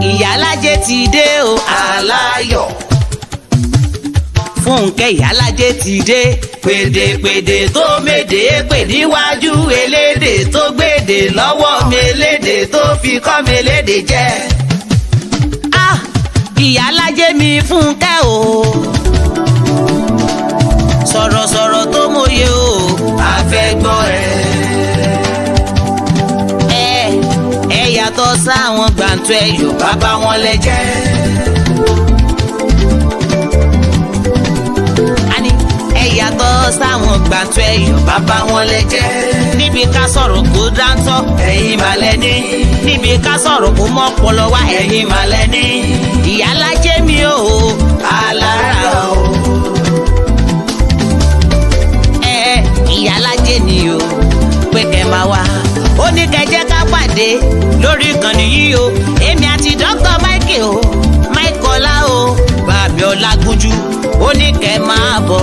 Ìyálájé ti dé o aláyọ̀. Fúnkẹ́ Ìyálájé ti dé. Pèdèpèdè tó méde pè níwájú elédè tó gbèdè lọ́wọ́ melédè tó fi kọ́ melédè jẹ. Ìyálájé mi Fúnkẹ́ o. Sọ̀rọ̀sọ̀rọ̀ tó mòye o. A fẹ́ gbọ́ ẹ yàtọ̀ sáwọn gbàǹtù ẹ̀yọ̀ bàbá wọn lẹ́jẹ́. Yàtọ̀ sáwọn gbàǹtù ẹ̀yọ̀ bàbá wọn lẹ́jẹ́. Níbi ká sọ̀rọ̀ kó dáńtọ́ ẹ̀yin màlẹ́ ní. Níbi ká sọ̀rọ̀ kó mọ́ pọlọ wá ẹ̀yin màlẹ́ ní. Ìyálájé mi o alára o. Ìyálájé ni o pé kẹ́ máa wá. Ó ní kẹjẹ́ ká pàdé lórí ìkànnì yìí o. Èmi àti Dr. Mike o Mike Ọlá o bàbí Ọlágúnjú ó ní kẹ́ máa bọ̀.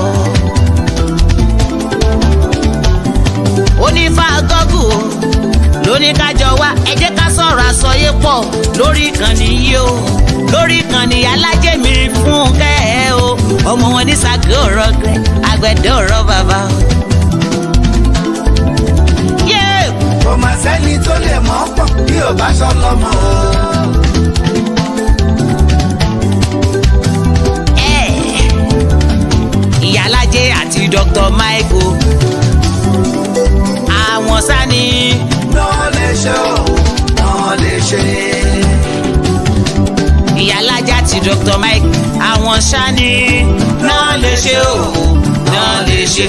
Onífà gọ́gù lóní kájọ wá ẹ jẹ́ ká sọ̀rọ̀ àsọyé pọ̀ lórí ìkànnì yìí o. Lórí ìkànnì Ìyálájé mi Fúnkẹ́ o. Ọmọ wọn ní sàgé ọ̀rọ̀ gbẹ àgbẹ̀dẹ ọ̀rọ̀ bàbá o. Kò mà sẹ́ni tó lè mọ̀ pọ̀ bí ò bá sọ lọ́mọ o. Ìyálájé àti Dr. Mike o. Àwọn sani. Náà lè ṣe o, náà lè ṣe. Ìyálájé àti Dr. Mike àwọn sani. Náà lè ṣe o, náà lè ṣe.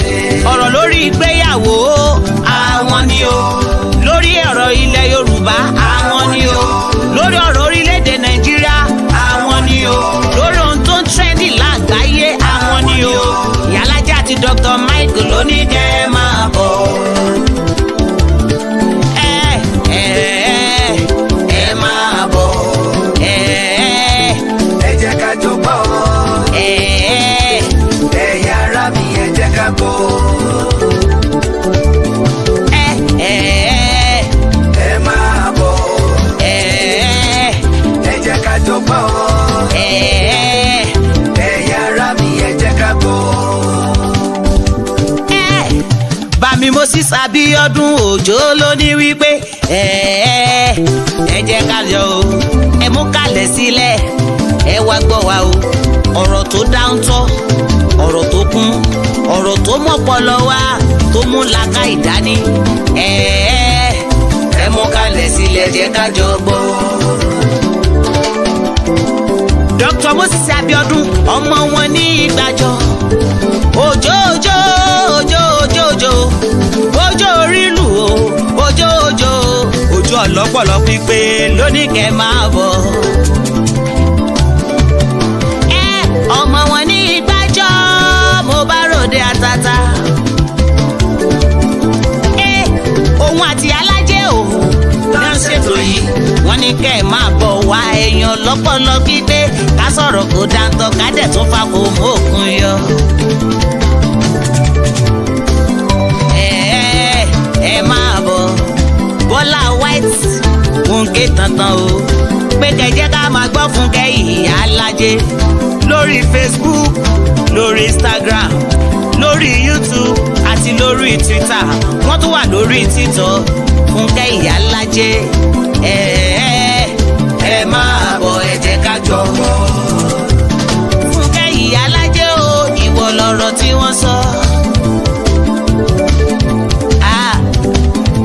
Ọ̀rọ̀ lórí ìgbéyàwó àwọn ni o. Lórí ọ̀rọ̀ ilẹ̀ Yorùbá àwọn ni o. Lórí ọ̀rọ̀ orílẹ̀-èdè Nàìjíríà àwọn ni o. Lórí ohun tó ń trendy lágbàáyé àwọn ni o. Ìyálájé àti Dr. Mike ló ní kẹ́ ẹ máa bọ̀. Ẹ máa bọ̀. Ẹ jẹ́ ká jó bọ̀. Ẹ̀yà ara mi ẹ jẹ́ ká bọ̀. Ẹ máa bọ̀. Ẹ jẹ́ ká jó bọ̀. Ẹ̀yà ara mi ẹ jẹ́ ká bọ̀. Bàmí Moses Abíọ́dún Òjó ló ní wípé ẹ jẹ́ ká yọ̀ o. Ẹ mú kalẹ̀ sílẹ̀ ẹ wá gbọ́ wa o. Ọ̀rọ̀ tó dáńtọ́ ọ̀rọ̀ tó kún ọ̀rọ̀ tó mọ́pọlọ wá tó mú làákà ìdání. Ẹ mú kalẹ̀ sílẹ̀ jẹ́ ká jọ gbọ́. Dr. Moses Abíọ́dún ọmọ wọn ní Ìgbàjọ. Òjó òjó òjó òjó òjó òjó orílù o òjó òjó òjó ọlọ́pọ̀lọ́ pípé lóní kẹ́ máa bọ̀. Ọmọ wọn ní Ìgbàjọ mo bá ròde àtàtà. Òun àti Ìyálájé o náà ṣètò yìí wọ́n ní kẹ́ ẹ̀ máa bọ̀ wá èèyàn lọ́pọ̀lọ́ pípé ká sọ̀rọ̀ kó dáńtọ́ ká dẹ̀ tún fa kó mú òkun yọ. Ẹ máa bọ̀ Bọ́lá White Fúnkẹ́ tantan o pé kẹjẹ́ ká máa gbọ́ Fúnkẹ́ Ìyálájé lórí Facebook lórí Instagram lórí YouTube àti lórí Twitter wọ́n tún wà lórí TikTok Fúnkẹ́ Ìyálájé. Ẹ máa bọ̀ ẹ jẹ́ ká jọ bọ̀. Fúnkẹ́ Ìyálájé o ìwọ lọ̀rọ̀ tí wọ́n sọ.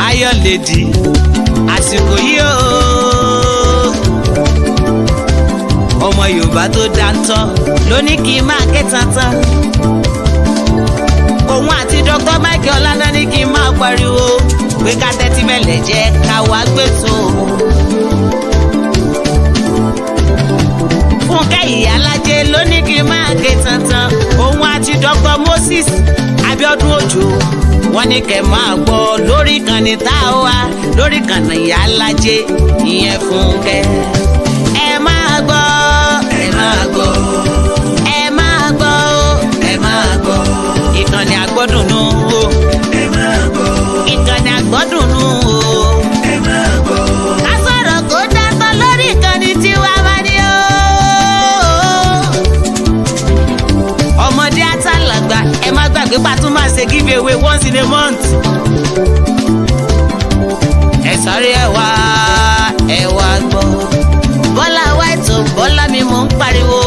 Ayọ̀ lèdì àsìkò yìí o. Ọmọ Yorùbá tó dáńtọ́ ló ní kí n máa ké tantan. Òun àti Dr. Mike Ọlá náà ní kí n máa pariwo pé ká tẹ́tí bẹ̀lẹ̀ jẹ́ ká wá gbèsò. Fúnkẹ́ Ìyálájé ló ní kí n máa ké tantan. Òun àti Dr. Moses Abíọ́dún Òjó wọ́n ní kẹ́ máa gbọ́ lórí ìkànnì tá a wá lórí ìkànnì Ìyálájé ìyẹn Fúnkẹ́. Ẹ máa gbọ́. Ẹ máa gbọ́. Ẹ máa gbọ́. Ẹ máa gbọ́. Ìkànnì Àgbọ́dùnú o. Ẹ máa gbọ́. Ìkànnì Àgbọ́dùnú o. Ẹ máa gbọ́. Ká gbàgbé pàtó máa ṣe give away once in a month. ẹ sáré ẹ wá gbọ́. Bọ́lá White o Bọ́lá mi mò ń pariwo.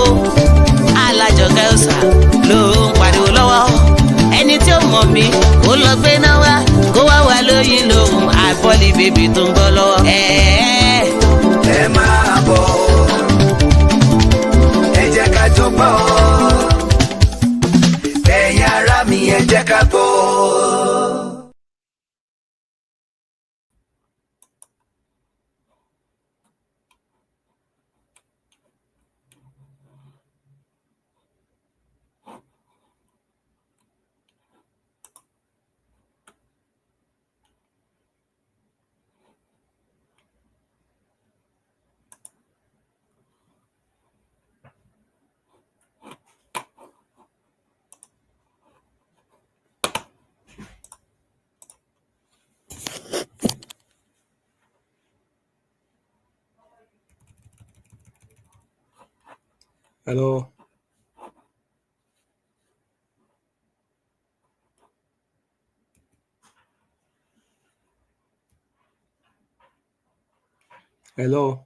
Alájọkẹ́ ọ̀sà ló ń pariwo lọ́wọ́. ẹni tí ó mọ̀ mí ó lọ gbé náà wá kó wá wá lóyún lòun àbọ̀lì bèbí tó ń bọ̀ lọ́wọ́. ẹ máa bọ̀ ẹ jẹ́ ká jọ gbọ́ ẹ̀yin ará mi ẹ jẹ́ ká gbọ́. Hello. Hello.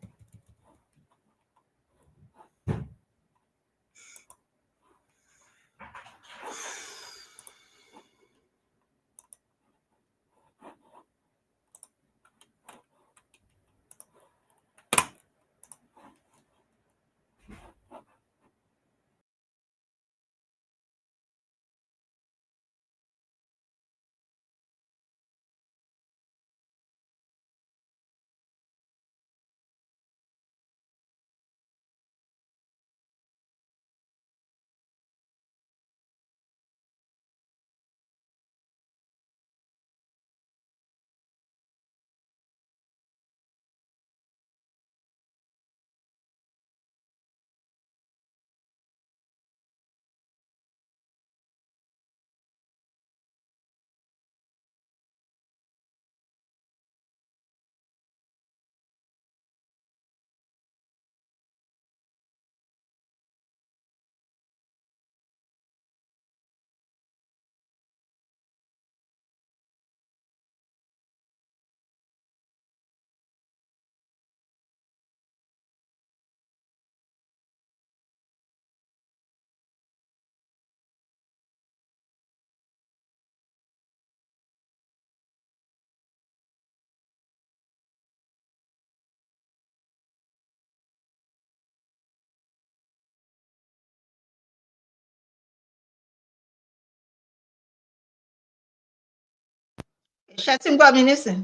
Ṣé tí ń gbọ́ mi nísìn?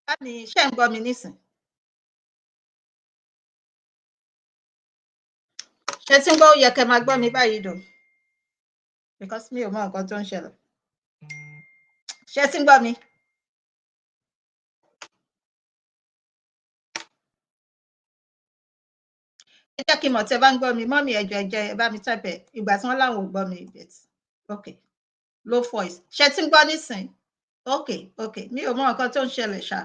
Bámi ṣé ń gbọ́ mi nísìn? Ṣé tí ń gbọ́ ó yẹ kẹ́ máa gbọ́ mi báyìí dò? Because mi ò mọ nǹkan tó ń ṣẹlẹ̀. Ṣé tí ń gbọ́ mi? Ẹ jẹ́ kí n mọ̀ tí ẹ bá ń gbọ́ mi. Mọ́mì ẹ jọ̀ọ́ ẹ jẹ́ ẹ bá mi type ẹ̀. Ìgbà tí wọ́n láwọn ò gbọ́ mi bit. Okay. Low voice. Ṣé tí ń gbọ́ nísìn? Okay, okay. Mi ò mọ nǹkan tó ń ṣẹlẹ̀ ṣá.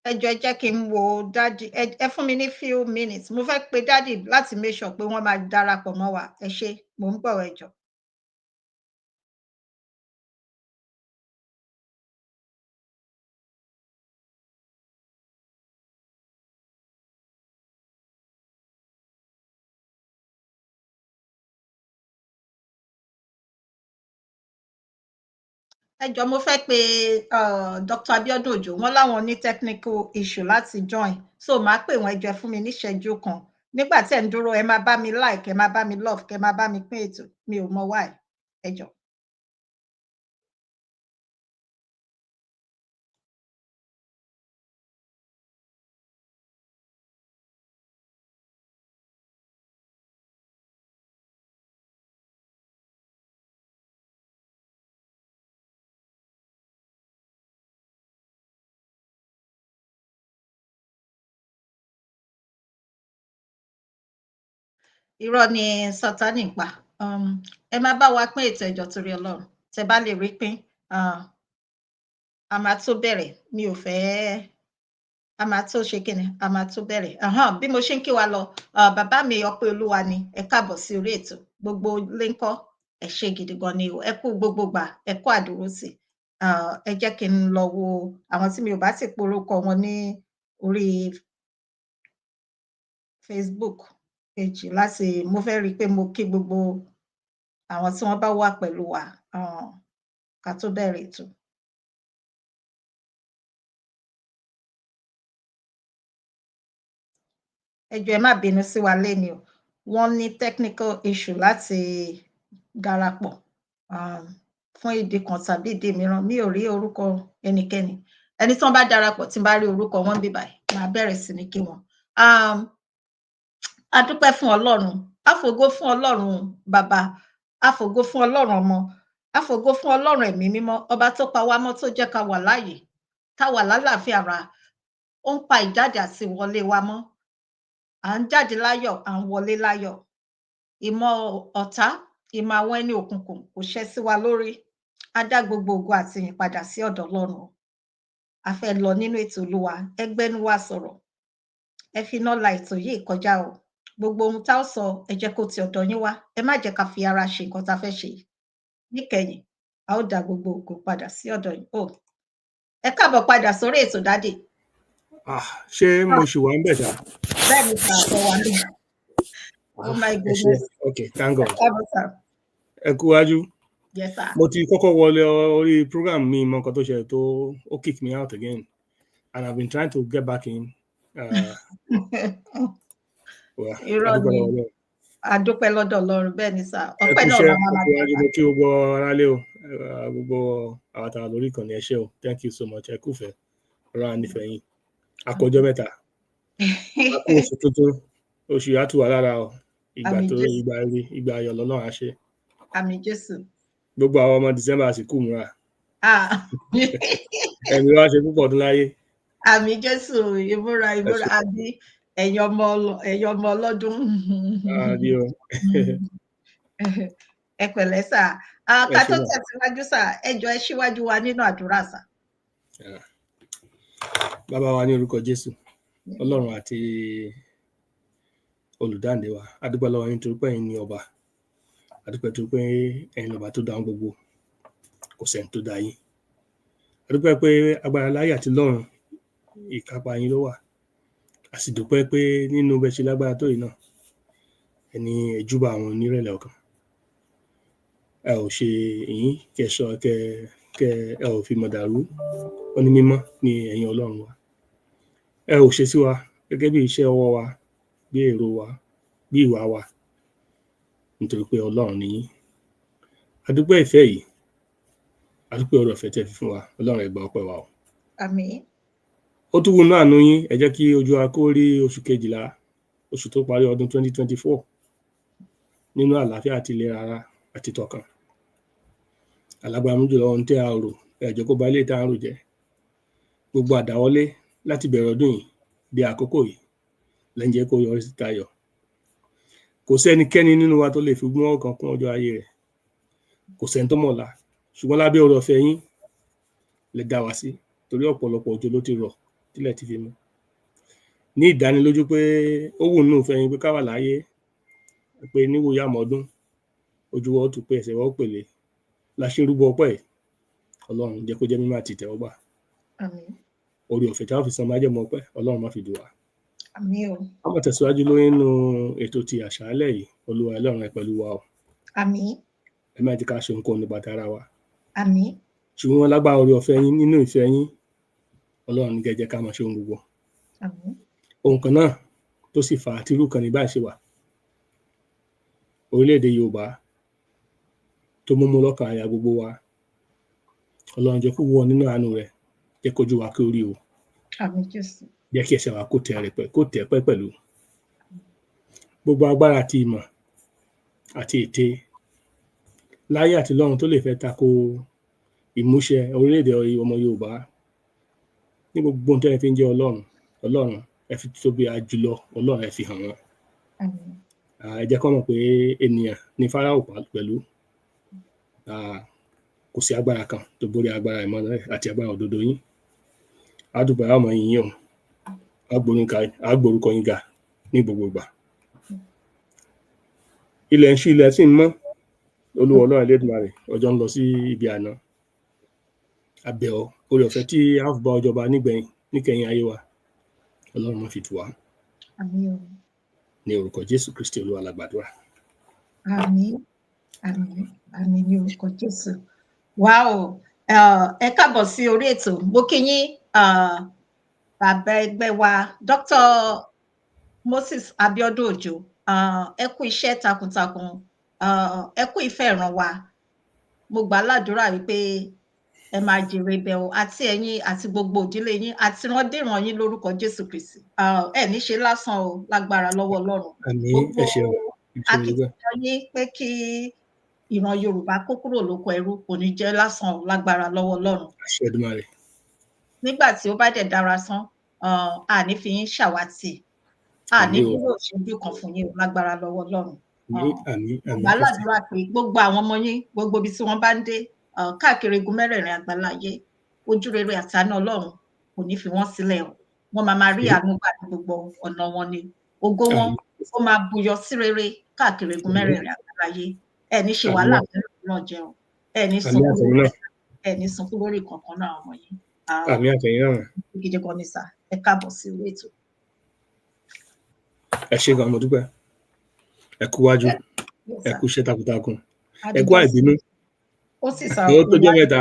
Ẹ jọ̀ọ́ ẹ jẹ́ kí n wo dádì. Ẹ fún mi ní few minutes. Mo fẹ́ pe dádì láti make sure pé wọ́n máa darapọ̀ mọ́ wa. Ẹ ṣé, mò ń bọ̀ ẹ jọ̀ọ́. Ẹ jọ̀ọ́ mo fẹ́ pe Dr. Abiodun Ojo wọ́n láwọn ní technical issue láti join so màá pè wọ́n ẹ jọ̀ọ́ ẹ fún mi níṣẹ́jú kan nígbà tí ẹ ń dúró ẹ máa bá mi like ẹ máa bá mi love kẹ máa bá mi pín ètò mi ò mọ why ẹ jọ̀ọ́. Irọ́ ni Sátánì pa ẹ máa bá wa pín ètò ẹjọ́ torí Ọlọ́run tẹ bá lè rí pín a máa tó bẹ̀rẹ̀ mi ò fẹ́ a máa tó ṣe kíni a máa tó bẹ̀rẹ̀ bí mo ṣe ń kí wa lọ bàbá mi Ọpẹ́ Olúwa ni ẹ káàbọ̀ sí orí ètò gbogbo lẹ́ńkọ́ ẹ ṣé gidi gan ni o ẹ kú gbogbo gbà ẹ kú àdúrótì ẹ jẹ́ kí n lọ wo àwọn tí mi ò bá sì porúkọ wọn ní orí Facebook page láti mo fẹ́ rí i pé mo kí gbogbo àwọn tí wọ́n bá wà pẹ̀lú wa ká tó bẹ̀rẹ̀ ètò. ẹ jọ̀ọ́ ẹ má bínú sí wa léni o wọ́n ní technical issue láti darapọ̀ fún ìdí kan tàbí ìdí mìíràn mi ò rí orúkọ ẹnikẹ́ni ẹni tí wọ́n bá darapọ̀ tí n bá rí orúkọ wọn bí báyìí màá bẹ̀rẹ̀ sí ní kí wọn. A dúpẹ́ fún Ọlọ́run a fògo fún Ọlọ́run bàbá a fògo fún Ọlọ́run ọmọ a fògo fún Ọlọ́run ẹ̀mí mímọ́ ọba tó pa wá mọ́ tó jẹ́ ká wà láàyè ká wà lálàáfíà ara ó ń pa ìjáde àti ìwọlé wa mọ́ à ń jáde láyọ̀ à ń wọlé láyọ̀ ìmọ̀ ọ̀tá ìmọ̀ àwọn ẹni òkùnkùn kò ṣẹ́ sí wa lórí a dá gbogbo ògo àti ìyìn padà sí ọ̀dọ̀ Ọlọ́run a fẹ́ lọ nínú ètò Olúwa ẹ gbẹ́nu wa sọ̀rọ̀ ẹ fi iná la ètò yìí kọjá o gbogbo ohun tá ó sọ ẹ jẹ́ kó ti ọ̀dọ̀ yín wá ẹ má jẹ́ ká fi ara ṣe nǹkan tá a fẹ́ ṣe níkẹyìn a ó dá gbogbo ògo padà sí ọ̀dọ̀ yín o ẹ káàbọ̀ padà sórí ètò dádì. Ṣé mo ṣì wà ń bẹ̀ ṣá? Bẹ́ẹ̀ ni sà ẹ wà ní. Oh my goodness. Okay, thank God. Ẹ káàbọ̀ sà. Ẹ kú wájú. Yes sir. Mo ti kọ́kọ́ wọlé orí program mi mọ nǹkan tó ṣẹlẹ̀ tó ó kick me out again and I've been trying to get back in. Irọ́ ni adúpẹ́ lọ́dọ̀ Ọlọ́run bẹ́ẹ̀ ni sà ọpẹ́ náà la máa dá. Mo kí gbogbo aráalé o gbogbo àwọn àtàwọn lórí ìkànnì ẹ ṣé o thank you so much ẹ kúfẹ́ ọ̀rọ̀ ànífẹ́ yín àkójọ́ mẹ́ta àkó oṣù tuntun oṣù yà tù wá lára o ìgbà ayọ̀ lọ́lọ́run á ṣe. Àmín Jésù. Gbogbo àwọn ọmọ December sì kú múra. Ẹ̀mí wa ṣe púpọ̀ ọdún láyé. Àmín Jésù ìmúra àbí ẹ̀yin ọmọ ọlọ́dún. Àbí o. Ẹ pẹ̀lẹ́ sà ká tó tẹ̀síwájú sà ẹ jọ̀ọ́ ẹ ṣíwájú wa nínú àdúrà sà. Bàbá wa ní orúkọ Jésù Ọlọ́run àti olùdáǹdè wa a dúpẹ́ lọ́wọ́ yín torí pé ẹ̀yin ni ọba a dúpẹ́ torí pé ẹ̀yin lọ́ba tó dá ohun gbogbo kò sẹ́ni tó dá yín a dúpẹ́ pé agbára láyé àti lọ́run ìkápá yín ló wà a sì dúpẹ́ pé nínú bẹ́ẹ̀ ṣe lágbára tó yìí náà ẹni ẹ̀júbà àwọn onírẹ̀lẹ̀ ọkàn ẹ ò ṣe yín kẹsọ kẹ ẹ ò fi mọ̀dàrú ó ní mímọ́ ní ẹ̀yin Ọlọ́run wa ẹ ò ṣe sí wa gẹ́gẹ́ bí iṣẹ́ ọwọ́ wa bí èrò wa bí ìwà wa nítorí pé Ọlọ́run ni yín a dúpẹ́ ìfẹ́ yìí a dúpẹ́ ọ̀rọ̀ ìfẹ́ tẹ́ fi fún wa Ọlọ́run ẹ gbà ọpẹ́ wa o. Àmín. Ó tún wù náà nú yín ẹ jẹ́ kí ojú wa kó rí oṣù kejìlá oṣù tó parí ọdún 2024 nínú àlàáfíà àti ìlera ara àti tọkàn alágbàmú jùlọ ohun tí a rò ẹ jẹ́ kó bà ilé tá a rò jẹ́ gbogbo àdáwọ́lé láti bẹ̀rẹ̀ ọdún yìí di àkókò yìí lẹ́yìn jẹ́ kó yọrí sí tayọ̀ kò sẹ́nikẹ́ni nínú wa tó lè fi gún ọkàn kún ọjọ́ ayé rẹ̀ kò sẹ́ni tó mọ̀la ṣùgbọ́n lábẹ́ ọ̀rọ̀ ọ̀fẹ́ yín lè dá wa sí torí ọ̀pọ̀lọpọ̀ òjò ló ti rọ̀ tílẹ̀ ti fi mú ní ìdánilójú pé ó wù nínú ìfẹ́ yín pé ká wà láyé pé níwòye àmọ́dún ojú wa ó tún pé ẹsẹ̀ wa ó pèlè la ṣe rúbọ ọpẹ́ Ọlọ́run jẹ́ kó jẹ́ mímọ́ àti ìtẹ́wọ́gbà. Àmín. Orí ọ̀fẹ́ tí wọ́n fi san májẹ̀mú ọpẹ́ Ọlọ́run má fi dùn wá. Àmín o. A máa tẹ̀síwájú lórí nínú ètò ti àṣálẹ́ yìí Olúwa Ọlọ́run ẹ pẹ̀lú wa o. Àmín. Ẹ má jẹ́ ká ṣe nǹkan nípa tara wa. Àmín. Ṣùgbọ́n lágbára orí ọ̀fẹ́ yín nínú ìfẹ́ yín Ọlọ́run ní jẹ́ ká máa ṣe ohun gbogbo. Àmín. Ohun kan náà tó sì fà á tí irú kan ní báyìí ṣe wà orílẹ̀-èdè Yorùbá tó múmú lọ́kàn àyà gbogbo wa Ọlọ́run jẹ́ kó wọ nínú àánú rẹ̀ jẹ́ kójú wa kí ó rí o. Àmín Jésù. Jẹ́ kí ẹsẹ̀ wa kó tẹ̀ pẹ́ pẹ̀lú gbogbo agbára àti ìmọ̀ àti ète láyé àti lọ́run tó lè fẹ́ tako ìmúṣẹ orílẹ̀-èdè ọmọ Yorùbá ní gbogbo ohun tẹ́lẹ̀ fi ń jẹ́ Ọlọ́run ẹ fi tóbi àjùlọ Ọlọ́run ẹ fi hàn wọ́n. Àmín. Ẹ jẹ́ kó mọ̀ pé ènìyàn ní Fáráò pẹ̀lú kò sí agbára kan tó borí agbára ìmọ́lẹ̀ àti agbára òdodo yín àdúgbò àwọn ọmọ yìnyín o agbórúkọ yín ga ní gbogbo ìgbà. Ilẹ̀ ń ṣú, ilẹ̀ sì ń mọ́. Olúwa Ọlọ́run Elédùmarè, ọjọ́ ń lọ sí ibi àná. A bẹ̀ ọ́, oore ọ̀fẹ́ tí a fi bá ọjọ́ bá níkẹyìn ayé wa, Ọlọ́run má fi tù wá. Àmín. Ní orúkọ Jésù Kristi Olúwa la gbàdúrà. Àmín. Àmín. Àmín ní orúkọ Jésù. Wow. Ẹ káàbọ̀ sí orí ètò. Mo kí yín bàbá ẹgbẹ́ wa Dr. Moses Abiodun Ojo. Ẹ kú iṣẹ́ takuntakun. Ẹ kú ìfẹ́ ìran wa. Mo gbà ládùúrà wípé ẹ máa jèrè ibẹ̀ o, àti ẹ̀yin àti gbogbo ìdílé yín àti ìrandíran yín lórúkọ Jésù Kristi. Ẹ ní ṣe lásán o, lágbára lọ́wọ́ Ọlọ́run. Àmín. Ẹ ṣeun. Akitiyan yín pé kí ìran Yorùbá kó kúrò lóko ẹrú kò ní jẹ́ lásán o, lágbára lọ́wọ́ Ọlọ́run. Àṣẹ Èdùmàrè. Nígbà tí ó bá dẹ̀ dára sán, àní fi yín ṣàwátì, àní kúrò ṣojú kan fún yín o, lágbára lọ́wọ́ Ọlọ́run. Àmín. Gbà ládùúrà pé gbogbo àwọn ọmọ yín, gbogbo ibi tí wọ́n bá ń dé, káàkiri igun mẹ́rẹ̀ẹ̀rin àgbáláyé, ojú rere àti àánú Ọlọ́run kò ní fi wọ́n sílẹ̀ o. Wọ́n máa rí àánú gbà ní gbogbo ọ̀nà wọn ni. Ògo wọn ó máa buyọ sí rere káàkiri igun mẹ́rẹ̀ẹ̀rin àgbáláyé. Ẹ ní ṣe wàhálà náà jẹun. Ẹ ní sunkún lórí kankan náà ọmọ yín. Àmín àtẹ̀yìn náà. Gidi gan ni sà. Ẹ káàbọ̀ sí orí ètò. Ẹ ṣé gan, mo dúpẹ́. Ẹ kú wájú. Ẹ kú iṣẹ́ takuntakun. Ẹ kú àìbínú. Ó sì sá Ó tó jẹ́ mẹ́ta.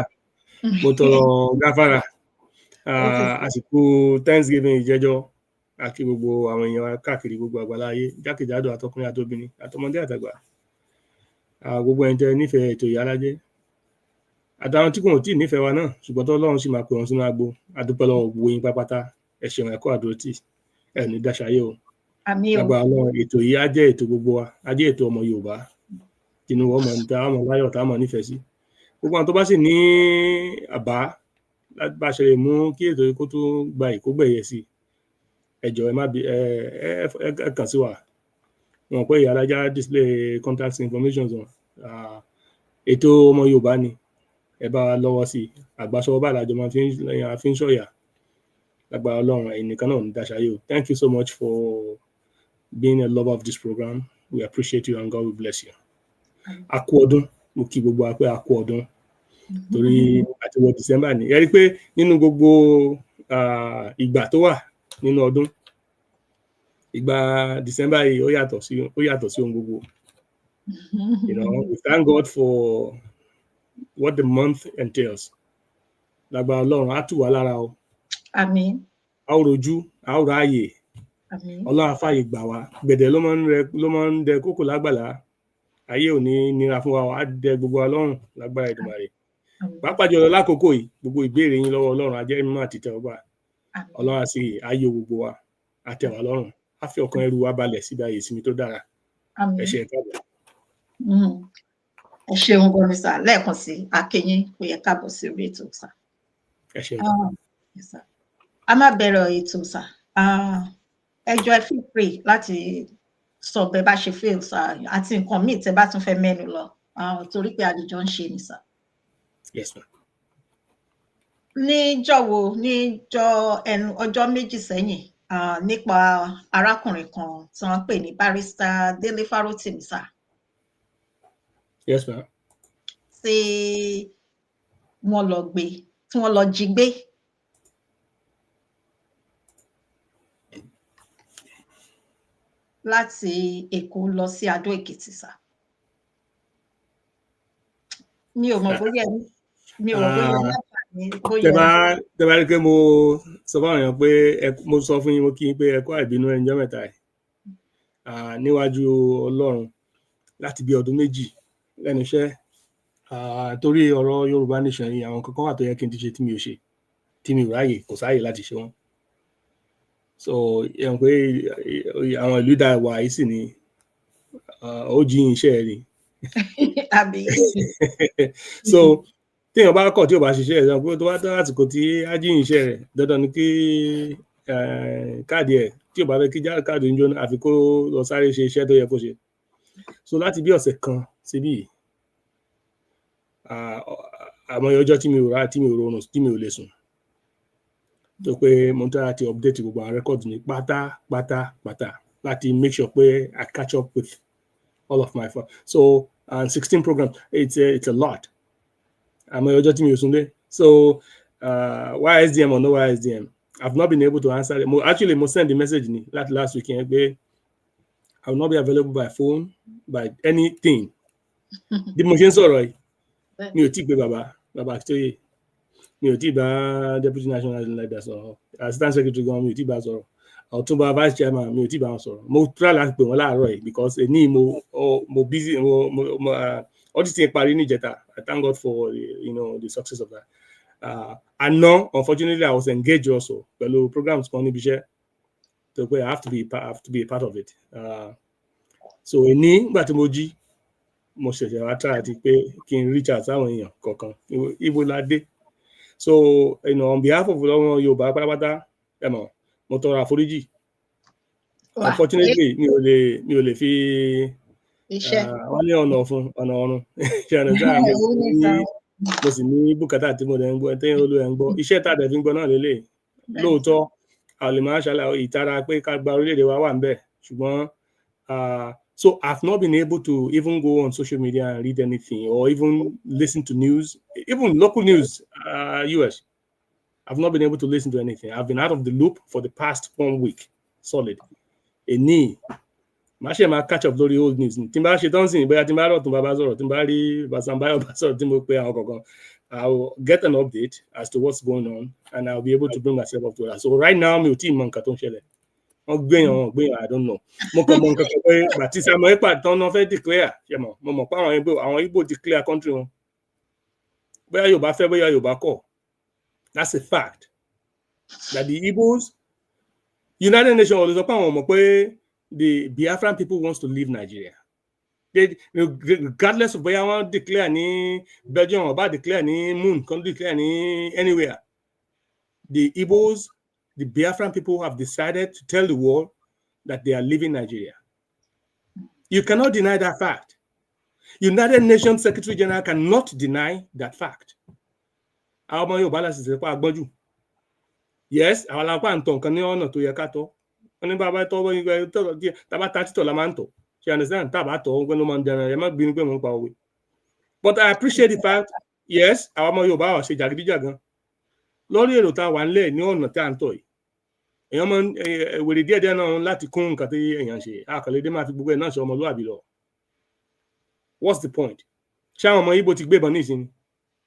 Mo tọrọ gáfárà. Àsìkò Thanksgiving ìjẹjọ́, a kí gbogbo àwọn èèyàn wa káàkiri gbogbo àgbáláyé, jákèjádò àtọkùnrin àtobìnrin, àtọmọdé àtàgbà. Gbogbo ẹni tẹ́ nífẹ̀ẹ́ ètò Ìyá Alájẹ́. Àtàwọn tí kò tí ì nífẹ̀ẹ́ wa náà, ṣùgbọ́n tó Ọlọ́run sì máa pè wọ́n sínú agbo. A dúpẹ́ lọ́wọ́ gbogbo yín pápátá. Ẹ ṣeun, ẹ kú àdúrótì. Ẹ ní dáṣayé o. Àmín o. Lágbára Ọlọ́run, ètò yìí á jẹ́ ètò gbogbo wa, á jẹ́ ètò ọmọ Yorùbá. Tinubu ọmọ níta, ọmọ láyọ̀ tá a mọ̀ nífẹ̀ẹ́ sí. Gbogbo àwọn tó bá sì ní àbá láti bá ṣe lè mú kí ètò yìí kó tó gba ìkógbẹ̀yẹ sí, ẹ jọ̀ọ́ ẹ má bí ẹ kàn sí wa. Wọn pé Ìyá Alájẹ́ display contact information wọn. Ètò ọmọ Yorùbá ni, ẹ bá wa lọ́wọ́ sí. Àgbàsọwọ́ báyìí lájọ máa fi ń ṣọ̀yà. Lágbára Ọlọ́run, ẹ̀yin nìkan náà ní dáṣayé o. Thank you so much for being a lover of this program. We appreciate you and God will bless you. A kú ọdún, mo kí gbogbo wa pé a kú ọdún. Torí àti wọ December ni. Ẹ rí pé nínú gbogbo ìgbà tó wà nínú ọdún, ìgbà December yìí ó yàtọ̀ sí ohun gbogbo. You know, we thank God for what the month entails. Lágbára Ọlọ́run, á tù wá lára o. Àmín. A ó rojú, a ó ráàyè. Àmín. Ọlọ́run á fààyè gbà wá. Gbẹ̀dẹ̀ ló máa ń dẹ kókò lágbàlá. Ayé ò ní nira fún wa, á dẹ gbogbo wa lọ́rùn lágbára Èdùmàrè. Pàápàá jùlọ lákòókò yìí, gbogbo ìbéèrè yín lọ́wọ́ Ọlọ́run á jẹ́ mímọ́ àti ìtẹ́wọ́gbà. Ọlọ́run á sì ayé gbogbo wa, á tẹ́ wa lọ́rùn. Á fi ọkàn ẹrù wa balẹ̀ síbi ààyè ìsinmi tó dára. Ẹ ṣé ẹ káàbọ̀. Ẹ ṣeun gan ni sà, lẹ́ẹ̀kan sí akínyín pé ẹ káàbọ̀ sí orí ètò sà. Ẹ ṣé. A máa bẹ̀rẹ̀ ètò sà. Ẹ jọ̀ọ́ ẹ feel free láti sọ bẹ́ẹ̀ bá ṣe feel sà, àti nǹkan míì tẹ́ bá tún fẹ́ mẹ́nu lọ, torí pé àlejò ń ṣe ni sà. Yes, ma'am. Níjọ́ ọjọ́ méjì sẹ́yìn, nípa arákùnrin kan tí wọ́n pè ní Barrister Dele Farotimi sà. Yes, ma'am. Tí wọ́n lọ jí gbé. Láti Èkó lọ sí Adó Èkìtì sà. Mi ò mọ̀ bóyá tẹ́ bá rí pé mo sọ fún àwọn èèyàn pé mo sọ fún yín, mo kí yín pé ẹ kú àìbínú ẹnjọ́ mẹ́ta ẹ̀ níwájú Ọlọ́run láti bí ọdún méjì lẹ́nu iṣẹ́, torí ọ̀rọ̀ Yorùbá nation yìí, àwọn kankan wà tó yẹ kí n ti ṣe tí mi ò ṣe, tí mi ò ráyè, kò sáàyè láti ṣe wọ́n. So ẹ̀hún pé àwọn ìlú ìdá wà yìí sì ni ó jíyìn iṣẹ́ ẹ̀ ni. So téèyàn bá kọ̀ tí ò bá ṣiṣẹ́ ẹ̀ sọ pé tó bá tán àsìkò tí á jíyìn iṣẹ́ rẹ̀, dandan ni kí káàdì ẹ̀ tí ò bá fẹ́ kí káàdì ń jóná àfi kó lọ sáré ṣe iṣẹ́ tó yẹ kó ṣe. So láti bí ọ̀sẹ̀ kan síbí yìí, àmọ́ ọjọ́ tí mi ò rọrùn, tí mi ò lè sùn. tó pé mo ń try láti update gbogbo àwọn records ní pátápátá láti make sure pé I catch up with all of my fun. So 16 programs, it's a lot. Àmọ́ ọjọ́ tí mi ò súnlé. So YSDM or no YSDM, I've not been able to answer it. Actually, mo send the message ni láti last week yẹn pé I will not be available by phone, by anything. Bí mo ṣe ń sọ̀rọ̀ yìí, mi ò tí gbé bàbá Akitoye, mi ò tí bá Deputy National Leader sọ̀rọ̀, Assistant Secretary gan mi ò tí bá sọ̀rọ̀, Ọ̀túnba Vice Chairman mi ò tí bá wọn sọ̀rọ̀. Mo try láti pè wọ́n láàárọ̀ yìí because ní mo busy, auditing parí ní ìjẹta. I thank God for the success of that. Àná, unfortunately, I was engaged also pẹ̀lú programs kan níbi iṣẹ́. So I have to be a part of it. So nígbà tí mo jí, mo ṣẹ̀ṣẹ̀ wá try àti pé kí n reach out sáwọn èèyàn kọ̀ọ̀kan. Ibo la dé. So on behalf of ọmọ Yorùbá pátápátá, mo tọrọ àforíjì. Unfortunately, mi ò lè fi wọ́n ní ọ̀nà ọ̀fun ọ̀nà ọ̀run. Mo sì ní bùkátà tí mo dẹ̀ ń gbọ́ tẹ́yìn olú ẹ̀ ń gbọ́. Iṣẹ́ tá a dẹ̀ fi ń gbọ́ náà lélẹ̀. Lóòótọ́, a lè máa ṣàlàyé ìtara pé ká gba orílẹ̀-èdè wa wà ń bẹ̀. Ṣùgbọ́n so I've not been able to even go on social media and read anything or even listen to news, even local news, US. I've not been able to listen to anything. I've been out of the loop for the past 1 week, solid. Màá ṣe máa catch up lórí old news. Tí n bá ṣe tán sìn, bóyá tí n bá rọ̀ tó bá sọ̀rọ̀, tí n bá rí Basambayo bá sọ̀rọ̀ tí mo pe àwọn kọ̀ọ̀kan, I will get an update as to what's going on and I'll be able to bring myself up to that. So right now, mi ò tí ì mọ nǹkan tó ń ṣẹlẹ̀. Wọ́n gbéyàn, I don't know. Mo kàn mọ nǹkan kan pé bàtí Samuel Pàtó náà fẹ́ declare, mo mọ̀ pé àwọn Igbo declare country wọn. Bóyá Yorùbá fẹ́, bóyá Yorùbá kọ̀. That's a fact. That the Igbos, United Nations ò lè sọ pé àwọn mọ̀ pé the Biafran people wants to leave Nigeria. They, regardless of whether one declare ní Belgium or declare ní Moon, can declare ní anywhere. The Igbos, the Biafran people have decided to tell the world that they are leaving Nigeria. You cannot deny that fact. United Nations Secretary General cannot deny that fact. Àwọn ọmọ Yorùbá láti ṣe pa agbọ́njú. Yes, àwọn alápá ń tọ̀ nǹkan ní ọ̀nà tó yẹ ká tọ́. Wọ́n ní bàbá tọ́ díẹ̀, tàbá ta títọ̀ la máa ń tọ̀. You understand? Tàbá tọ̀ ọgbẹ́ ló máa ń dẹran, ẹ má gbin pé mò ń pa òwe. But I appreciate the fact, yes, àwọn ọmọ Yorùbá ò ṣe jàgídíjàgan. Lórí èrò tá a wà nílẹ̀ ní ọ̀nà tá à ń tọ̀ yìí. Èèyàn máa ń wèrè díẹ̀díẹ̀ náà láti kún nǹkan tí èèyàn ṣe. Àkànlédé máa fi gbogbo ẹ̀ náà ṣe ọmọlúwàbí lọ. What's the point? Ṣé àwọn ọmọ Igbo ti gbé ìbọn ní ìsinmi?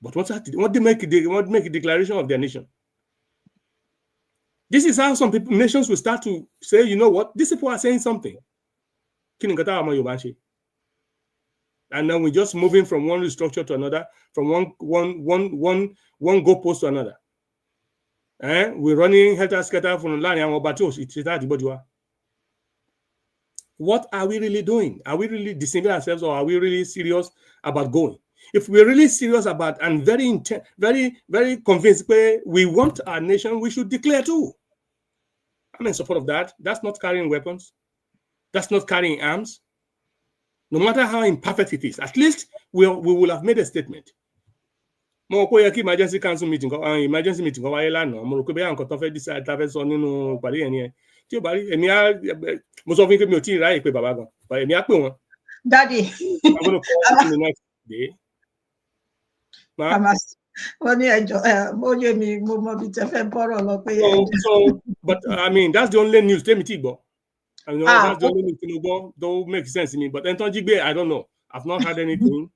But wọ́n make a declaration of their nation. This is how some nations will start to say, you know what, these people are saying something. Kí ni nǹkan táwọn ọmọ Yorùbá ń ṣe? And then we're just moving from one structure to another, from one goalpost to another. We're running helter-skelter from láàrin àwọn ọba tí ò ṣe tá àdìbọ́jú wa. What are we really doing? Are we really deceiving ourselves, or are we really serious about going? If we're really serious about and very very convinced that we want our nation, we should declare too. I'm in support of that. That's not carrying weapons. That's not carrying arms. No matter how imperfect it is, at least we will have made a statement. Mo kò yẹ kí emergency council meeting emergency meeting wáyé lánàá. Mo rò pé bẹ́ẹ̀ nǹkan tó fẹ́ decide tá fẹ́ sọ nínú ìpàdé yẹn nìyẹn. Tí ó bá rí èmi á mo sọ fún yín pé mi ò tí ì ráyè pé bàbá gan. Èmi á pè wọ́n. Daddy. I'm going to call the next day. Wọ́n ní ẹjọ́ mo yé mi mo mọ bí tẹ fẹ́ bọ́rọ̀ lọ pé. So, but I mean, that's the only news tèmi tí gbọ́. I know that's the only news tí mo gbọ́. Don't make sense to me. But ẹni tó ń jí gbé, I don't know. I've not heard anything,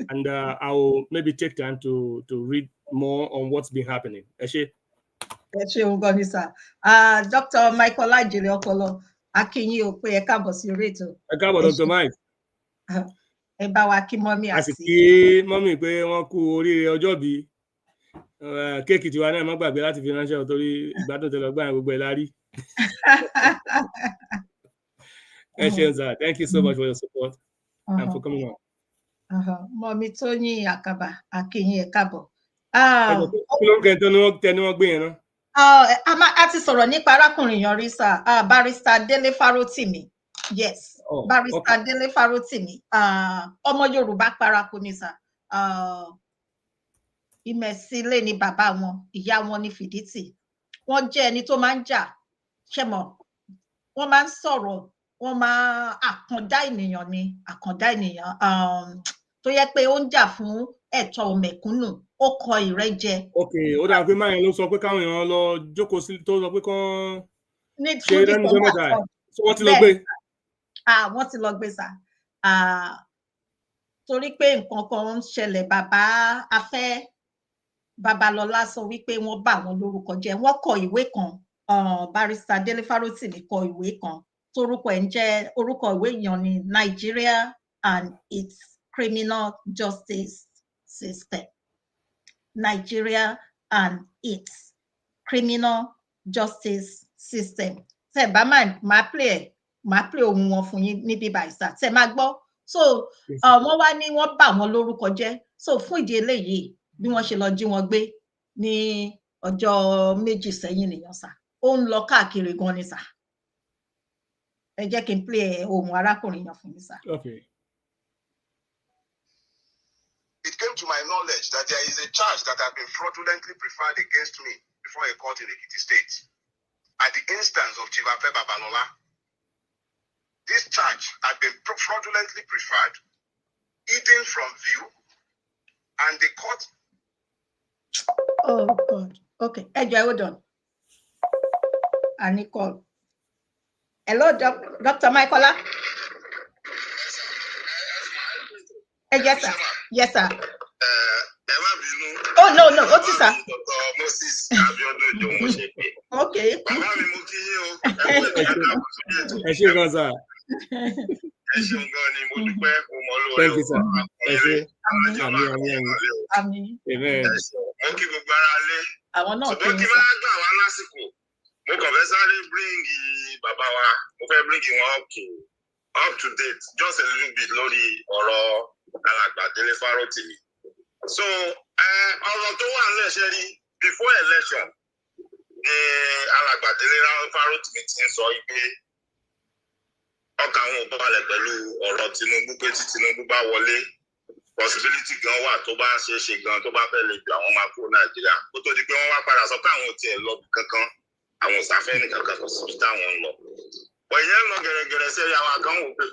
and I will maybe take time to read more on what's been happening. Ẹ ṣé òun ní sà. Dr. Michael Ajere Ọpọlọ akínyìn ò pé ẹ káàbọ̀ sí orí ètò. Ẹ káàbọ̀ Dr. Mike. Ẹ bá wa kí mọ́mí àti. A sì kí mọ́mí pé wọ́n kú oríire ọjọ́ bí. Kéèkì tiwa náà má gbàgbé láti fi ránṣẹ́ torí ìgbádùn tẹ́lẹ̀ gbà gbogbo ẹ̀ lárí. Ẹ ṣeun sir, thank you so much for your support and for coming on. Mọ́mí Tóyìn Àkàbà akínyìn ẹ káàbọ̀. Kí ló ń kẹ́ tẹni wọ́n gbé yẹn náà? A ti sọ̀rọ̀ nípa arákùnrin yan rí sà, Barrister Dele Farotimi. Yes, Barrister Dele Farotimi. Ọmọ Yorùbá paraku ni sà. Ìmẹ̀sílẹ̀ ni bàbá wọn, ìyá wọn ní Fìdítì. wọ́n jẹ́ ẹni tó máa ń jà ṣe mọ̀ wọ́n máa ń sọ̀rọ̀ wọ́n máa àkàndá ènìyàn ni àkàndá ènìyàn tó yẹ pé ó ń jà fún ẹ̀tọ́ mẹ̀kúnnù ó kọ ìrẹ́jẹ. ok ó dà pé máa yẹn ló sọ pé káwọn èèyàn lọ jókòó sí tó sọ pé kán ṣe lẹ́nu ọjọ́ mẹ́ta ẹ̀ wọ́n ti lọ gbé. wọ́n ti lọ gbé sà torí pé nǹkan kan ń ṣẹlẹ̀ bàbá afẹ́ Babalọ́lá sọ wípé wọ́n bà wọ́n lórúkọ jẹ́ wọ́n kọ ìwé kan Barrister Dele Farotimi kọ ìwé kan torúkọ ẹ̀ ń jẹ́ orúkọ ìwé yẹn ní Nigeria and its criminal justice system. Nigeria and its criminal justice system. Tẹ́ bá máa play ohun wọn fún yín níbí báyìí sá tẹ́ máa gbọ́. So wọ́n wá ní wọ́n bà wọ́n lórúkọ jẹ́. So fún ìdí eléyìí bí wọ́n ṣe lọ jí wọn gbé ní ọjọ́ méjì sẹ́yìn nìyẹn sá. Ó ń lọ káàkiri gan ni sá. Ẹ jẹ́ kí n play ohun arákùnrin yẹn fún yín sá. Okay. It came to my knowledge that there is a charge that has been fraudulently preferred against me before a court in Ekiti State at the instance of Chief Afe Babalola. This charge had been fraudulently preferred, hidden from view, and the court. Oh God. Okay. Hold on. I need call. Hello, Dr. Michaela. Yes, sir. Yes, sir. Oh, no. What is that? Moses ABIODUN. Okay. Thank you, sir. Thank you, sir. Amen. Àwọn náà kí ni sá. Mo kàn fẹ́ sáré bíríngì bàbá wa, mo fẹ́ bíríngì wọn up to date, just a little bit lórí ọ̀rọ̀ alàgbà Dele Farotimi. So, ọ̀rọ̀ tó wà nílẹ̀ ṣe rí before election ni alàgbà Dele Farotimi ti ń sọ pé ọkàn àwọn ò balẹ̀ pẹ̀lú ọ̀rọ̀ Tinubu pé tí Tinubu bá wọlé possibility gan wà tó bá ṣe é ṣe gan tó bá fẹ́ lè ju àwọn máa kúrò Nàìjíríà kó tó di pé wọ́n wá padà sọ pé àwọn ò tiẹ̀ lọ kankan àwọn òṣàfẹ́ nìkan kan kò síbi táwọn ń lọ. But ìyẹn ń lọ gẹ̀rẹ́gẹ̀rẹ́ sí àwọn àkànwò pé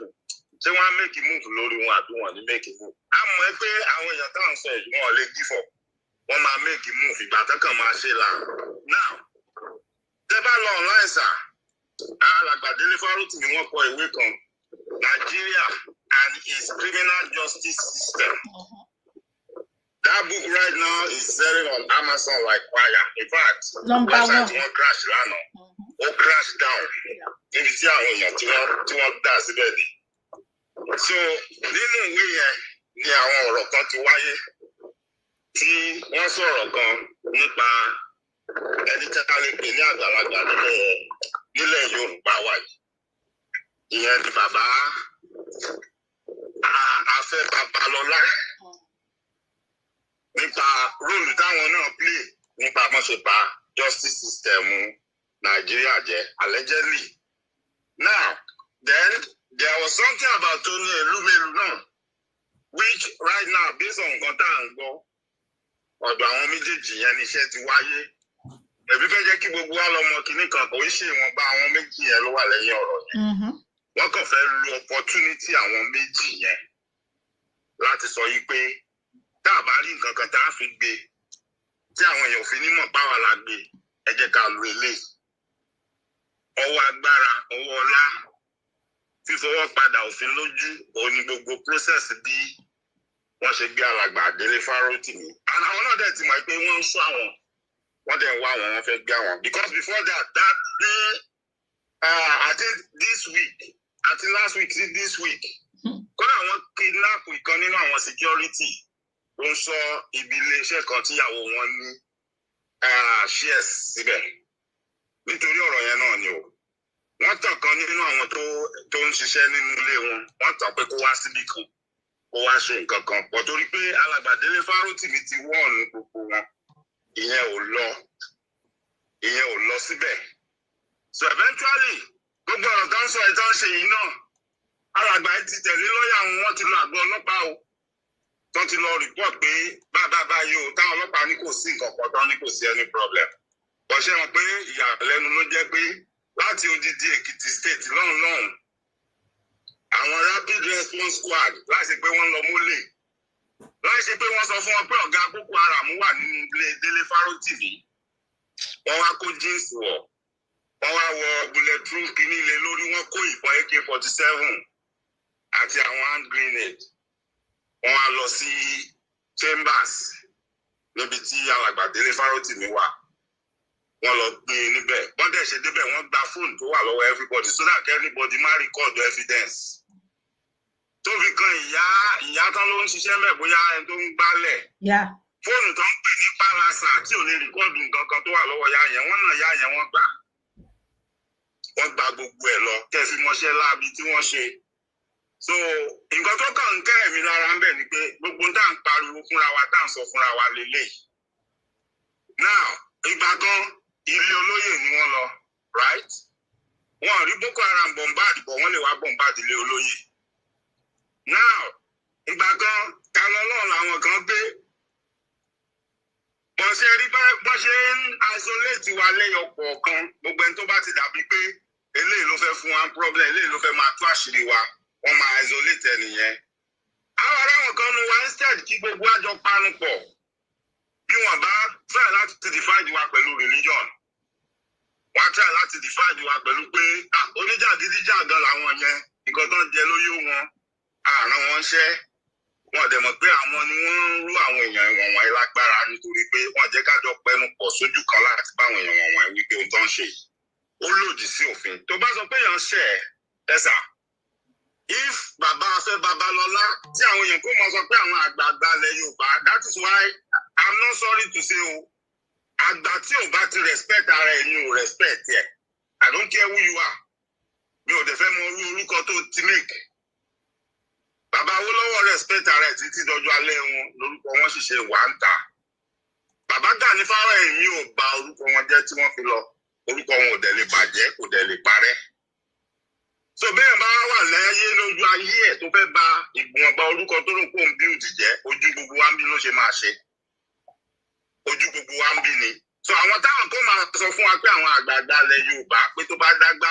ṣé wọ́n á make move lórí wọn àbí wọn ní make move. A mọ̀ pé àwọn èèyàn táwọn sọ yìí wọn ò lè gífọ̀ wọ́n máa make move ìgbà tó kàn máa ṣe là. Now tẹ́ bá lọ online sà alàgbà Dele Farotimi wọ́n kọ ìwé kan Nigeria and its criminal justice system. That book right now is selling on Amazon like fire. In fact, website won't crash lánàá. Ó crash down. Níbi tí àwọn èèyàn tí wọ́n dá síbẹ̀ dé. So nínú ìwé yẹn ni àwọn ọ̀rọ̀ kan ti wáyé tí wọ́n sọ̀rọ̀ kan nípa ẹni tẹ́ka lè pè ní àgbàlagbà nílẹ̀ Yorùbá wa yìí. Ìyẹn ni bàbá Afe Babalọ́lá nípa róòlù táwọn náà play nípa àmọ́ṣepá justice system Nàìjíríà jẹ́ allegedly. Now, then there was something about Tony Elumelu náà which right now based on nǹkan tá à ń gbọ́ ọ̀dọ̀ àwọn méjèèjì yẹn níṣẹ́ ti wáyé. Ẹ̀bí fẹ́ jẹ́ kí gbogbo wa lọ́mọ kìíní kan kò ń ṣe ìwọ̀nba àwọn méjì yẹn ló wà lẹ́yìn ọ̀rọ̀ yẹn. Wọ́n kàn fẹ́ lo opportunity àwọn méjì yẹn láti sọ yí pé tá a bá rí nǹkan kan tá a fi gbé tí àwọn èèyàn fi nímọ̀ páwa la gbé ẹ jẹ́ ká lo eléyìí. Ọwọ́ agbára, ọwọ́ ọlá, fífọwọ́ padà òfin lójú òun ni gbogbo process bí wọ́n ṣe gbé alàgbà Dele Farotimi. Àwọn náà dẹ̀ ti mọ̀ pé wọ́n ń sọ àwọn wọ́n dẹ̀ ń wá àwọn wọ́n fẹ́ gbé àwọn because before that day I think this week àti last week sí this week kódà wọ́n kidnap ìkan nínú àwọn security ó ń sọ ibi iléeṣẹ́ kan tíyàwó wọn ní shares síbẹ̀ nítorí ọ̀rọ̀ yẹn náà ni o wọ́n tàn kan nínú àwọn tó ń ṣiṣẹ́ nínú ilé wọn wọ́n tàn pé kó wá síbì kan kó wá ṣe nǹkan kan pọ̀ torí pé alàgbà Dele Farotimi ti wọ́ọ̀nù gbogbo wọn ìyẹn ò lọ síbẹ̀ so eventually gbogbo ọ̀rọ̀ tó ń sọ ìtàn ṣe yìí náà alàgbà ti tẹ̀lé lọ́ọ̀yà wọn ti lọ àgọ́ ọlọ́pàá o tó ti lọ report pé báyìí o táwọn ọlọ́pàá ní kò sí nǹkan kan tó ní kò sí any problem ọ̀ṣẹ́ wọn pé ìyàlẹ́nu ló jẹ́ pé láti odidi Èkìtì state lọ́hùn-ún àwọn rapid response squad láti pé wọ́n lọ mólè láì ṣe pé wọ́n sọ fún wọn pé ọ̀gá Boko Haram wà nínú ilé Dele Farotimi wọ́n wá kó jíǹsì wọ̀ wọ́n wá wọ bulletproof kìíní ilé lórí wọ́n kó ìbọn AK-47 àti àwọn hand grenade wọ́n wá lọ sí chambers níbi tí alàgbà Dele Farotimi wà wọ́n lọ gbé níbẹ̀ wọ́n dẹ̀ ṣe débẹ̀ wọ́n gba fóònù tó wà lọ́wọ́ everybody so that everybody má record evidence tó fi kan ìyá tán ló ń ṣiṣẹ́ mẹ́ bóyá ẹni tó ń gbálẹ̀ fóònù tó ń pè ní pálásà tí ò lè rìkọ́ọ̀dù nǹkan kan tó wà lọ́wọ́ yá yẹn wọ́n náà yá yẹn wọ́n gba gbogbo ẹ̀ lọ kẹfì mọ́ṣẹ́ láabi tí wọ́n ṣe so nǹkan tó kàn ń kẹ́ ẹ̀mí lára ń bẹ̀ ni pé gbogbo tá à ń pariwo fúnra wa tá à ń sọ fúnra wa lélẹ́yìí now ìgbà kan ilé olóyè ni wọ́n lọ right wọ́n rí Boko Haram bombard bọ̀ wọ́n lè wá bombard ilé olóyè now ìgbà kan kalọ náà làwọn kan gbé bọ́n ṣe rí bọ́n ṣe ń isolate wa lẹ́yọ kọ̀ọ̀kan gbogbo ẹni tó bá ti dàbí pé eléyìí ló fẹ́ fún wa problem eléyìí ló fẹ́ máa tú àṣírí wa wọ́n máa isolate ẹnìyẹn àwọn aráwọn kan nu wa instead kí gbogbo àjọ panu pọ̀ bí wọ́n bá try láti divide wa pẹ̀lú religion wọ́n try láti divide wa pẹ̀lú pé oníjàgídíjàgan làwọn yẹn nǹkan tó ń jẹ lóyè wọn àrùn wọn ṣẹ́ wọn dẹ̀ mọ̀ pé àwọn ni wọ́n ń rú àwọn èèyàn ìwọ̀n lágbára nítorí pé wọ́n jẹ́ kájọ pẹnu pọ̀ sójú kan láti bá àwọn èèyàn wọ̀n wípé ohun tó ń ṣe ó lòdì sí òfin tó bá sọ pé èèyàn ṣẹ̀ ẹ̀sà if bàbá afẹ́ Babalọ́lá tí àwọn èèyàn kò mọ̀ sọ pé àwọn àgbààgbà ilẹ̀ Yorùbá that is why I'm not sorry to say o àgbà tí ò bá ti respect ara ẹ̀ ni ò respect ẹ̀ I don't care who you are mi ò dẹ̀ fẹ́ mọ orúkọ tó ti make bàbá Awólọ́wọ̀ respect ara ẹ̀ títí dọjọ́ alẹ́ wọn lórúkọ wọn sì ṣe wà ń ta bàbá Gani Fáwẹ́hìnmí ò bà orúkọ wọn jẹ́ tí wọ́n fi lọ orúkọ wọn ò dẹ̀ lè bàjẹ́ kò dẹ̀ lè parẹ́ so bẹ́ẹ̀ bá wà láyé lójú ayé ẹ̀ tó fẹ́ ba ìgbọ̀nba orúkọ tó rò pé òun build jẹ́ ojú gbogbo wa ń bí ló ṣe máa ṣe ojú gbogbo wa ń bí ni so àwọn táwọn tó máa sọ fún wa pé àwọn àgbààgbà ilẹ̀ Yorùbá pé tó bá dágbá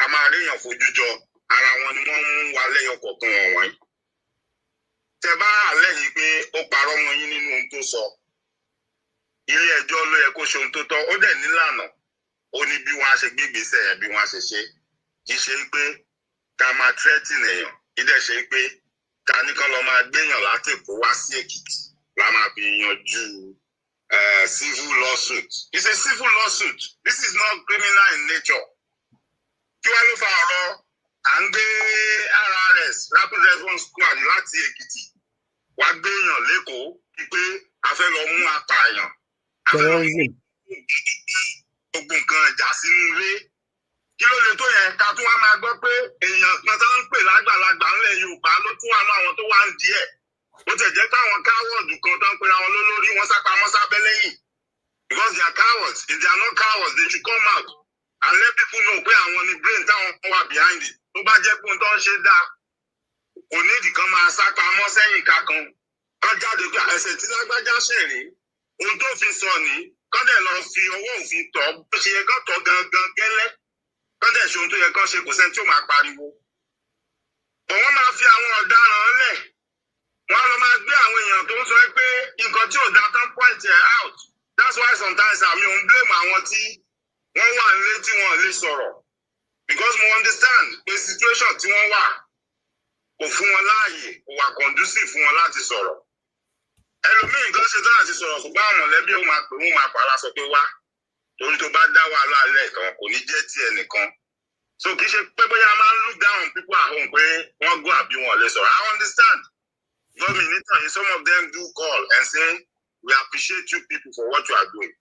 a máa ríyàn fojú jọ ara wọn ni wọ́n mú wa lẹ́yọ kọ̀ọ̀kan wọ̀nyí tẹ bá àlẹ́ yìí pé ó parọ́ mọ́ yín nínú ohun tó sọ ilé ẹjọ́ ló yẹ kó ṣe ohun tó tọ́ ó dẹ̀ nílànà ó ní bí wọ́n á ṣe gbégbèsè ẹ̀ bí wọ́n á ṣe ṣe kì í ṣe pé ká máa threaten èèyàn kì í dẹ̀ ṣe pé ká ní kán lọ máa gbéyàn láti Èkó wá sí Èkìtì la máa fi yanjú civil lawsuit it's a civil lawsuit this is not criminal in nature kí wá ló fa ọ̀rọ̀ à ń gbé RRS rapid response squad láti Èkìtì wá gbéyàn lẹ́kọ̀ọ́ pé a fẹ́ lọ mú apààyàn a fẹ́ lọ mú gbogbo nǹkan ìjà sínú ilé kí ló lè tó yẹn ká tún wá máa gbọ́ pé èèyàn kan tó ń pè lágbàlagbà ńlẹ̀ Yorùbá ló tún wà náà àwọn tó wà ń díẹ̀ ó tẹ̀ jẹ́ káwọn káwọ̀dù kan tó ń pera wọn lólórí wọn sápamọ́ sábẹ́ lẹ́yìn because they are cowards if they are not cowards they should come out and let people know pé àwọn ni brain táwọn wà behind it tó bá jẹ́ pé ohun tó ń ṣe dáa kò nídìí kan máa sápamọ́ sẹ́yìn kankan kán jáde pé ẹsẹ̀ tí lágbájá ṣèrè ohun tó fi sọ ní kán dẹ̀ lọ fi ọwọ́ òfin tọ́ bó ṣe yẹ kán tọ́ gangan gẹ́lẹ́ kán dẹ̀ ṣe ohun tó yẹ kán ṣe kò sẹ́ni tí ó máa pariwo. bọ̀ wọ́n máa fi àwọn ọ̀daràn lẹ̀ wọ́n lọ máa gbé àwọn èèyàn tó ń sọ pé nǹkan tí ò dá tán point ẹ̀ out that's why sometimes àmì òun blame àwọn tí wọ́n wà nílé tí wọ́n lè sọ̀rọ̀ because mo understand pé situation tí wọ́n wà kò fún wọn láàyè kò wà conducive fún wọn láti sọ̀rọ̀ ẹlòmíì kan ṣe tán àti sọ̀rọ̀ ṣùgbọ́n àwọn mọ̀lẹ́bí ó máa pè wọ́n máa pàrọ̀ sọ pé wá torí tó bá dá wàhálà alẹ́ kan kò ní jẹ́ tiẹ̀ nìkan so kì í ṣe pé bóyá a máa ń look down people at home pé wọ́n gbọ́ àbí wọn lè sọ̀rọ̀ I understand government nítorí some of them do call and say we appreciate you people for what you are doing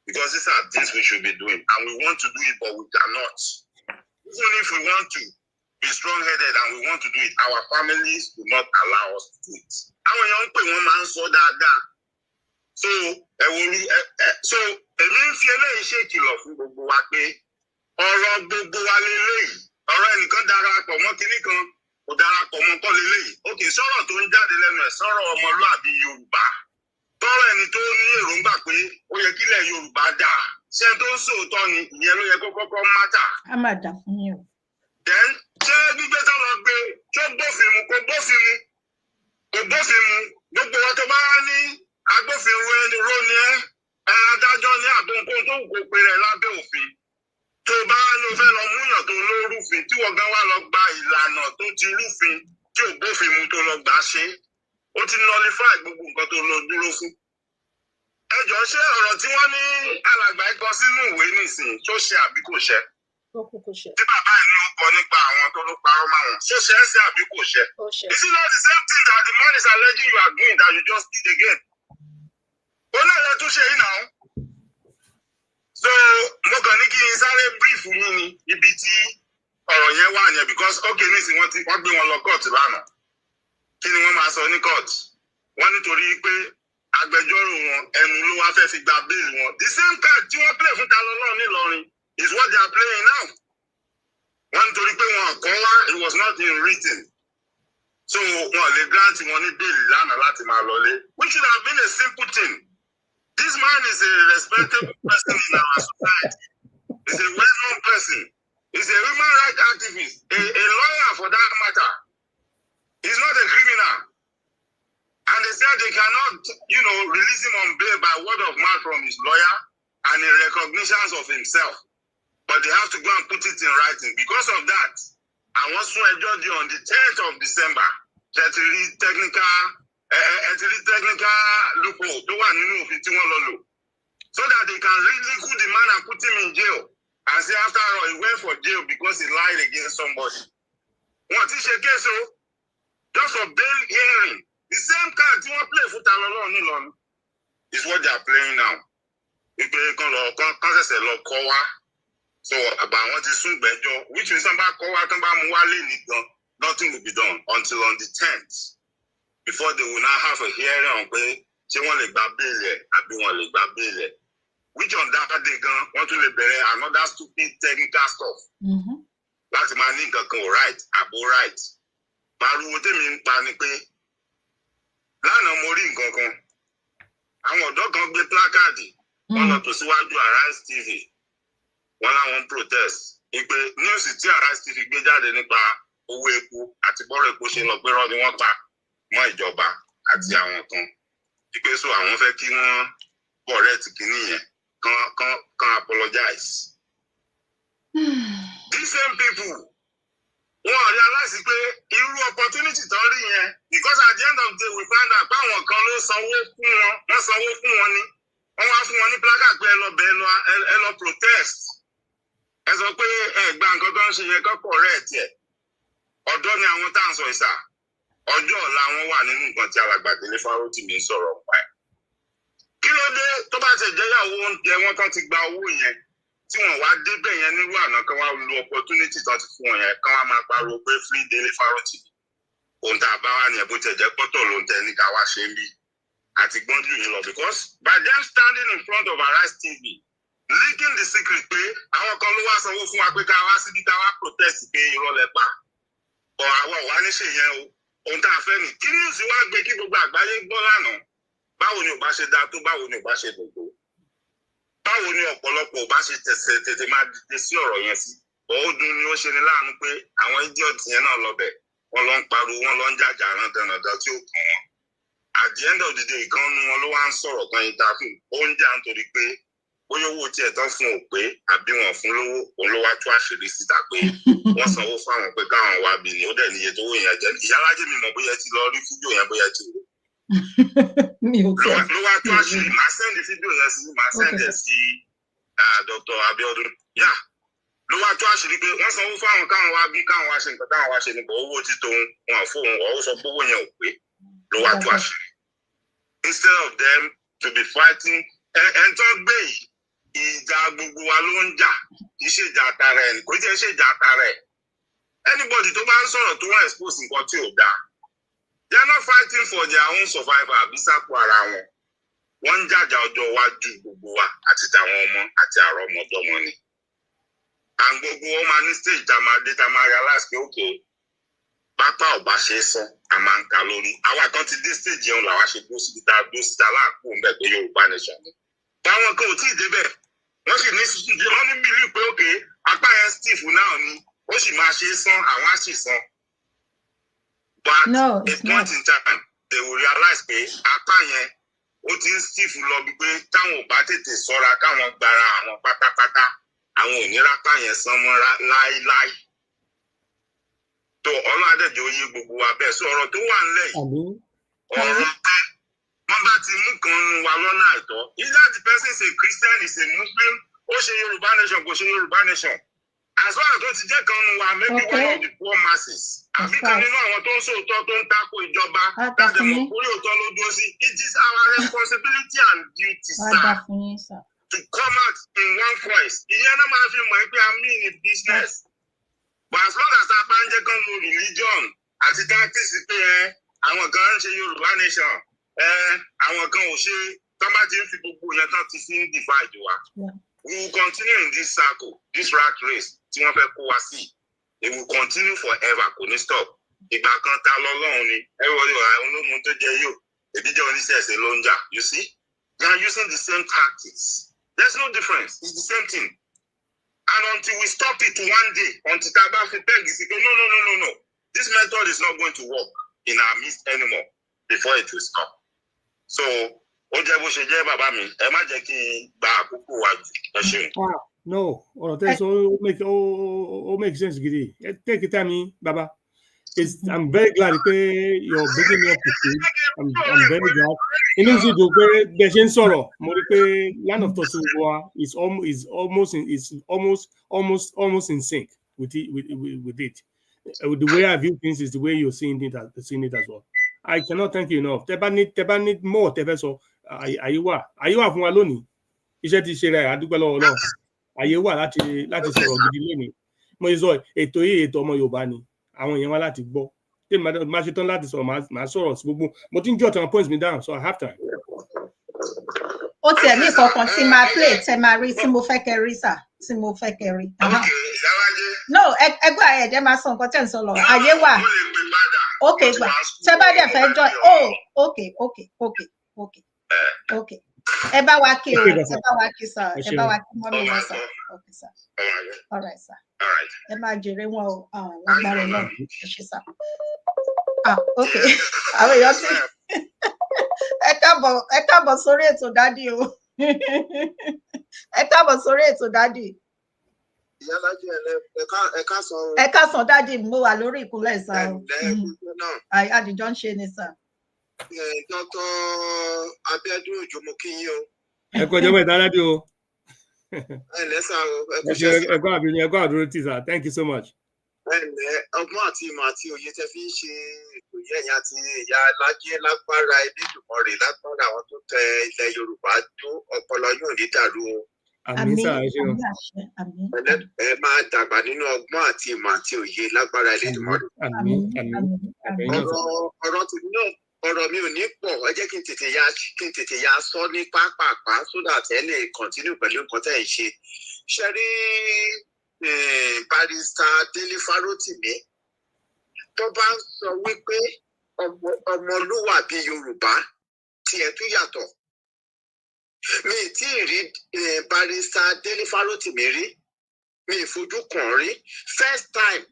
because these are things we should be doing and we want to do it but we cannot even if we want to be strong-headed and we want to do it our families do not allow us to do it. àwọn èèyàn ń pè wọ́n máa ń sọ dáadáa so so èmi ń fi eléyìí ṣe ìkìlọ̀ fún gbogbo wa pé ọ̀rọ̀ gbogbo wa lélẹ́yìí ọ̀rọ̀ ẹnìkan darapọ̀ mọ́ kinní kan kò darapọ̀ mọ́ kọ́ lélẹ́yìí òkè sọ̀rọ̀ tó ń jáde lẹ́nu ẹ̀ sọ̀rọ̀ ọmọlúàbí Yorùbá tọ́rọ̀ ẹni tó ní èròǹgbà pé ó yẹ kílẹ̀ Yorùbá dà ṣé tó ń sòótọ́ ni ìyẹn ló yẹ kó kọ́kọ́ mátà. a máa dà fún yín o. then ṣé gbígbé tó lọ gbé tó bófin mu kò bófin mu gbogbo wọn tó bá ní agbófinró ẹni ró ni adájọ́ ní àbóǹkó tó kò pé rẹ̀ lábẹ́ òfin tó bá ní o fẹ́ lọ múyàn tó lórúfin tí wọ́n gan wá lọ gba ìlànà tó ti rúfin tí ò bófin mu tó lọ gbà ṣe ó ti nullify gbogbo nǹkan tó lọ dúró fún. ẹ jọ ṣé ọ̀rọ̀ tí wọ́n ní alàgbà ẹ̀kọ́ sínú ìwé nísìnyí tó ṣe àbí kò ṣe. tí bàbá ẹ̀ ní ó kọ nípa àwọn tó ló parọ́ máa wọn ṣó ṣe é ṣe àbí kò ṣe. Is it not the same thing that the man is alleging you are doing that you just did again? ó náà lè tún ṣe yìí náà. so mo kàn ní kí n sáré brief yín ní ibi tí ọ̀rọ̀ yẹn wà yẹn because okay nísìnyí wọ́n gbé wọn lọ court lánàá. Kí ni wọ́n máa sọ ní court? Wọ́n nítorí pé agbẹjọ́rò wọn ẹnu ló wá fẹ́ fi gba bẹ́ẹ̀lì wọn. The same card tí wọ́n play fún Talọ́lọ́ nílọrin is what they are playing now. Wọ́n nítorí pé wọn kọ́ wá it was not in written. So wọn lè grant wọn ní bẹ́ẹ̀lì lánàá láti máa lọlé. Which should have been a simple thing. This man is a respectable person in our society. He's a well-known person. He's a human rights activist, a lawyer for that matter. He's not a criminal. And they said they cannot, release him on bail by word of mouth from his lawyer and in recognition of himself. But they have to go and put it in writing. Because of that, I want to adjourn you on the 10th of December. Technical loophole to one so that they can ridicule the man and put him in jail. And say after all, he went for jail because he lied against somebody. What is your case? Just for bail hearing. The same card tí wọ́n play fún Talọ́lọ́ nílọrin is what they are playing now. Ìpè kan ṣẹ̀ṣẹ̀ lọ kọ́ wá. So àbá àwọn ti sún gbẹ́jọ́ which means tán bá kọ́ wá tán bá mú wá lé nìkan nothing will be done until on the 10th before they will now have a hearing on pé ṣé wọ́n lè gba bẹ́ẹ̀lì ẹ̀ àbí wọ́n lè gba bẹ́ẹ̀lì ẹ̀. Which on that day gan wọ́n tún lè bẹ̀rẹ̀ another stupid technical stuff. Láti máa ní nǹkan kan ò right àbò right. Pariwo tèmi ń pa ni pé lánàá mo rí nǹkan kan àwọn ọ̀dọ́ kan gbé plákáàdì wọ́n lọ tó síwájú Arise TV wọ́n láwọn protest ìpè news tí Arise TV gbé jáde nípa owó epo àti bọ́rọ̀ epo ṣe lọ gbérọ́ ni wọ́n pa mọ́ ìjọba àti àwọn kan ìpè so àwọn fẹ́ kí wọ́n correct kínní yẹn kan apologize. These same people wọ́n realize pé irú opportunity tó rí yẹn because at the end of the day we find out pé àwọn kan ló sanwó fún wọn wọ́n sanwó fún wọn ni wọ́n wá fún wọn ní placard pé ẹ lọ protest ẹ sọ pé ẹ gba nǹkan tó ń ṣe yẹn kọ́ correct ẹ̀ ọ̀dọ́ ni àwọn tá à ń sọ ìsà ọjọ́ ọ̀la wọn wà nínú nǹkan tí alàgbà Dele Farotimi ń sọ̀rọ̀ pa ẹ̀. Kí ló dé tó bá ti jẹ́yàwó oúnjẹ wọn tán ti gba owó yẹn tí wọ́n wá débẹ̀ yẹn nírú àná kan wá lo opportunity tán ti fún wọn yẹn kan wá máa pariwo pé free Dele Farotimi ohun tá a bá wà ní ẹ̀bùn tẹ̀jẹ̀ pọ́tọ̀ ló ń tẹ ní ká wá ṣe ń bí àti gbọ́njú yìí lọ because by them standing in front of Arise TV leaking the secret pé àwọn kan ló wá sanwó fún wa pé ká wá síbi ká wá protest pé irọ́ lẹ pa ọ̀ àwọn ò wá níṣe yẹn o ohun tá a fẹ́ nì kí news wá gbé kí gbogbo àgbáyé gbọ́ lánàá báwo ni ò bá ṣe dáa tó báwo ni ò bá ṣe dùn tó báwo ni ọ̀pọ̀lọpọ̀ ò bá ṣe tètè máa dìde sí ọ̀rọ̀ yẹn sí ọ̀ọ́dún ni ó ṣe ní láàánú pé àwọn idiot yẹn náà lọ́bẹ̀ wọ́n lọ ń pariwo wọ́n lọ ń jàjà rán dandan tí ó kàn wọ́n at the end of the day kan nu wọn ló wá ń sọ̀rọ̀ kan yìí tààfin ó ń jà nítorí pé bóyá owó tiẹ̀ tán fún ò pé àbí wọn fún lówó òun ló wá tú àṣírí síta pé wọ́n sanwó fáwọn pé káwọn wá bí ni ó dẹ̀ níye tó wó yẹn jẹ́ ìyálájẹ́ mi mọ̀ bóyá ti lọ rí fídíò yẹn bóyá ti wò ló wá tú àṣírí màá sẹ́ndì fídíò yẹn sí màá sẹ́ndì ẹ̀ sí Dr. ABIODUN ló wá tú àṣírí pé wọ́n sanwó fáwọn káwọn wá bí káwọn wá ṣe nǹkan táwọn wá ṣe nípa owó títòun wọn fóun ọ̀ ó sọ pé owó yẹn ò pé ló wá tú àṣírí instead of them to be fighting ẹ̀ ń tọ́ gbé yìí ìjà gbogbo wa ló ń jà kì í ṣe ìjà àtàrà ẹ̀ kò jẹ́ ṣe ìjà àtàrà ẹ̀ anybody tó bá ń sọ̀rọ̀ tó wọ́n expose nǹkan tí ò dáa they are not fighting for their own survival àbí sápò ara wọn wọ́n ń jàjà ọjọ́ iwájú gbogbo wa àti tàwọn ọmọ àti àrọ́mọdọ́mọ ni and gbogbo wọn máa ní stage tá máa dé tá máa realize pé okay pápá ò bá ṣe é sán a máa ń ka lórí àwa kan ti dé stage yẹn làwa ṣe dúró síbi tá a dúró síta láàkó ń bẹ̀ pé Yorùbá nation ni báwọn kan ò tí ì débẹ̀ wọ́n sì ní wọ́n ní bílí pé òkè apá yẹn stiff náà ni ó sì máa ṣe é san àwọn á sì san but No, a point in time they will realize pé apá yẹn ó ti ń stiff lọ bí pé táwọn ò bá tètè ṣọ́ra káwọn gbára àwọn pátápátá àwọn ò ní rápá yẹn san mọ́ láéláé tó ọlọ́dẹ̀jọ́ yé gbogbo wa bẹ́ẹ̀ sọ ọ̀rọ̀ tó wà nílẹ̀ yìí ọ̀rọ̀ pé wọ́n bá ti mú kan nu wa lọ́nà àìtọ́ either the person is a Christian is a Muslim ó ṣe Yorùbá nation kò ṣe Yorùbá nation as far as tó ti jẹ́ kan nu wa maybe one of the poor masses àbí kan nínú àwọn tó ń sòótọ́ tó ń tako ìjọba láti mọ̀ kórè òótọ́ ló dúró sí it is our responsibility and duty sir to come out in one voice ìyẹn náà máa fi mọ̀ pé I'm in a business. But as long as a bá ń jẹ́ kán lo religion àti tactics pé àwọn kan ń ṣe Yorùbá nation àwọn kan ò ṣe tán bá ti ń fi gbogbo yẹn tán ti fi ń divide wa. We will continue in this circle, this rat race tí wọ́n fẹ́ kó wa sí. It will continue forever, kò ní stop. Ìgbà kan ta lọ́lọ́run ni everybody wà ológun tó jẹ yóò èdè jẹ́ oníṣẹ̀ṣẹ̀ ló ń jà. You see? They are using the same tactics. There's no difference. It's the same thing. And until we stop it one day, until Tabafi Peg is no. This method is not going to work in our midst anymore before it will stop. So, ó jẹ́ bó ṣe jẹ́ bàbá mi, ẹ má jẹ́ kí n gba àkókò wa jù. Ẹ ṣeun. No, ọ̀rọ̀ tẹ́ sọ ó make sense gidi. Take your time, Baba. I'm very glad pé you're bringing me up to speed. I'm very glad. Inú sì dùn pé bẹ́ẹ̀ ṣe ń sọ̀rọ̀, mo rí pé Land of Tosunwa is almost in sync with it. The way I view things is the way you're seeing it as well. I cannot thank you enough. Tẹ́ bá need more tẹ́ fẹ́ sọ, àyè wà fún wa lónìí. Iṣẹ́ ti ṣe rẹ̀ àdúgbò lọ́wọ́ náà. Àyè wà láti sọ̀rọ̀ gidi lónìí. Mo sọ ètò yìí ètò ọmọ Yorùbá ni. Àwọn èèyàn wá láti gbọ́. Tí màá ṣe tán láti sọ̀rọ̀ màá sọ̀rọ̀ sí gbogbo. Mo ti ń jot àwọn points mi down, so I have time. Ó tiẹ̀ ní ìkọ̀kan tí máa play tẹ́ máa rí tí mo fẹ́ kẹ́ rí sà tí mo fẹ́ kẹ́ rí. No, ẹgbẹ́ ẹ̀jẹ̀ máa sọ nǹkan tẹ̀ ń sọ lọ. Àyè wà. Okay, gbà. Tẹ́ bá dẹ̀ fẹ́ join. Okay. Ẹ bá wa kí o. Ẹ bá wa kí sà. Ẹ bá wa kí mọ́mí wa sà. Okay, sir. All right, sir. Ẹ máa jèrè wọn o. Lágbára náà. Ẹ ṣé sà. Okay. Àwọn èèyàn ti ẹ káàbọ̀ sórí ètò dádì o. Ẹ káàbọ̀ sórí ètò dádì. Ẹ káàsán dádì mo wà lórí ìkúnlẹ̀ sà o. Àdìjọ ń ṣe ni sà. Dr. Abiodun Ojo mo kí yín o. Ẹ kọjọ́ bẹ́ẹ̀ dádì o. Lẹ́sà o. Ẹ̀kọ́ àdúró tí sà. Thank you so much. Ọgbọ́n àti ìmọ̀ àti òye tẹ́ fi ń ṣe ètò yẹn àti ìyá alájẹ lágbára Elédùmarè lágbára àwọn tó tẹ ilẹ̀ Yorùbá tó ọpọlọ yóò ní dàrú o. Àmín sà, ẹ ṣeun. Ẹ máa dàgbà nínú ọgbọ́n àti ìmọ̀ àti òye lágbára Elédùmarè. Ọ̀rọ̀ mi ò ní pọ̀, ẹ jẹ́ kí n tètè ya sọ ní pápápá so that ẹ lè continue pẹ̀lú nǹkan tẹ́ ẹ ṣe. Ṣé rí Barrister Dele Farotimi tó bá ń sọ wípé ọmọlúwàbí Yorùbá tiẹ̀ tún yàtọ̀. Mi ì tí ì rí Barrister Dele Farotimi rí, mi ì fojú kàn rí. First time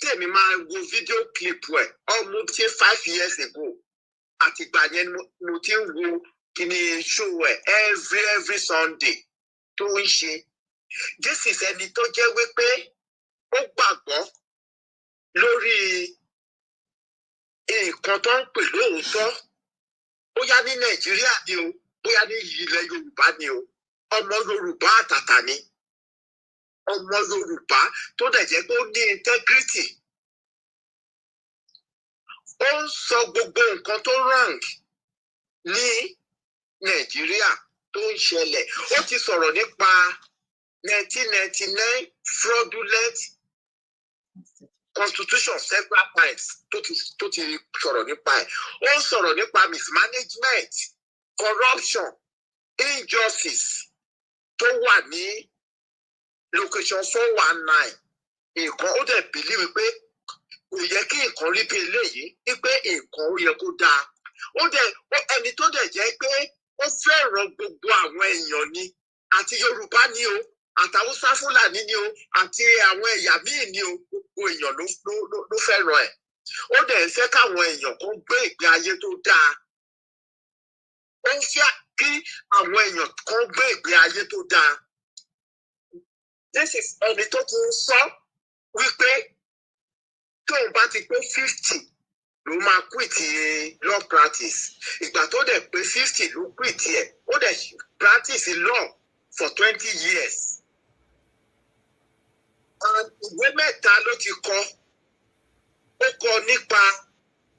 tèmi máa wo video clip ẹ̀ almost 5 years ago. Àtìgbà yẹn mo ti ń wo kíni show ẹ̀ every Sunday tó ń ṣe. This is ẹni tó jẹ́ wípé ó gbàgbọ́ lórí nǹkan tó ń pè lóòótọ́. Bóyá ní Nàìjíríà ni o, bóyá ní ilẹ̀ Yorùbá ni o. Ọmọ Yorùbá àtàtà ni. Ọmọ Yorùbá tó dẹ̀ jẹ́ pé ó ní integrity. Ó ń sọ gbogbo nǹkan tó wrong ní Nàìjíríà tó ń ṣẹlẹ̀. Ó ti sọ̀rọ̀ nípa 1999 fraudulent constitution several times tó ti sọ̀rọ̀ nípa ẹ̀. Ó ń sọ̀rọ̀ nípa mismanagement, corruption, injustice tó wà ní location 419. Nǹkan ó dẹ̀ believe pé kò yẹ kí nǹkan rí bí eléyìí wípé nǹkan ó yẹ kó dáa ẹni tó dẹ̀ jẹ́ pé ó fẹ́ràn gbogbo àwọn èèyàn ni àti Yorùbá ni o àtàwùsá Fúlàní ni o àti àwọn ẹ̀yà míì ni o gbogbo èèyàn ló fẹ́ràn ẹ̀ ó dẹ̀ ń fẹ́ káwọn èèyàn kan gbé ìgbé ayé tó dáa ó ń fẹ́ kí àwọn èèyàn kan gbé ìgbé ayé tó dáa this is ẹni tó ti ń sọ wípé tóun bá ti pé 50 ló máa quit law practice ìgbà tó dẹ̀ pé 50 ló quit ẹ̀ ó dẹ̀ practice law for 20 years ìwé mẹ́ta ló ti kọ ó kọ nípa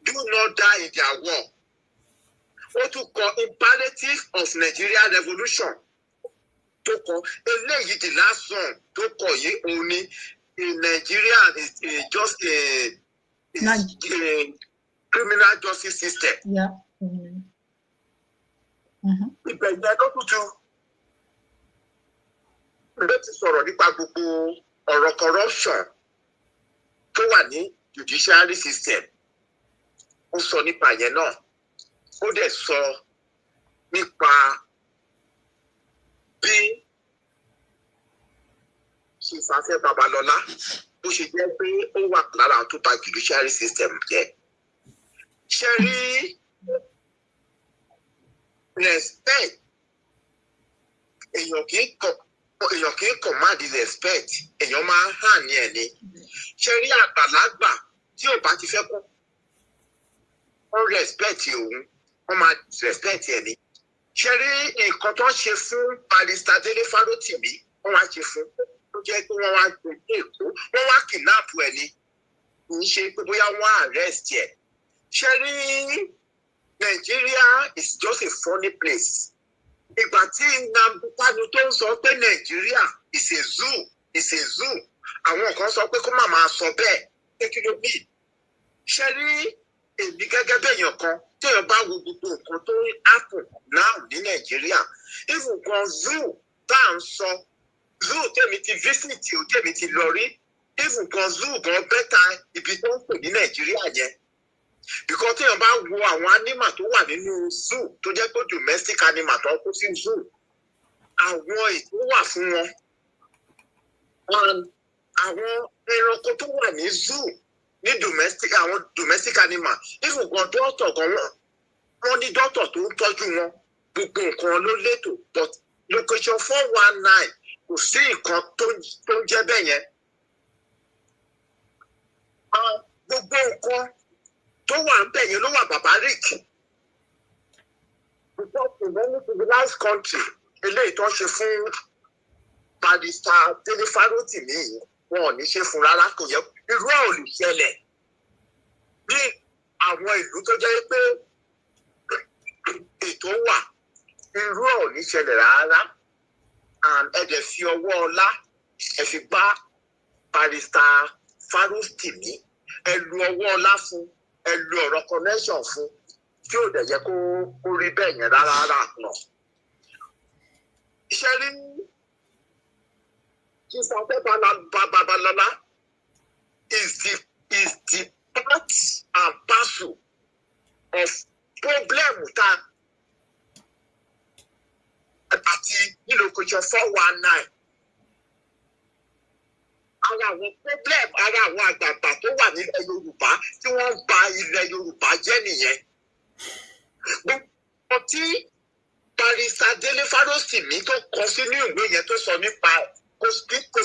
do not die in their war ó tún kọ imperative of Nigeria revolution tó kọ eléyìí the last one tó kọ yìí òun ni Nigeria is just a criminal justice system. Ìbẹ̀yẹ ló tutù ló ti sọ̀rọ̀ nípa gbogbo ọ̀rọ̀ corruption tó wà ní judiciary system ó sọ nípa yẹn náà ó dẹ̀ sọ nípa bí Ṣèfàfẹ́ Babalọ́lá bó ṣe jẹ́ pé ó wà lára tó bà judiciary system jẹ́ ṣe rí respect èèyàn kì í command respect èèyàn máa ń hàn ní ẹni ṣe rí àgbàlagbà tí ò bá ti fẹ́ kó wọ́n respect òun wọ́n máa respect ẹni ṣe rí nǹkan tó ń ṣe fún Barrister Dele Farotimi wọ́n wá ṣe fún ó jẹ́ pé wọ́n wá gbé Èkó wọ́n wá kidnap ẹni kì í ṣe pé bóyá wọ́n arrest ẹ̀ ṣe rí Nigeria is just a funny place ìgbà tí Nnamdi Kanu tó ń sọ pé Nigeria is a zoo àwọn kan sọ pé kó má máa sọ bẹ́ẹ̀ pé kí ló bí ṣe rí èmi gẹ́gẹ́ bẹ́yàn kan téèyàn bá wo gbogbo nǹkan tó ń happen now ní Nigeria even gan zoo tá à ń sọ zoo tèmi ti visit o tèmi ti lọ rí even gan zoo gan bẹ́tà ibi tó ń pè ní Nigeria yẹn because téèyàn bá wo àwọn animal tó wà nínú zoo tó jẹ́ pé domestic animal tó kó sí zoo àwọn ètò wà fún wọn àwọn ẹranko tó wà ní zoo ní àwọn domestic animal even gan dọ́tọ̀ gan wọ́n ní dọ́tọ̀ tó ń tọ́jú wọn gbogbo nǹkan ló létò but location 419 kò sí nǹkan tó ń jẹ́ bẹ́ẹ̀ yẹn gbogbo nǹkan tó wà ń bẹ̀ yẹn ló wà barbaric because in any civilized country eléyìí tó ń ṣe fún Barrister Dele Farotimi wọn ò ní ṣe fún rárá kò yẹ irú ẹ̀ ò lè ṣẹlẹ̀ bí àwọn ìlú tó jẹ́ pé ètò wà irú ẹ̀ ò ní ṣẹlẹ̀ rárá ẹ dẹ̀ fi ọwọ́ ọlá ẹ fi gbá Barrister Farotimi ẹ lu ọwọ́ ọlá fún ẹ lu ọ̀rọ̀ connection fún tí ò dẹ̀ yẹ kó rí bẹ́ẹ̀ yẹn rárá náà. Iṣẹ́ rí Ṣèfàfẹ́ Babalọ́lá is the part and parcel of problem tá àti location 419. Ara àwọn problem ara àwọn àgbààgbà tó wà nílẹ̀ Yorùbá tí wọ́n ń ba ilẹ̀ Yorùbá jẹ́ nìyẹn. Gbogbo tí Barrister Dele Farotimi tó kọ sínú ìwé yẹn tó sọ nípa kò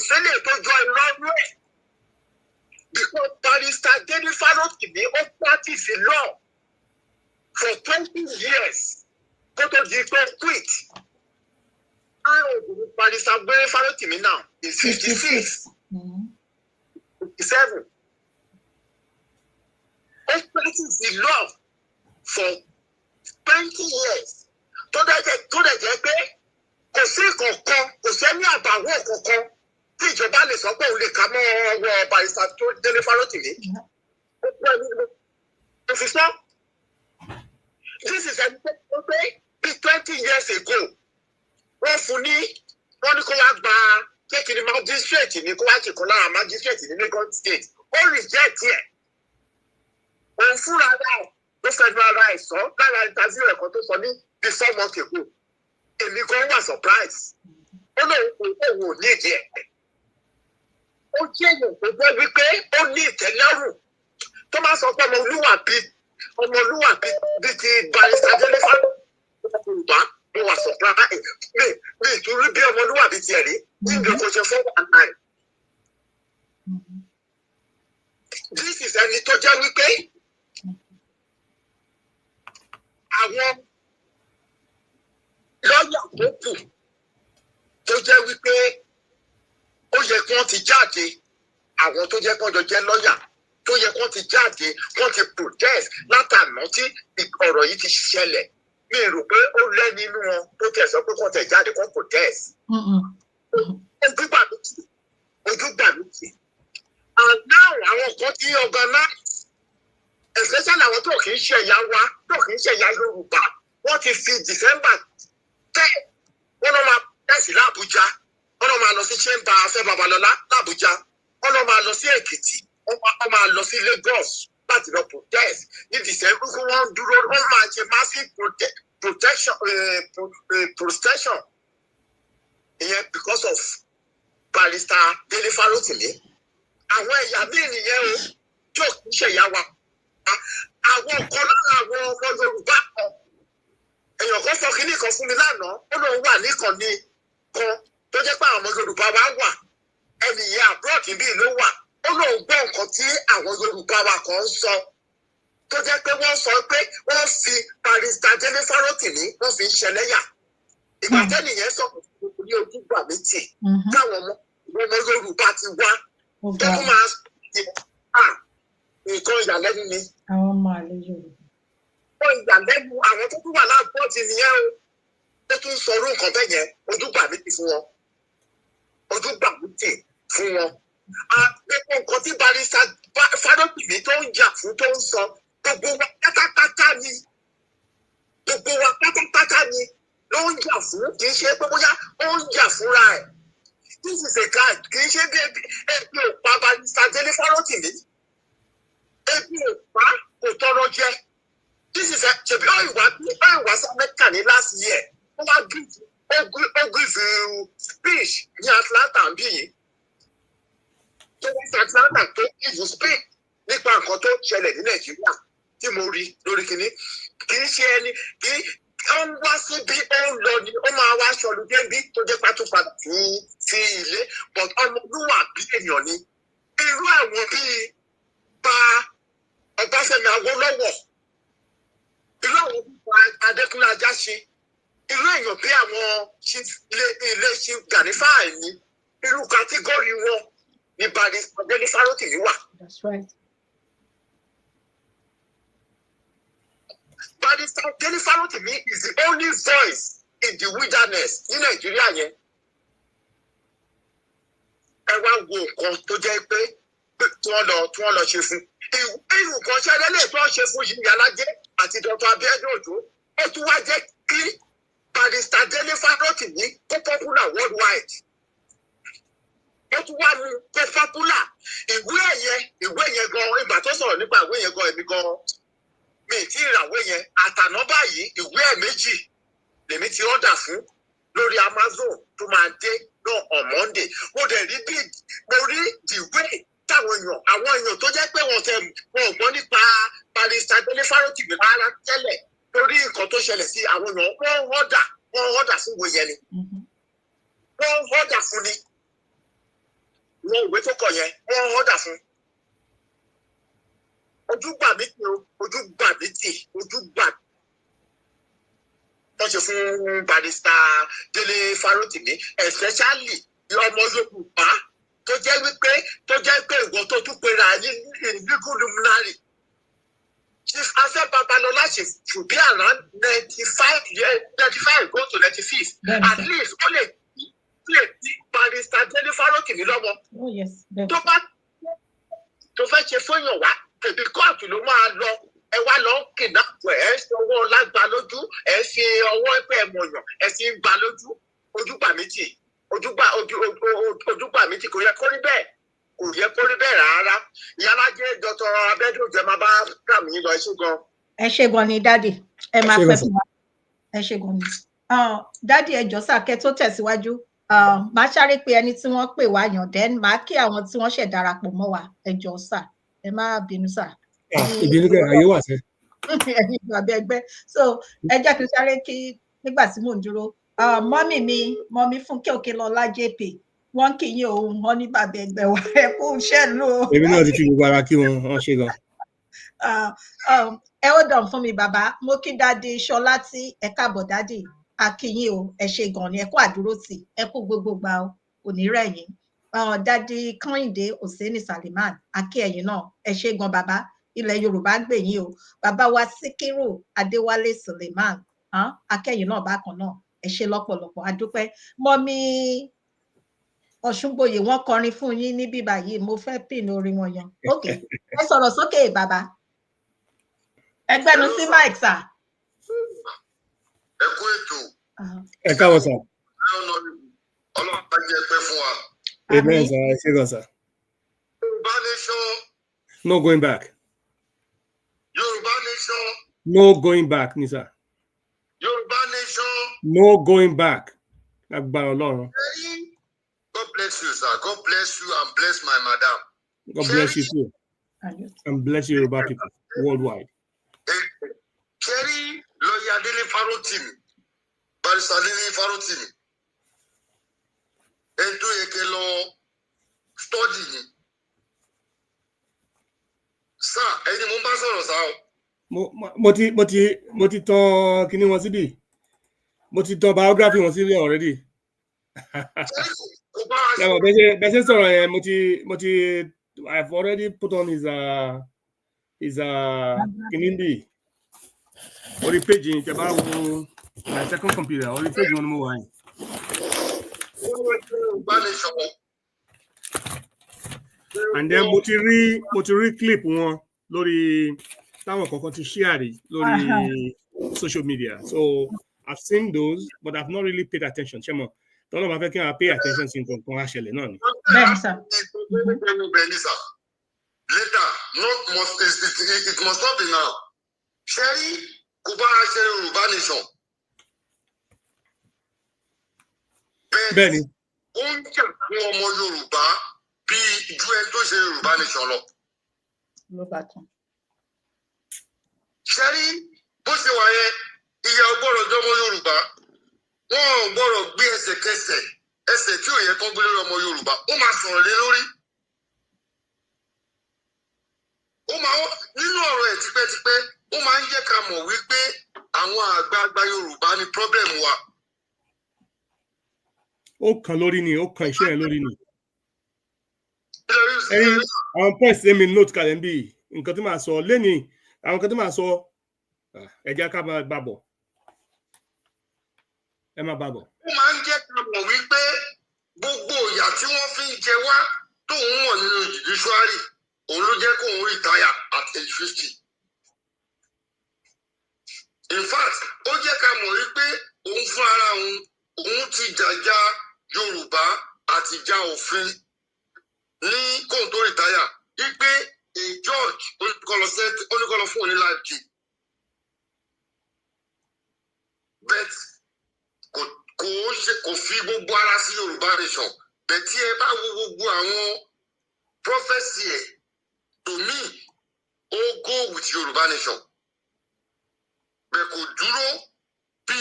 sílẹ̀ tó jọ ìlọ́rú ẹ̀. Because Barrister Dele Farotimi ó practice law for 20 years kó tó di pé quit. How old is Barrister Dele Farotimi now? He's 56. 57. Ó practice the law for 20 years. Tó dẹ̀ jẹ́ pé kò sí kankan kò sẹ́ni àbàwọ̀ kankan tí ìjọba lè sọ pé òun lè ka mọ́ ọwọ́ Barrister Dele Farotimi. Ó pẹ́ ní òfìsọ́. This is ẹni tó pé bí 20 years ago wọ́n fún ní wọ́n ní kó wá gba kékeré magistrate ní kó wá ṣèkan lára magistrate ní Lagos State ó reject ẹ̀ òun fúnra rẹ̀ ló fẹnu ara ẹ̀ sọ lára interview ẹ̀kọ́ tó sọ ní the 4 months ago èmi kan wà surprise ó lóun ò ní ìdí ẹ̀ ó jẹ́ èèyàn tó jẹ́ wípé ó ní ìtẹ́lọ́rùn tó máa sọ pé ọmọlúwàbí bí ti Barrister Dele Yorùbá mo wà surprise mi ìtúrí bí ọmọlúwàbí tiẹ̀ rí níbi kò ṣe fún wà náà. This is ẹni tó jẹ́ wípé àwọn lọ́yà tó kù tó jẹ́ wípé ó yẹ kí wọ́n ti jáde àwọn tó jẹ́ kí wọ́n jọ jẹ́ lọ́yà tó yẹ kí wọ́n ti jáde wọ́n ti protest látàná tí ọ̀rọ̀ yìí ti ṣẹlẹ̀ mi rò pé ó lẹ́ nínú wọn tó tẹ̀ sọ pé kí wọ́n tẹ̀ jáde kí wọ́n protest. ojú gbà mí tì and now àwọn kan ti organize especially àwọn tó kì í ṣe ẹ̀yà wa tó kì í ṣe ẹ̀yà Yorùbá wọ́n ti fi December 10 wọ́n lọ́ máa tẹ̀sí l'Àbújá wọ́n lọ́ máa lọ sí chamber Afẹ́ Babalọ́lá l'Àbújá wọ́n lọ́ máa lọ sí Èkìtì wọ́n máa lọ sí Lagos láti lọ protest ní December kí wọ́n dúró wọ́n máa ṣe massive protestation ìyẹn because of Barrister Dele Farotimi àwọn ẹ̀yà míì nìyẹn o tó kì í ṣe ẹ̀yà wa àwọn kan lára àwọn ọmọ Yorùbá kan èèyàn kan sọ kínní kan fún mi lánàá ó lóun wà níkànnì kan tó jẹ́ pé àwọn ọmọ Yorùbá wa wà ẹnìyẹn abroad bíi ló wà ó lóun gbọ́ nǹkan tí àwọn Yorùbá wa kan ń sọ tó jẹ́ pé wọ́n sọ pé wọ́n fi Barrister Dele Farotimi wọ́n fi ń ṣẹlẹ́yà ìgbà tẹ́nìyẹn sọ ní ojúgbà mi tì táwọn ọmọ Yorùbá ti wá tó tún máa ṣe nǹkan ìyàlẹ́nu ni. àwọn ọmọ àlè Yorùbá. ó ìyàlẹ́nu àwọn tó tún wà láàbọ̀ ti nìyẹn o tó tún sọ orú nǹkan bẹ́ẹ̀ yẹn ojúgbà mi tì fún wọn ojúgbà mi tì fún wọn. àgbẹ̀pọ̀ nǹkan tí Barrister Farotimi tó ń jà fún tó ń sọ gbogbo wa pátápátá ni ló ń jà fún kì í ṣe pé bóyá ó ń jà fúnra ẹ̀. This is a guy kì í ṣe bí ebi ò pa Barrister Dele Farotimi ebi ò pa kò tọrọ jẹ. This is a ṣèbí ọ̀ìwá sí Amẹ́ríkà ní last year ó wá give speech ní Atlanta bí yìí tó wá sí Atlanta tó give speech nípa nǹkan tó ṣẹlẹ̀ ní Nàìjíríà tí mo rí lórí kìíní kì í ṣe ẹni kì í ó ń wá síbi ó ń lọ ni ó máa wá aṣọ olùdé bí tó jẹ́ pátúpadà sí ilé but ọmọlúwàbí èèyàn ni irú àwọn bíi pa Ọbáfẹ́mi Awólọ́wọ̀ irú àwọn bíi pa Adékúnlé Ajáṣin irú èèyàn bí àwọn ilé Chief Gani Fáàní irú kátígórì wọn ní Barrister Dele Farotimi wà. That's right. Barrister Dele Farotimi is the only voice in the wilderness ní Nàìjíríà yẹn. Ẹ wá wo nǹkan tó jẹ́ pé tí wọ́n lọ ṣe fún. Irú kan ṣẹlẹ̀ lè tó ń ṣe fún Yìí Alájẹ àti Dr. Abiodun Ojo. Ó tún wá jẹ́ kí Barrister Dele Farotimi kó popular worldwide. Ó tún wá mú kó popular. Ìwé yẹn gan ìgbà tó sọ̀rọ̀ nípa ìwé yẹn gan èmi gan mi ti ìràwé yẹn àtàná báyìí ìwé ẹ̀ méjì lèmi ti ọ̀dà fún lórí Amazon tó máa dé náà on Monday mo dẹ̀ rí bí mo rí ìwé táwọn àwọn èèyàn tó jẹ́ pé wọn ò gbọ́ nípa Barrister Dele Farotimi rárá tẹ́lẹ̀ torí nǹkan tó ṣẹlẹ̀ sí àwọn èèyàn wọ́n ọ̀dà fún ìwé yẹn ni wọ́n ọ̀dà fún ni wọn ìwé tó kọ yẹn wọ́n ọ̀dà fún. Ojúgbà mi tì wọ́n ṣe fún Barrister Dele Farotimi especially ọmọ Yorùbá tó jẹ́ pé ìwọ tó tún pera ní legal luminary Chief Afẹ́ Babalọ́lá should be around 95 go to 95 at least ó lè tí Barrister Dele Farotimi lọ́wọ́ tó fẹ́ ṣe fóyàn wá tèmi kóòtù ló máa lọ ẹ wá lọ kìdàpọ̀ ẹ ṣe ọwọ́ lágbá lójú ẹ ṣe ọwọ́ ẹgbẹ́ ẹ̀mọ̀yàn ẹ sì ń gbà lójú ojúgbà mi tì kò yẹ kó rí bẹ́ẹ̀ rárá. Ìyálájẹ́ Dr. Abiodun Ojo máa bá program yìí lọ ẹ ṣé gan. ẹ ṣé gan ni dádì ẹ máa pẹ́ fún wa ẹ ṣé gan ni dádì ẹ jọ̀ọ́ sà kẹ́ tó tẹ̀síwájú máa sáré pé ẹni tí wọ́n pè wá yàn then máa kí àwọn tí wọ́n ṣẹ̀ darapọ̀ mọ́ wa ẹ jọ̀ọ́ sà ẹ má bínú sà. ìbínú kẹ ayé wà sẹ. ẹ̀yin bàbá ẹgbẹ́ so ẹ jẹ́ kí n sáré kí nígbà tí mò ń dúró mọ́mí Fúnkẹ́ Òkèlọ́lá JP wọ́n kì í yín òun wọ́n ní bàbá ẹgbẹ́ wa ẹ kú iṣẹ́ lò. èmi náà ti fi gbogbo ara kí wọn ṣe gan. ẹ ó dàn fún mi bàbá mo kí dáàdi Ṣọlá tí ẹ káàbọ̀ dáàdi akínyìn o ẹ ṣe gan ni ẹ kú àdúrótì ẹ kú gbogbo gbà o kò ní rẹ̀yìn dáàdi Kẹ́hìndé Hòsénì Saliman akí ẹ̀yin náà ẹ ṣe gan bàbá ilẹ̀ Yorùbá gbè yín o bàbá wa Síkírù Adéwálé Suleiman akẹ́yìn náà bákan náà ẹ ṣe lọ́pọ̀lọpọ̀ adúpẹ́ mọ́mí Ọ̀ṣungbòyè wọ́n kọrin fún yín ní bíbá yìí mo fẹ́ pín orin wọn yan ok ẹ sọ̀rọ̀ sókè bàbá ẹgbẹ́nu sí mike sà. ẹ kú ètò. ẹ káwọ sà. ọlọ́run bá jẹ́ pẹ́ fún wa. amen sà ẹ ṣé gan sà. Yorùbá nation. no going back. Yorùbá nation. no going back ni sà. Yorùbá nation. no going back. agbára Ọlọ́run. God bless you, sir. God bless you and bless my madam. God bless you too. And bless you, Yoruba people worldwide. Kerry, lawyer Dele Farotimi, Barrister Dele Farotimi. Ento ekelo study. Sir, ẹni mo bá sọ̀rọ̀ sá o. Mo ti tàn kíní wọn síbí. Mo ti tàn biography wọn síbí already. Bẹ́ẹ̀ sọ̀rọ̀ yẹn mo ti I've already put on his kinindi on the page in about my second computer on the page one more one. And then mo ti rí clip wọn lórí táwọn kankan ti share lórí social media. So I've seen those but I've not really paid attention. Ṣé tọ́lọ́ máa fẹ́ kí wọ́n pay attention sí nǹkan kan àṣẹlẹ̀ náà ni. Bẹ́ẹ̀ni sà. Later, it must not be now. Ṣẹ́rí kò bá a ṣe Yorùbá nation. Bẹ́ẹ̀ni. Ó ń jà fún ọmọ Yorùbá bí ju ẹ tó ṣe Yorùbá nation lọ. Ló bá tán. Ṣẹ́rí bó ṣe wà yẹn ìyá ọgbọ́rọ̀ jọmọ Yorùbá. Wọ́n ò gbọ́dọ̀ gbé ẹsẹ̀ tí ò yẹ kán gbé lórí ọmọ Yorùbá ó máa sọ̀rọ̀ lé lórí. Ó máa nínú ọ̀rọ̀ ẹ̀ tipẹ́tipẹ́ ó máa ń jẹ́ ká mọ̀ wípé àwọn àgbààgbà Yorùbá ní problem wa. Ó kàn lórí ni ó kàn iṣẹ́ yẹn lórí ni. Àwọn press mi note kalẹ̀ ń bí nǹkan tí màá sọ lẹ́nìí àwọn nǹkan tí màá sọ ẹ̀jẹ̀ ká máa bá bọ̀. Ẹ má bá bọ̀. Ó máa ń jẹ́ ká mọ̀ wípé gbogbo ìyà tí wọ́n fi ń jẹ wá tóun mọ̀ nínú judiciary òun ló jẹ́ kóun retire at age 50. In fact, ó jẹ́ ká mọ̀ wípé òun fún ara òun ti jàjà Yorùbá àti ìjà òfin ní kóun tó retire wípé a judge oníkọlọ fún òní life jail. But kò fi gbogbo ara sí Yorùbá nation bẹ́ẹ̀ tí ẹ bá wo gbogbo àwọn prophecy ẹ̀ to me ó go with Yorùbá nation bẹ́ẹ̀ kò dúró bí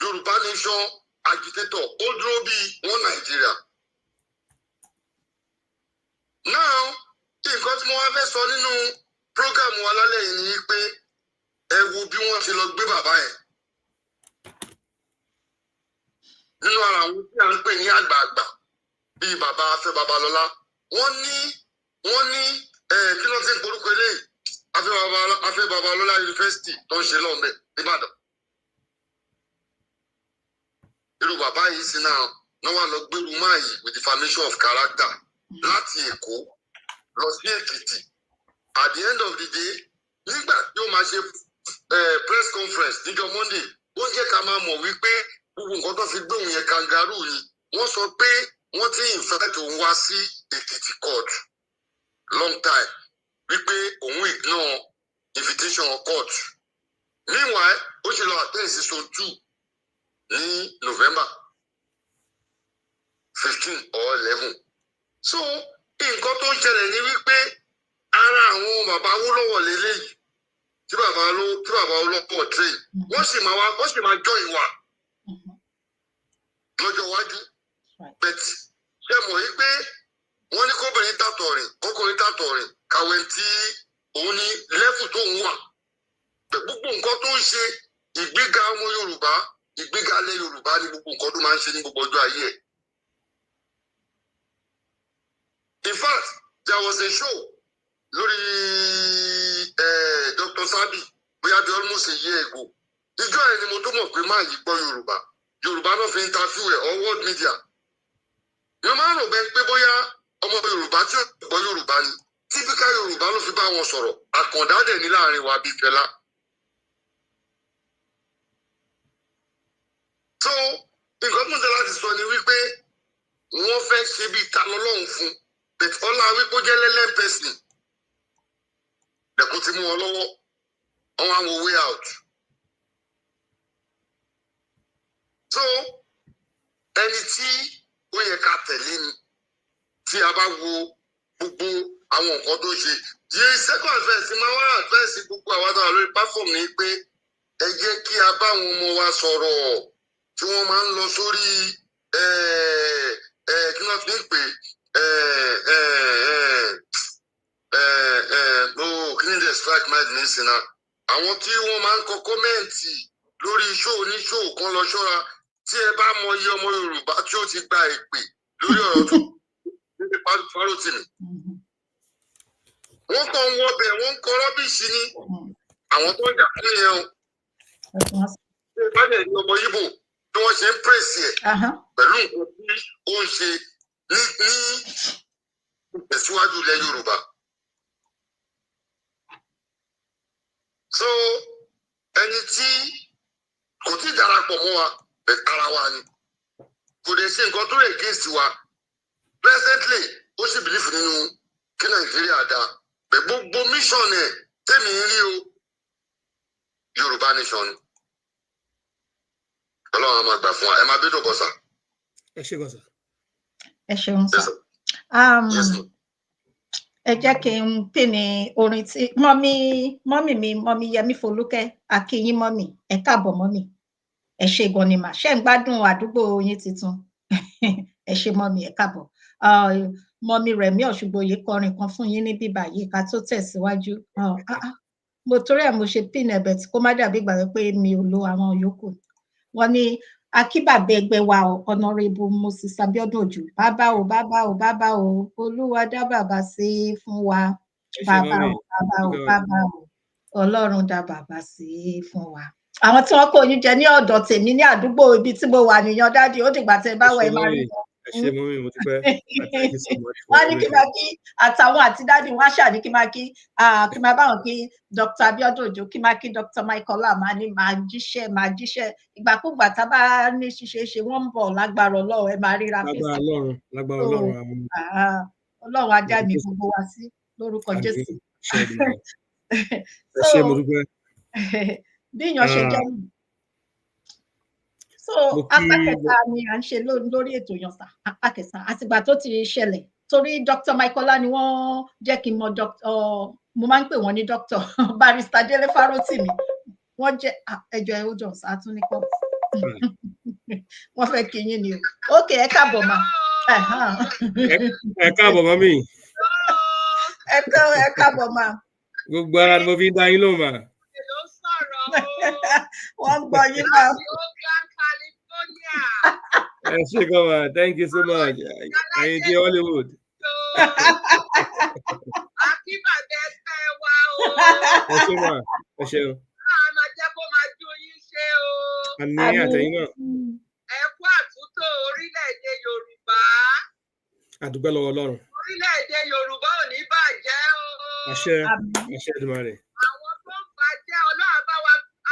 Yorùbá nation agitator ó dúró bí one Nigeria. Now nǹkan tí mo wá fẹ́ sọ nínú program wa lálẹ́ yìí ni pé ẹ wo bí wọ́n ṣe lọ gbé bàbá ẹ̀. Nínú ara àwọn tí a ń pè ní àgbààgbà bíi bàbá Afẹ́ Babalọ́lá wọ́n ní kí ló ti ń porúkọ eléyìí Afẹ́ Babalọ́lá yunifásitì tó ń ṣe lọ́ọ̀mẹ́ nìbàdàn. Irú bàbá yìí sí náà wọ́n wá lọ gbèrú máa yìí with defamation of character láti Èkó lọ sí Èkìtì. At the end of the day nígbà tí ó máa ṣe press conference níjọ́ Monday ó jẹ́ ká máa mọ̀ wípé gbogbo nǹkan tó fi gbóhùn yẹn kangaroo ni wọ́n sọ pé wọ́n ti invite òun wá sí Èkìtì court long time wípé òun ignore invitation court. Meanwhile, ó ṣe lọ attend season 2 ní November 15 or 11. So nǹkan tó ń ṣẹlẹ̀ ní wípé ara àwọn bàbá Awólọ́wọ̀ lélẹ́yìí tí bàbá Awólọ́wọ̀ train wọ́n sì máa jọ ìwà lọ́jọ́ iwájú. But ṣé mọ̀ yí pé wọ́n ní kóbìnrin tàtọ̀ rìn kókòrin tàtọ̀ rìn kàwé tí òun ní lẹ́fù tó ń wà. Gbogbo nǹkan tó ń ṣe ìgbéga ọmọ Yorùbá ìgbéga ilẹ̀ Yorùbá ní gbogbo nǹkan tó máa ń ṣe ní gbogbo ọjọ́ ayé ẹ̀. In fact, there was a show lórí Dr. Sabi bóyá bí almost a year ago. Ìjọ ẹ̀ ni mo tó mọ̀ pé máa yí gbọ́ Yorùbá. Yorùbá náà fi interview ẹ̀ or world media. Mo máa ń rò bẹ́ẹ̀ pé bóyá ọmọ Yorùbá tí ó gbọ́ Yorùbá ni. Típíkà Yorùbá ló fi bá wọn sọ̀rọ̀. Àkàndá dẹ̀ ní láàrin wa bíi Fẹlá. So, nǹkan tó ń tẹ́ láti sọ ni wípé wọ́n fẹ́ ṣe bíi ta lọ́lọ́run fún. But ọlá wípé ó jẹ́ lẹ́lẹ́ person. Lẹ́kùn ti mú wọn lọ́wọ́. Wọ́n wá wo way out. So, ẹni tí ó yẹ ká tẹ̀lé ni tí a bá wo gbogbo àwọn nǹkan tó ṣe. Yé second advice máa wá advice gbogbo àwọn àtàwọn lórí platform ni pé ẹ jẹ́ kí a bá àwọn ọmọ wa sọ̀rọ̀ tí wọ́n máa ń lọ sórí kí wọ́n fi ń pè kí ni dey strike mind ní sinna àwọn tí wọ́n máa ń kọ kọ́mẹ́ǹtì lórí show oníṣòwò kan lọ ṣọ́ra tí ẹ bá mọ iye ọmọ Yorùbá tí ó ti gba ìpè lórí ọ̀rọ̀ tó ní Farotimi. Wọ́n kàn ń wọbẹ̀ wọ́n ń kọ rọ́bìṣì ní àwọn tó ń jà fún yẹn o. Ṣé ìbádẹ́ ní ọmọ Yíbò bí wọ́n ṣe ń pèsè ẹ̀ pẹ̀lú nǹkan tí ó ń ṣe ní ìtẹ̀síwájú ilẹ̀ Yorùbá. So ẹni tí kò tí ì darapọ̀ mọ́ wa ara wa ni kò dé ṣe nǹkan tó lè against wa presently ó sì believe nínú kí Nàìjíríà dá bẹ gbogbo mission ẹ tèmi ń rí o Yorùbá nation Ọlọ́run á máa gbà fún wa ẹ máa bí dòbọ̀ sà. ẹ ṣe gan sà. ẹ ṣeun sà. ẹ jẹ́ kí n pè ní orin tí mọ́mì Yẹmí Folúkẹ́ akínyín mọ́mì ẹ káàbọ̀ mọ́mì ẹ ṣe gan ni mà ṣe ń gbádùn àdúgbò yín tuntun ẹ ṣe mọ́mì ẹ káàbọ̀ mọ́mì Rẹ̀mí Ọ̀ṣùgbòyè kọrin kan fún yín ní bíbá yìí ká tó tẹ̀síwájú mo torí ẹ̀ mo ṣe pin ẹ̀bẹ̀ tí kó má dàbí ìgbà pé mi ò lo àwọn yòókù wọ́n ní akíbàbẹ ẹgbẹ́ wa Honorable Moses Abiodun Ojo bàbá o Olúwa dá bàbá sí fún wa bàbá o Ọlọ́run dá bàbá sí fún wa. Àwọn tí wọ́n kó oyún jẹ ní ọ̀dọ̀ tèmi ní àdúgbò ibi tí mo wà nìyàn dáàdi ó dìgbà tẹ báwo ẹ máa rí wọn. ẹ ṣe mú mi mo ti pẹ́. wọ́n ní kí máa kí àtàwọn àti dáàdi wọ́n ṣàní kí máa báwọn kí Dr. Abiodun Ojo kí máa kí Dr. Michael máa ní máa jíṣẹ́ ìgbàkúgbà tá a bá ní ṣíṣe ṣe wọ́n ń bọ̀ lágbára Ọlọ́run ẹ máa ríra fèsì. lágbára Ọlọ́run Ọlọ́run ajá mi gbogbo wa sí lórúkọ Jésù. ẹ ṣe mo dúpẹ́. Bí èèyàn ṣe jẹ́ mi. So apá kẹta ni à ń ṣe lórí ètò yànsá apá kẹta àtìgbà tó ti ṣẹlẹ̀ torí Dr. Michael ni wọ́n jẹ́ kí n mọ mo máa ń pè wọ́n ní Dr. Barrister Dele Farotimi wọ́n jẹ́ ẹjọ́ ẹ̀ ó jọ sátúnikọ́ wọ́n fẹ́ kí yín ni o ok ẹ káàbọ̀ mà. ẹ káàbọ̀ mọ́mí. ẹ káàbọ̀ mà. gbogbo ara ni mo fi ń dá yín lóhùn mà. wọ́n gbọ́ yín náà. ẹ ṣe gan ma thank you so much ẹ̀yin tí Hollywood. akíbàdé fẹ́ wá o. ẹ ṣe mà ẹ ṣe o. náà máa jẹ́ kó máa ju yín ṣe o. àní àtẹ̀yìn náà. ẹ kú àtúntò orílẹ̀-èdè Yorùbá. àdúgbò lọ́wọ́ Ọlọ́run. orílẹ̀-èdè Yorùbá ò ní bàjẹ́ o. àṣẹ Èdùmàrè. àwọn tó ń bàjẹ́ Ọlọ́run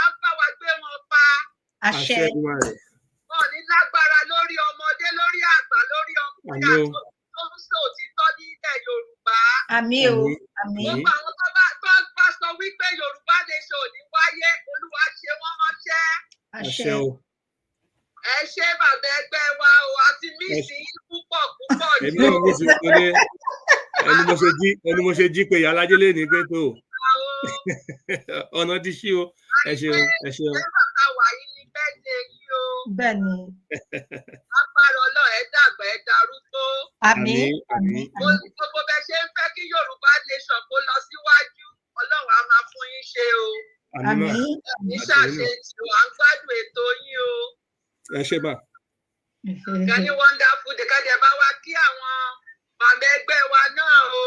á bá wa gbé wọn pa. àṣẹ Èdùmàrè. wọn ò ní lágbára lórí ọmọdé lórí àgbà lórí ọkùnrin àti tó ń sọ òtítọ́ ní ilẹ̀ Yorùbá. àmín o àmín. gbogbo àwọn tó bá sọ wípé Yorùbá àṣẹ o. Ẹ ṣé bàbá ẹgbẹ́ wa o, àti mísì púpọ̀ jù. Èmi náà mísì kò ní ẹni mo ṣe jí pé alájẹ lè ní pé tó ọ̀nà ti ṣí o. Ẹ ṣeun. Bàbá wa yìí ní bẹ́ẹ̀dẹ̀ yìí o. Bẹ́ẹ̀ ni. Agbára Ọlọ́run ẹ dàgbà ẹ darúgbó. Àmín. Gbogbo bẹ ṣe ń fẹ́ kí Yorùbá nation kó lọ síwájú, Ọlọ́run á máa fún yín ṣe o. Àmín. Ìṣàṣe tí o, à ń gbádùn ètò yín o. Ẹ ṣé bà. Kẹ́ni wonderful dèkẹ́dẹ̀ bá wá kí àwọn bàbá ẹgbẹ́ wa náà o.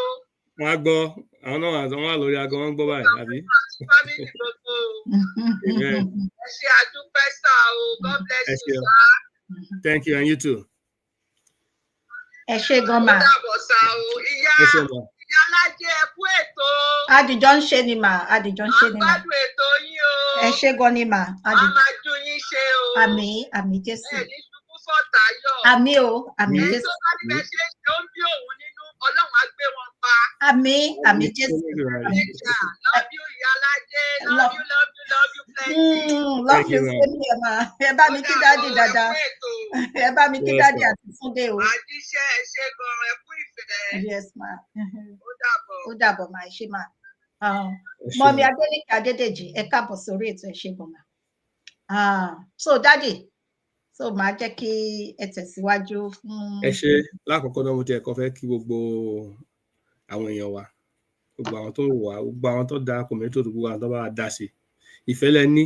Wọ́n á gbọ́, àwọn náà wọ́n wà lórí aago wọn gbọ́ báyìí, àbí? Fámìlì gbogbo o. Ẹ ṣé àdúpẹ́ sà o, God bless you sà. Thank you, and you too. Ẹ ṣé gan ma. Ó dàbọ̀ sà o, ìyá alájẹ ẹ kú ètò. Àdìjọ ń ṣe ni mà, àdìjọ ń ṣe ni mà. Àgbàdo ètò yín o. Ẹ ṣé gan ni mà. A máa ju yín ṣe o. Àmín Jésù. Ẹ ní ṣubú sọ̀tà yọ̀. Àmín o, àmín Èyí Jésù. tó bá ní bẹ́ ṣe ń ṣe ó ń bí òun nínú, Ọlọ́run á gbé wọn pa. Àmín Jésù. Love you, Ìyálájé. Love you plenty. Love you so much, ma. Ẹ bá mi kí dáàdì dáadáa. Ẹ bá mi kí dáàdì àti Túndé o. Àdíṣẹ́ ẹ ṣé gan, ẹ kú ìfẹ́. Yes, ma. Ó dàbọ̀. Ó dàbọ̀ ma, ẹ ṣé ma. Mọ́mí Adéníkè Adédèjì, ẹ káàbọ̀ sórí ètò ẹ ṣé gan ma. So dáàdì, so màá jẹ́ kí ẹ tẹ̀síwájú fún. Ẹ ṣé, lákọ̀ọ́kọ́ náà mo ti ẹ̀kọ́ fẹ́ kí gbogbo àwọn èèyàn wa, gbogbo àwọn tó ń wà, gbogbo àwọn tó da kòmẹ́tò tó gbogbo àwọn tó bá dá sí. Ìfẹ́ lẹ ní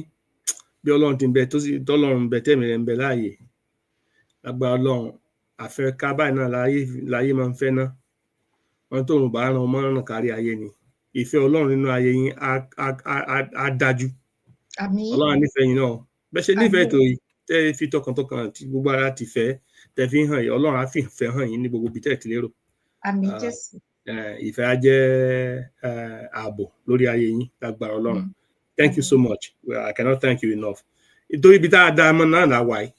bí Ọlọ́run ti ń bẹ tọ́lọ́run ń bẹ tẹ̀mí rẹ̀ ń bẹ láàyè. Agbára Ọlọ́run àfẹ́ ká báyìí náà láyé máa ń fẹ́ ná. Wọ́n tó rùn bá ràn ọmọ ràn kárí ayé ni. Ìfẹ́ Ọlọ́run nínú ayé yín á dájú. Àmín. Ọlọ́run nífẹ̀ẹ́ yín náà. Bẹ́ẹ̀ ṣe nífẹ̀ẹ́ tó yìí tẹ́ fi tọkàntọkàn tí gbogbo ara ti fẹ́ tẹ́ fi hàn yín, Ọlọ́run á fi ìfẹ́ hàn yín ní gbogbo ibi tẹ́ ti lérò. Àmín Jésù. Ìfẹ́ á jẹ́ ààbò lórí ayé yín lágbára Ọlọ́run. Thank you so much. Well, I cannot thank you enough. Nítorí ibi tá a dá ọmọ náà là wà yìí.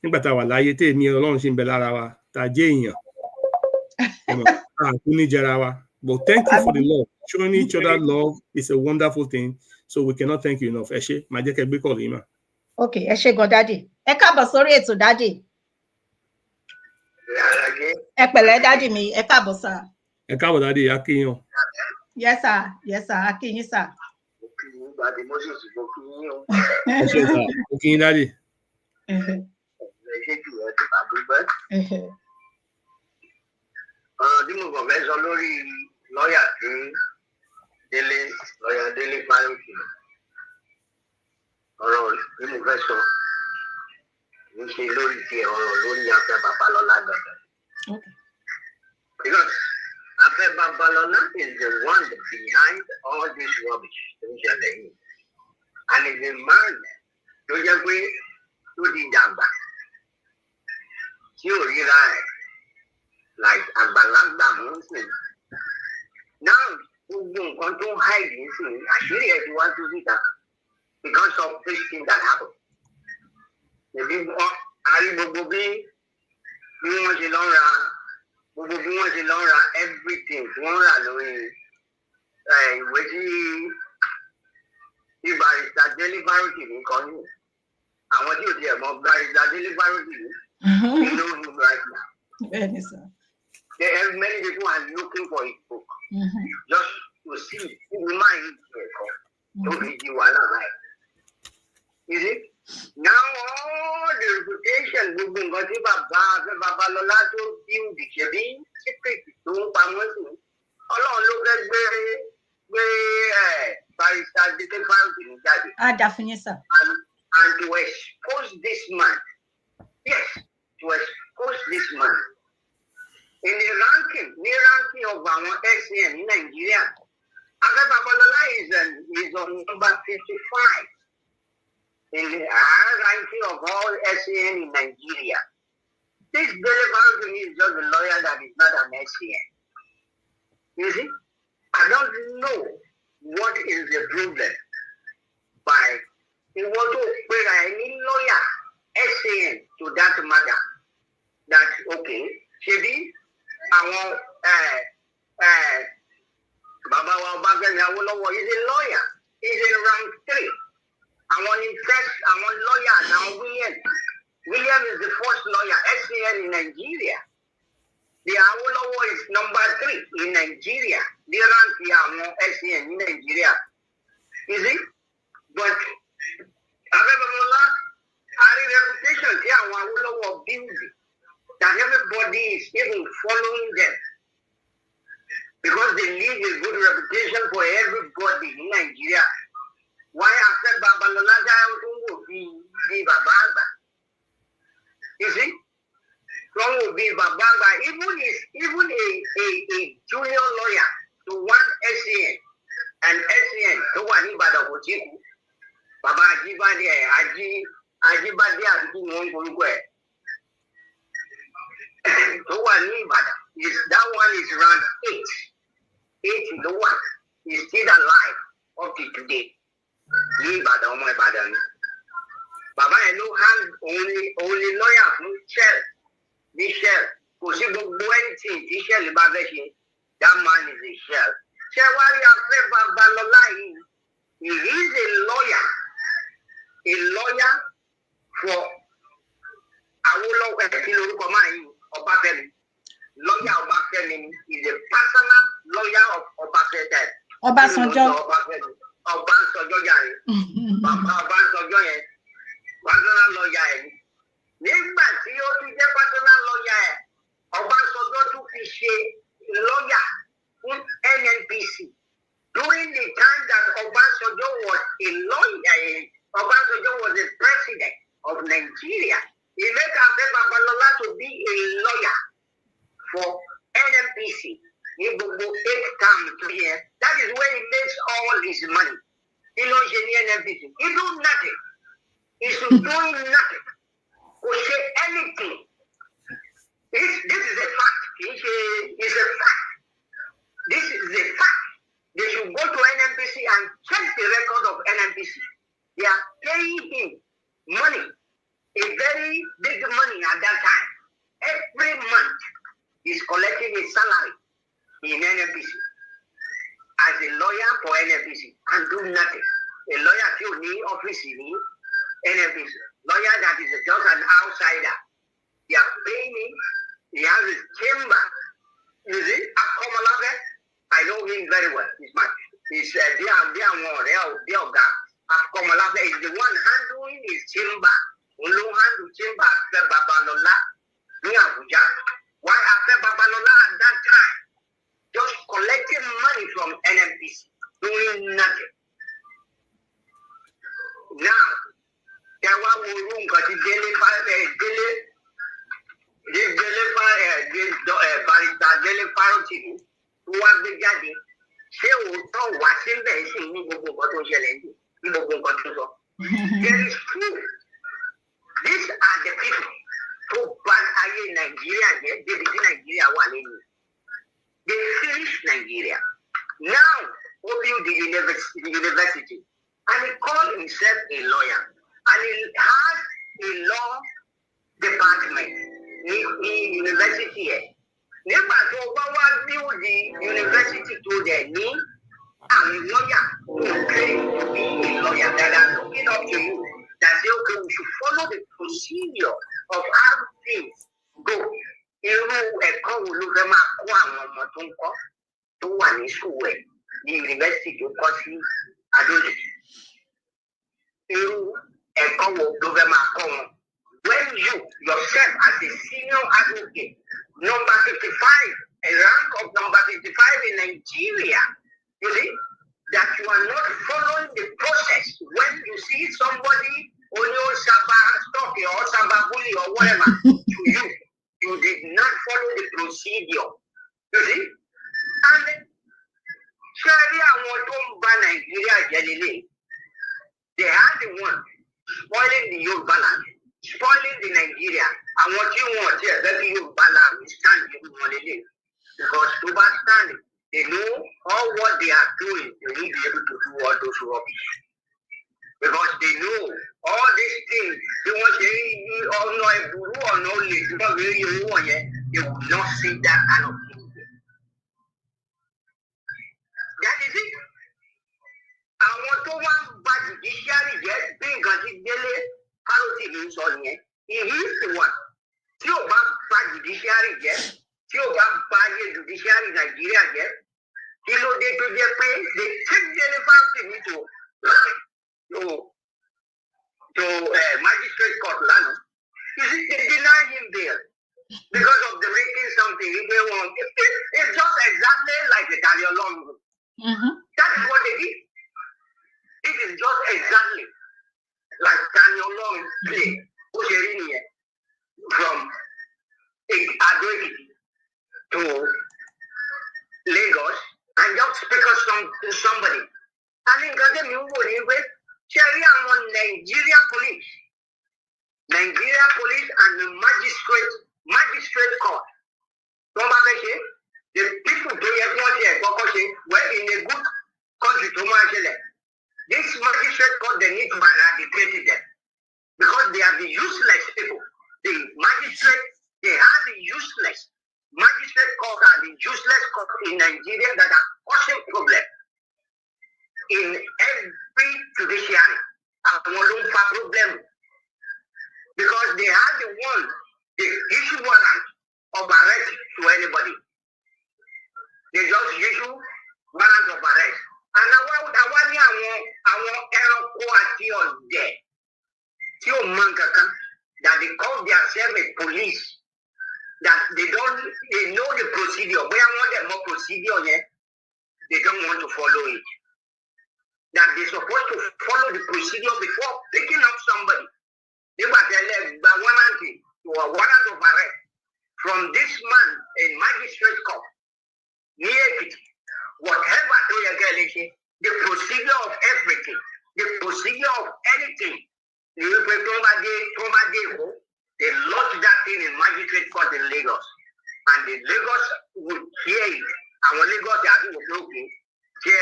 Nígbà tá a wà láyé tí èmi Ọlọ́run ṣì ń bẹ lára wa, tá a jẹ́ èèyàn. Àkú ní jẹra wa. But thank you for the love. Showing each other love is a wonderful thing. So we cannot thank you enough. Ẹ ṣé, màá jẹ́ kẹ́ gbé kọ́ọ̀lù yìí mà. Okay, ẹ ṣé gan dáàdì. Ẹ káàbọ̀ sórí ètò dáàdì. Ẹ pẹ̀lẹ́ dáàdì mi, ẹ káàbọ̀ sà. Ẹ káàbọ̀ dáàdì, akíyan. Yes sir, akíyín sà. Ẹ ṣé sà, akíyín dáàdì. Ọ̀rọ̀ tí mo kàn fẹ́ sọ lórí lọ́ọ̀yà tí lọ́ọ̀yà Dele Farotimi. Ọ̀rọ̀ tí mo fẹ́ sọ kì í ṣe lórí ti ọ̀rọ̀ lórí Afẹ́ Babalọ́lá gbàgbà. Because Afẹ́ Babalọ́lá is the one behind all this rubbish tó ń ṣẹlẹ̀ yìí. And is a man tó jẹ́ pé tó di dàgbà tí ò ríra ẹ̀ like àgbàlagbà mú sí. Now gbogbo nǹkan tó ń hide ń sìn àṣírí ẹ̀ ti wá tó síta because of this thing that happened. Èmi àrí gbogbo bí wọ́n ṣe lọ ra everything tí wọ́n rà lórí ìwé tí Barrister Dele Farotimi kọ ní. Àwọn tí ò tiẹ̀ mọ̀ Barrister Dele Farotimi ló ń lu right now. Many people are looking for his book just to see who mind to be the one right. You see? Now all the reputation gbogbo nǹkan tí bàbá Afẹ́ Babalọ́lá tó build ṣebí secret tó ń pamọ́ sí. Ọlọ́run ló fẹ́ gbé Barrister Dele Farotimi jáde. Definitely, sir. And to expose this man. Yes, to expose this man. In the ranking of our SCN in Nigeria, Afẹ́ Babalọ́lá is on number 55 in the ranking of all SCN in Nigeria. This Dele Farotimi is just a lawyer that is not an SCN. You see, I don't know what is the problem by in what to put any lawyer SCN to that matter. That okay, ṣebí àwọn bàbá wa Ọbáfẹ́mi Awólọ́wọ̀ is a lawyer, is in rank 3 Àwọn ni first, àwọn lawyer now William is the first lawyer, SCN in Nigeria. The Awolowo is number 3 in Nigeria. The rank àwọn SCN in Nigeria. You see? But Abebamola, our reputation tí àwọn Awolowo build that everybody is even following them because they leave a good reputation for everybody in Nigeria. Why after Babalola will be Babagba? You see? Some will be Babagba, even a junior lawyer to one SCN and SCN to one Ibada Ojiku. Baba Ajibade, Ajibade Aduku Mongolwe. To one Ibada. That one is around 8. 8 is the one. He's still alive up to today. Ibada, Omo Ibada. Baba no hand only lawyer from Shell. This Shell. Because if anything, this Shell that man is a Shell. Shell, why you afraid Babalola? He is a lawyer for Awolowo Obafemi. Lawyer Obafemi is a personal lawyer of Obafemi. Obasanjo. Obasanjo yẹn. Bàbá Obasanjo yẹn. Personal lawyer yẹn. Nígbà tí ó tún jẹ́ personal lawyer yẹn, Obasanjo tún fi ṣe lawyer fún NNPC. During the time that Obasanjo was a lawyer, Obasanjo was the president of Nigeria. He made Babalola to be a lawyer for NNPC. He will 8 terms here. That is where he makes all his money. He knows NNPC. He do nothing. He's doing nothing. Or say anything. This is a fact. It's a fact. This is a fact. They should go to NNPC and check the record of NNPC. They are paying him money, a very big money at that time. Every month, he's collecting his salary in NNPC as a lawyer for NNPC and do nothing. A lawyer still need office in NNPC. Lawyer that is just an outsider. They are paying him. He has his chamber. You see, Akomalabe, I know him very well. He's their guy. Akomalabe is the one handling his chamber. Ulu handle chamber after Babalola in Abuja. Why after Babalola at that time? Just collecting money from NNPC, doing nothing. Now, there was a room because Barrister Dele Farotimi, who was the judge, ṣé òótọ́ wá síbẹ̀ sí ní gbogbo nǹkan tó ń ṣẹlẹ̀ ní gbogbo nǹkan tó sọ. There is true. These are the people who ban ayé Nàìjíríà jẹ́ débi tí Nàìjíríà wà lẹ́yìn. They finished Nigeria. Now, he built the university. And he called himself a lawyer. And he has a law department in university here. Nígbà tó bá wá build the university to the need, I'm a lawyer who claim to be a lawyer that are looking up to you. That say, okay, we should follow the procedure of how things go. Irú ẹ̀kọ́ wo ló fẹ́ máa kó àwọn ọmọ tó ń kọ́ tó wà ní school ẹ̀ ní yunifásitì tó kọ́ sí Adóyè. Irú ẹ̀kọ́ wo ló fẹ́ máa kọ́ wọn? When you yourself as a senior advocate, number 55, a rank of number 55 in Nigeria, you see, that you are not following the process. When you see somebody on your Saba stock or Saba bully or whatever to you did not follow the procedure. You see? And surely àwọn tó ń ba Nigeria jẹ́ lélẹ̀. They are the one spoiling the Yoruba land, spoiling the Nigeria. Àwọn tí wọ́n ti ẹ̀fẹ́ kí Yoruba land stand ìlú wọn lélẹ̀. Because to bá stand, they know all what they are doing. They need to be able to do all those rubbish. Because they know all these things. They want to say, oh no, they will not see that kind of thing. That is it. I want to one bad judiciary get big nǹkan tí Dele Farotimi ń sọ nìyẹn. He is the one. Tí ò bá bà judiciary jẹ́, tí ò bá bà ayé judiciary Nàìjíríà jẹ́, kí ló dé tó jẹ́ pé they take Dele Farotimi to magistrate court lánàá. You see, they deny him bail because of the making something. It's just exactly like the Daniel Long. That is what they did. It is just exactly like Daniel Long play from Advocacy to Lagos and just because to somebody. I think that the new one Cherry on Nigeria police and the magistrate court. The people do well in a good country to marshal. This magistrate court, they need to eradicate them because they are the useless people. The magistrate, they are the useless. Magistrate court are the useless court in Nigeria that are causing problems in every judiciary. Problem because they are the ones they issue warrant of arrest to anybody. They just issue warrant of arrest. And our that they call themselves a police, that they know the procedure. We want them more procedure yet. They don't want to follow it. That they're supposed to follow the procedure before picking up somebody. They were warrant of arrest from this man in magistrate court. Whatever the procedure of everything, the procedure of anything. They lodge that thing in magistrate court in Lagos. And the Lagos would hear it. And when Lagos are okay. You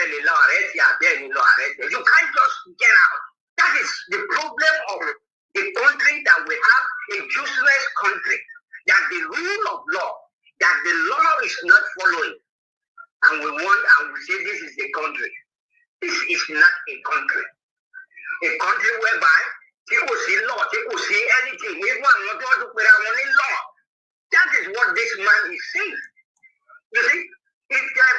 can't just get out. That is the problem of the country that we have, a useless country. That the rule of law, that the law is not following. And we say this is the country. This is not a country. A country whereby people see law, people see anything. Everyone wants to put our only law. That is what this man is saying. You see? If that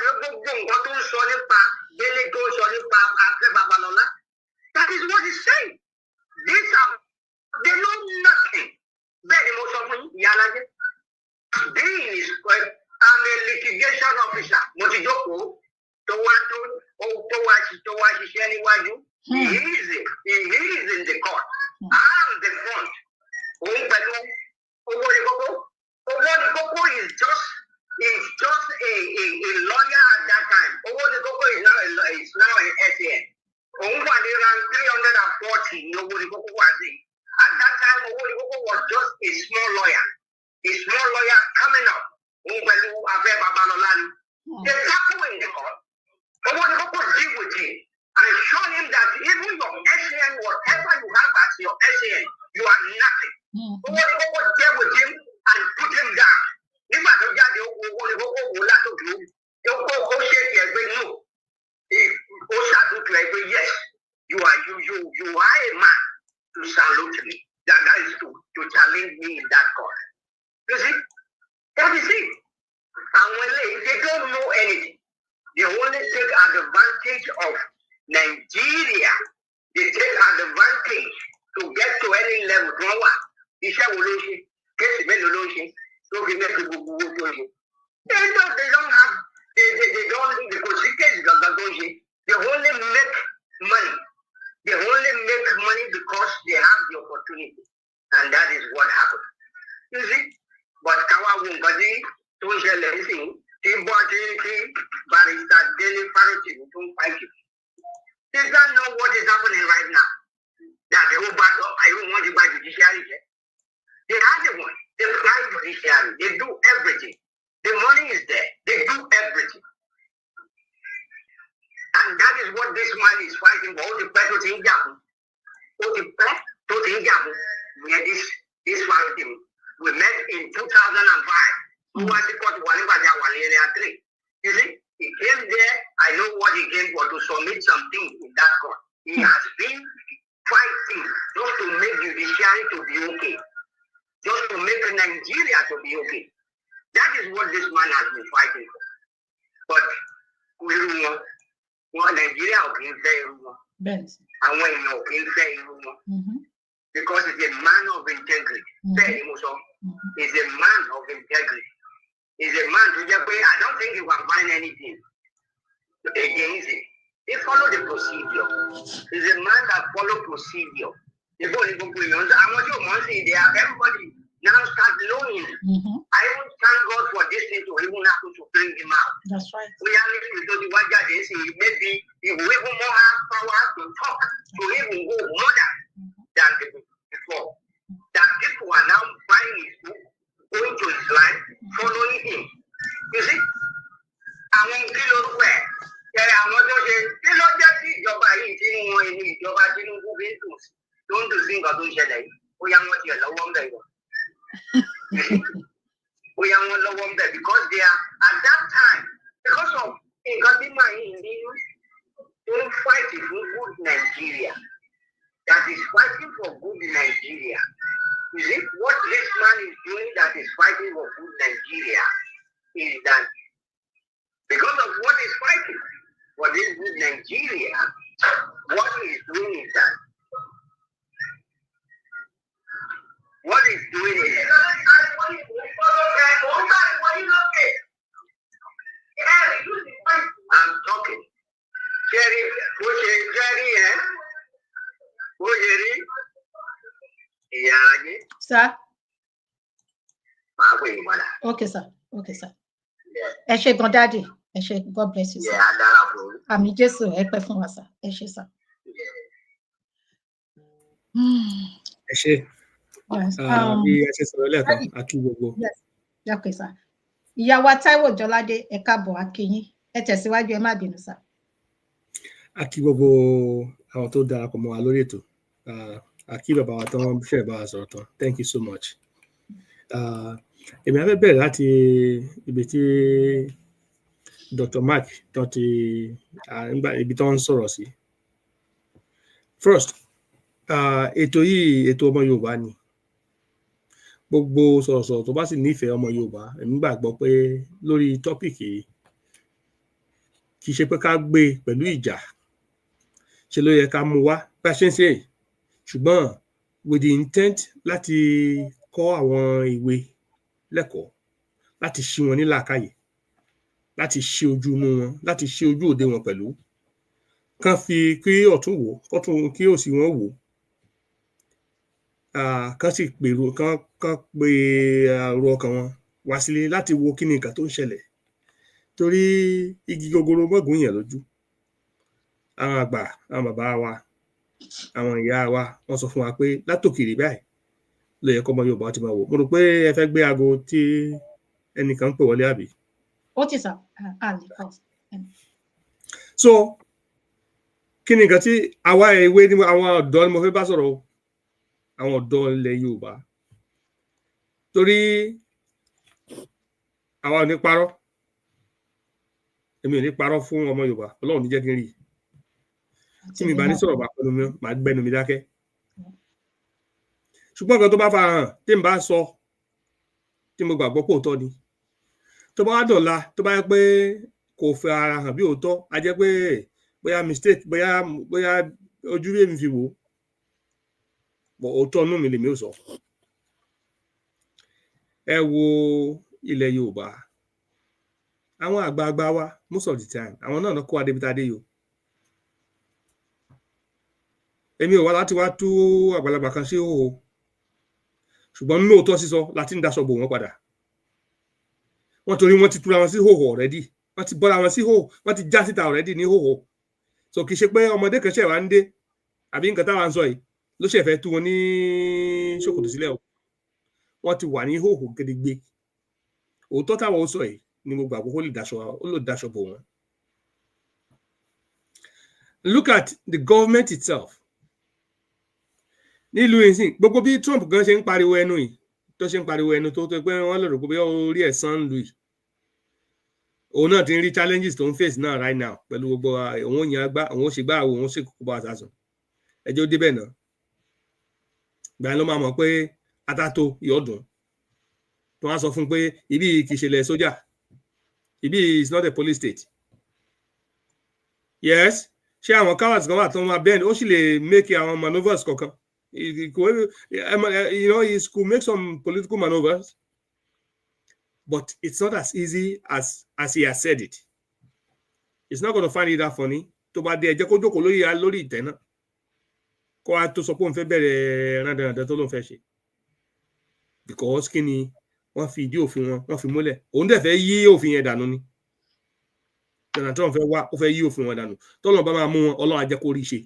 is what he's saying. They know nothing. Very much of me, being is I'm a litigation officer. He is in the court. I'm the front. Is just a lawyer at that time. Owodikoko is now an SAN. Owodikoko ran 340. At that time, Owodikoko was just a small lawyer coming up. They tackle in the court. Owodikoko deal with him and show him that even your SAN, whatever you have as your SAN, you are nothing. Owodikoko deal with him and put him down. Yes, you are a man to salute me. That is to challenge me in that court. You see, that is it. And when they don't know anything, they only take advantage of Nigeria. They take advantage to get to any level. They don't have, because they only make money. They only make money because they have the opportunity. And that is what happened. You see? But Kawawumbadi, Barrister Dele Farotimi, don't fight it. They don't know what is happening right now. That they will back up. I don't want to buy judiciary. They are the one. They fly judiciary. They do everything. The money is there. They do everything. And that is what this man is fighting for. All the people in Japan. All the people in Japan. This Farotimi. We met in 2005. Who was the court? You see, he came there. I know what he came for, to submit something in that court. He has been fighting be okay. Just to make Nigeria to be okay. That is what this man has been fighting for. But Nigeria okay because he's a man of integrity. He's a man of integrity. He's a man to just pay. I don't think you can find anything against it. He follow the procedure. He's a man that follow procedure. Everybody now start knowing. I would thank God for this thing to even happen to bring him out. That's right. We are listening to the one that they say maybe he will even more have power to talk to even go more than before. That people are now buying his book, going to his life, following him. You see? Àwọn kìlọ̀ pẹ̀ àwọn tó ṣe kí ló jẹ́ sí ìjọba yìí tí wọ́n ní ìjọba Tinubu bí tó ń dùn sí nǹkan tó ń ṣẹlẹ̀ yìí ó yá wọn tiẹ̀ lọ́wọ́ ń bẹ̀ yọ. Ó yá wọn lọ́wọ́ ń bẹ̀ because they are at that time because of nǹkan tí màá yìí ní tó ń fight for good Nigeria that is fighting for good Nigeria. You see what this man is doing that is fighting for good Nigeria is that because of what he's fighting for this good Nigeria, what he's doing is that what he's doing is I'm talking. Jerry, Sir. Okay, sir. Okay, sir. Ẹ ṣé gan daddy. Ẹ ṣé, God bless you, sir. Àmì Jésù ẹ pẹ́ fún wa, sir. Ẹ ṣé, sir. Ẹ ṣé. Yes. Bí ẹ ṣe sọ̀rọ̀ lẹ́ẹ̀kan, a kí gbogbo. Yes. Okay, sir. Ìyá wa Táíwò Jọládé, ẹ káàbọ̀, a kí yín. Ẹ tẹ̀síwájú, ẹ má bínú, sir. A kí gbogbo àwọn tó darapọ̀ mọ́ wa lórí ètò. A kí bàbá wa tán ṣe bá wa sọ̀rọ̀ tán. Thank you so much. Èmi á fẹ́ bẹ̀rẹ̀ láti ibi tí Dr. Mark tán ti ibi tán ń sọ̀rọ̀ sí. First, ètò yìí ètò ọmọ Yorùbá ni. Gbogbo sọ̀rọ̀sọ̀rọ̀ tó bá sì nífẹ̀ẹ́ ọmọ Yorùbá, èmi gbàgbọ́ pé lórí tọ́pìkì yìí kì í ṣe pé ká gbé pẹ̀lú ìjà. Ṣe ló yẹ ká mú wá bá ṣe ń ṣe yìí. Ṣùgbọ́n with the intent láti kọ́ àwọn ìwé lẹ́kọ̀ọ́, láti ṣí wọn ní làákàyè, láti ṣí ojú inú wọn, láti ṣí ojú òde wọn pẹ̀lú. Kán fi kí ọ̀tún wò, kọ́tún kí òsì wọn wò. Kán sì pèrò kán pe ro ọkàn wọn wá sílé láti wo kí ni nǹkan tó ń ṣẹlẹ̀. Torí igi gogoro mọ́gùn yẹn lójú. Àwọn àgbà, àwọn bàbá wa, àwọn ìyá wa, wọ́n sọ fún wa pé látòkèrè báyìí ló yẹ kọ́ ọmọ Yorùbá ti máa wò. Mo rò pé ẹ fẹ́ gbé aago tí ẹnìkan ń pè wọlé àbí. Ó ti sà, So, kí ni nǹkan tí àwa ìwé ni àwọn ọ̀dọ́ ni mo fẹ́ bá sọ̀rọ̀ o. Àwọn ọ̀dọ́ ilẹ̀ Yorùbá. Torí àwa ò ní parọ́. Èmi ò ní parọ́ fún ọmọ Yorùbá. Ọlọ́run ní jẹ́ kí n rí. Tí mi bá ní sọ̀rọ̀ bá pẹ̀lú mi, màá gbẹ́nu mi dákẹ́. Ṣùgbọ́n nǹkan tó bá farahàn tí n bá sọ tí mo gbàgbọ́ pé òótọ́ ni. Tó bá wá dọ̀la, tó bá yẹ pé kò fẹ́ ara hàn bí òótọ́, a jẹ́ pé bóyá mistake, bóyá ojú bí èmi fi wò. Bọ̀ òótọ́ inú mi lèmi ò sọ. Ẹ wo ilẹ̀ Yorùbá. Àwọn àgbààgbà wa most of the time, àwọn náà kó adébítadé yòó. Èmi ò wá láti wá tú àgbàlagbà kan sí òhò. Ṣùgbọ́n nínú òótọ́ sísọ láti ń daṣọ bò wọ́n padà. Wọ́n torí wọ́n ti túra wọn sí hòhò already. Wọ́n ti bọ́ra wọn sí hòhò. Wọ́n ti já síta already ní hòhò. So kì í ṣe pé ọmọdé kan ṣẹ̀ wá ń dé àbí nǹkan táwa ń sọ yìí ló ṣe fẹ́ tú wọn ní ṣòkòtò sílẹ̀ o. Wọ́n ti wà ní hòhò gedegbe. Òótọ́ táwọn ó sọ yìí ni mo gbàgbọ́ ó lè daṣọ bò wọ́n. Look at the government itself. Nílùú ìsìn gbogbo bí Trump gan ṣe ń pariwo ẹnu yìí tó ṣe ń pariwo ẹnu tó pé wọ́n lè rò pé orí ẹ̀san ń lu yìí. Òun náà ti ń rí challenges tó ń face náà right now pẹ̀lú gbogbo òun yàn gbá òun ṣe gbá òun ṣe kókó bá àṣàṣùn. Ẹjọ́ débẹ̀ náà. Ìgbà ló máa mọ̀ pé atato yọ̀dùn. Tó wá sọ fún pé ibi kì í ṣe ilẹ̀ sójà. Ibi is not a police state. Yes, ṣé àwọn cowards kan wà tó máa bend ó sì lè make àwọn manoeuvres kankan. You know, he could make some political maneuvers, but it's not as easy as he has said it. It's not going to find it that funny. Tó bá dé ẹjẹ́ kó jókòó lórí ìtẹ́ náà. Kó wá tó sọ pé òun fẹ́ bẹ̀rẹ̀ rándanràndan tó lóun fẹ́ ṣe. Because kí ni wọ́n fi ìdí òfin wọn, wọ́n fi múlẹ̀. Òun dẹ̀ fẹ́ yí òfin yẹn dànù ni. Donald Trump fẹ́ wá, ó fẹ́ yí òfin wọn dànù. Tọ́lọ́run bá máa mú wọn, Ọlọ́run á jẹ́ kó rí ṣe.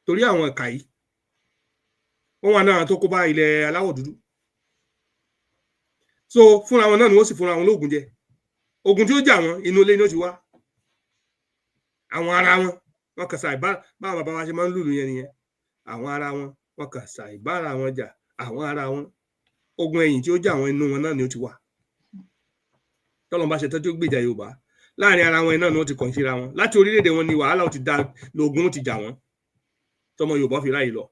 Torí àwọn ẹ̀ka yìí, wọ́n wà náà tó kó bá ilẹ̀ aláwọ̀ dúdú. So fúnra wọn náà ni wọ́n sì fúnra wọn lóògùn jẹ. Ogun tí ó jà wọn inú ilé ni ó ti wá. Àwọn ara wọn kàn ṣàìbá báwọn bàbá wa ṣe máa ń lùlù yẹn nìyẹn. Àwọn ara wọn kàn ṣàìbára wọn jà. Àwọn ara wọn ogun ẹ̀yìn tí ó jà wọn inú wọn náà ni ó ti wá. Tọ́lọ́run bá ṣe tọ́jú gbèjà Yorùbá láàrin ara wọn náà ni wọ́n ti kàn síra wọn. Láti orílẹ̀-èdè wọn ni wàhálà ó ti dá lógun ó ti jà wọ́n. Tọmọ Yorùbá fi ráyè lọ.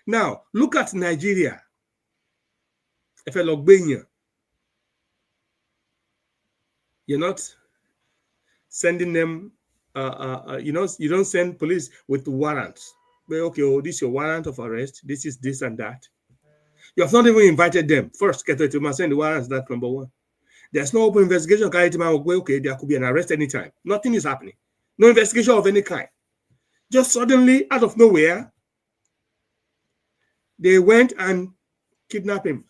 Now, look at Nigeria. Ẹ fẹ́ lọ gbé èèyàn. You're not sending them, you don't send police with warrants. Well, okay, oh, this is your warrant of arrest. This is this and that. You have not even invited them. First, get to send the warrants, that's number one. There's no open investigation. Okay, there could be an arrest anytime. Nothing is happening. No investigation of any kind. Just suddenly, out of nowhere, they went and kidnapped him.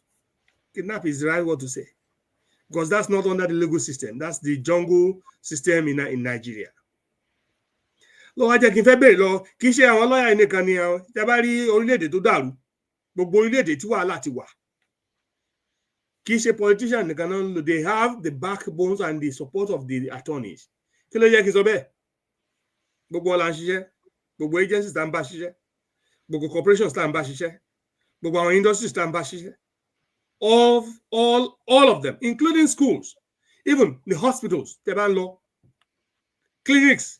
Kidnap is the right word to say. Because that's not under the legal system. That's the jungle system in Nigeria. Lọ́wọ́ ajẹ́ kí n fẹ́ bèèrè lọ, kì í ṣe àwọn lọ́yà nìkan ni àwọn tí a bá rí orílẹ̀-èdè tó dàrú, gbogbo orílẹ̀-èdè tí wàhálà ti wà. Kì í ṣe politician nìkan náà lò, they have the backbones and the support of the attorneys. Kí ló yẹ kí n sọ bẹ́ẹ̀? Gbogbo ọ̀la ń ṣiṣẹ́, gbogbo agencies tá ń bá ṣiṣẹ́, gbogbo corporations tá ń bá ṣiṣẹ́, gbogbo àwọn industries tá ń bá ṣiṣẹ́. All of them, including schools, even the hospitals, clinics,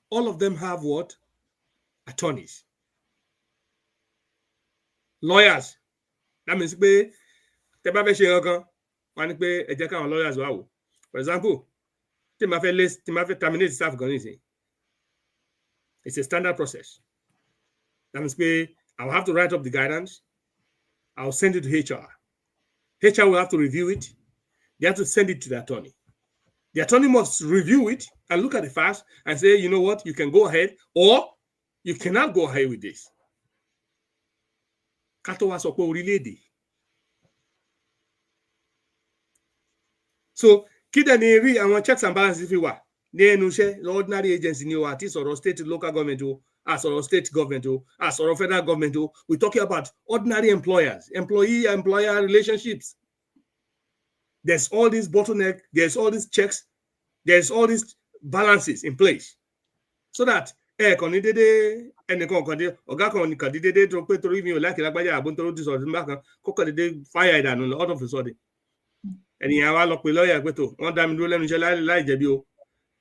all of them have what? Attorneys. Lawyers. That means pé tẹ́ bá fẹ́ ṣe nǹkan, wọ́n ní pé ẹ jẹ́ káwọn lawyers wá wò. For example, tí ma fẹ́ terminate staff gan nísìn. It's a standard process. That means pé I'll have to write up the guidance. I'll send it to HR. HR will have to review it. They have to send it to the attorney. The attorney must review it and look at the facts and say, you know what, you can go ahead or you cannot go ahead with this. Kato wa sọ pé orílẹ̀-èdè. So, kí dẹ̀ ni rí àwọn checks and balances fi wà ní ẹnu iṣẹ́ ordinary agency ni o àti sọ̀rọ̀ state local government o. As or state government, as or federal government, we're talking about ordinary employers, employee-employer relationships. There's all this bottleneck, there's all these checks, there's all these balances in place. So that tó pé torí mi ò láìkí lágbájá àbó nítorí dísọ̀ ọdún bákan kókò dédé fire ìdànù all of a sudden. Ènìyàn wa lọ pé lọ́ọ̀yà pé tó wọ́n dá mi dúró lẹ́nu iṣẹ́ láì jẹ̀bi o.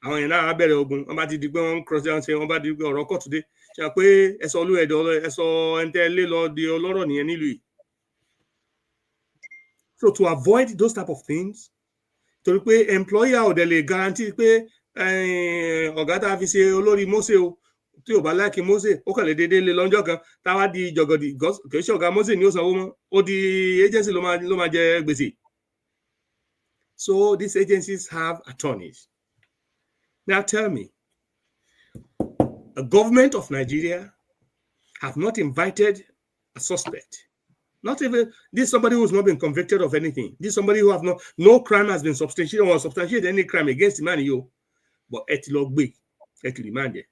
Àwọn èèyàn náà bẹ̀rẹ̀ ogun wọ́n bá ti di pé wọ́n cross down ṣe wọ́n bá di pé ọ̀rọ̀ kọ̀ today ṣe pé ẹ̀sọ́ olúẹ̀dọ̀ ẹ̀sọ́ ẹ̀ńtẹ́ lé lọ di ọlọ́rọ̀ nìyẹn nílùú yìí. So to avoid those type of things torí pé employer ò dẹ̀ lè guarantee pé ọ̀gá tá a fi ṣe olórí Mósè o tí ò bá láìkí Mósè ó kàn lè déédéé lé lọ́jọ́ kan táwa di jọ̀gọ̀dì kì í ṣe ọ̀gá Mósè ni ó sanwó mọ́ ó di agency ló máa jẹ gbèsè. So these agencies have attorneys. Now tell me, the government of Nigeria have not invited a suspect. Not even this somebody who's not been convicted of anything. This somebody who have no crime has been substantiated or substantiated any crime against the man you. But etilogbe, etilimande.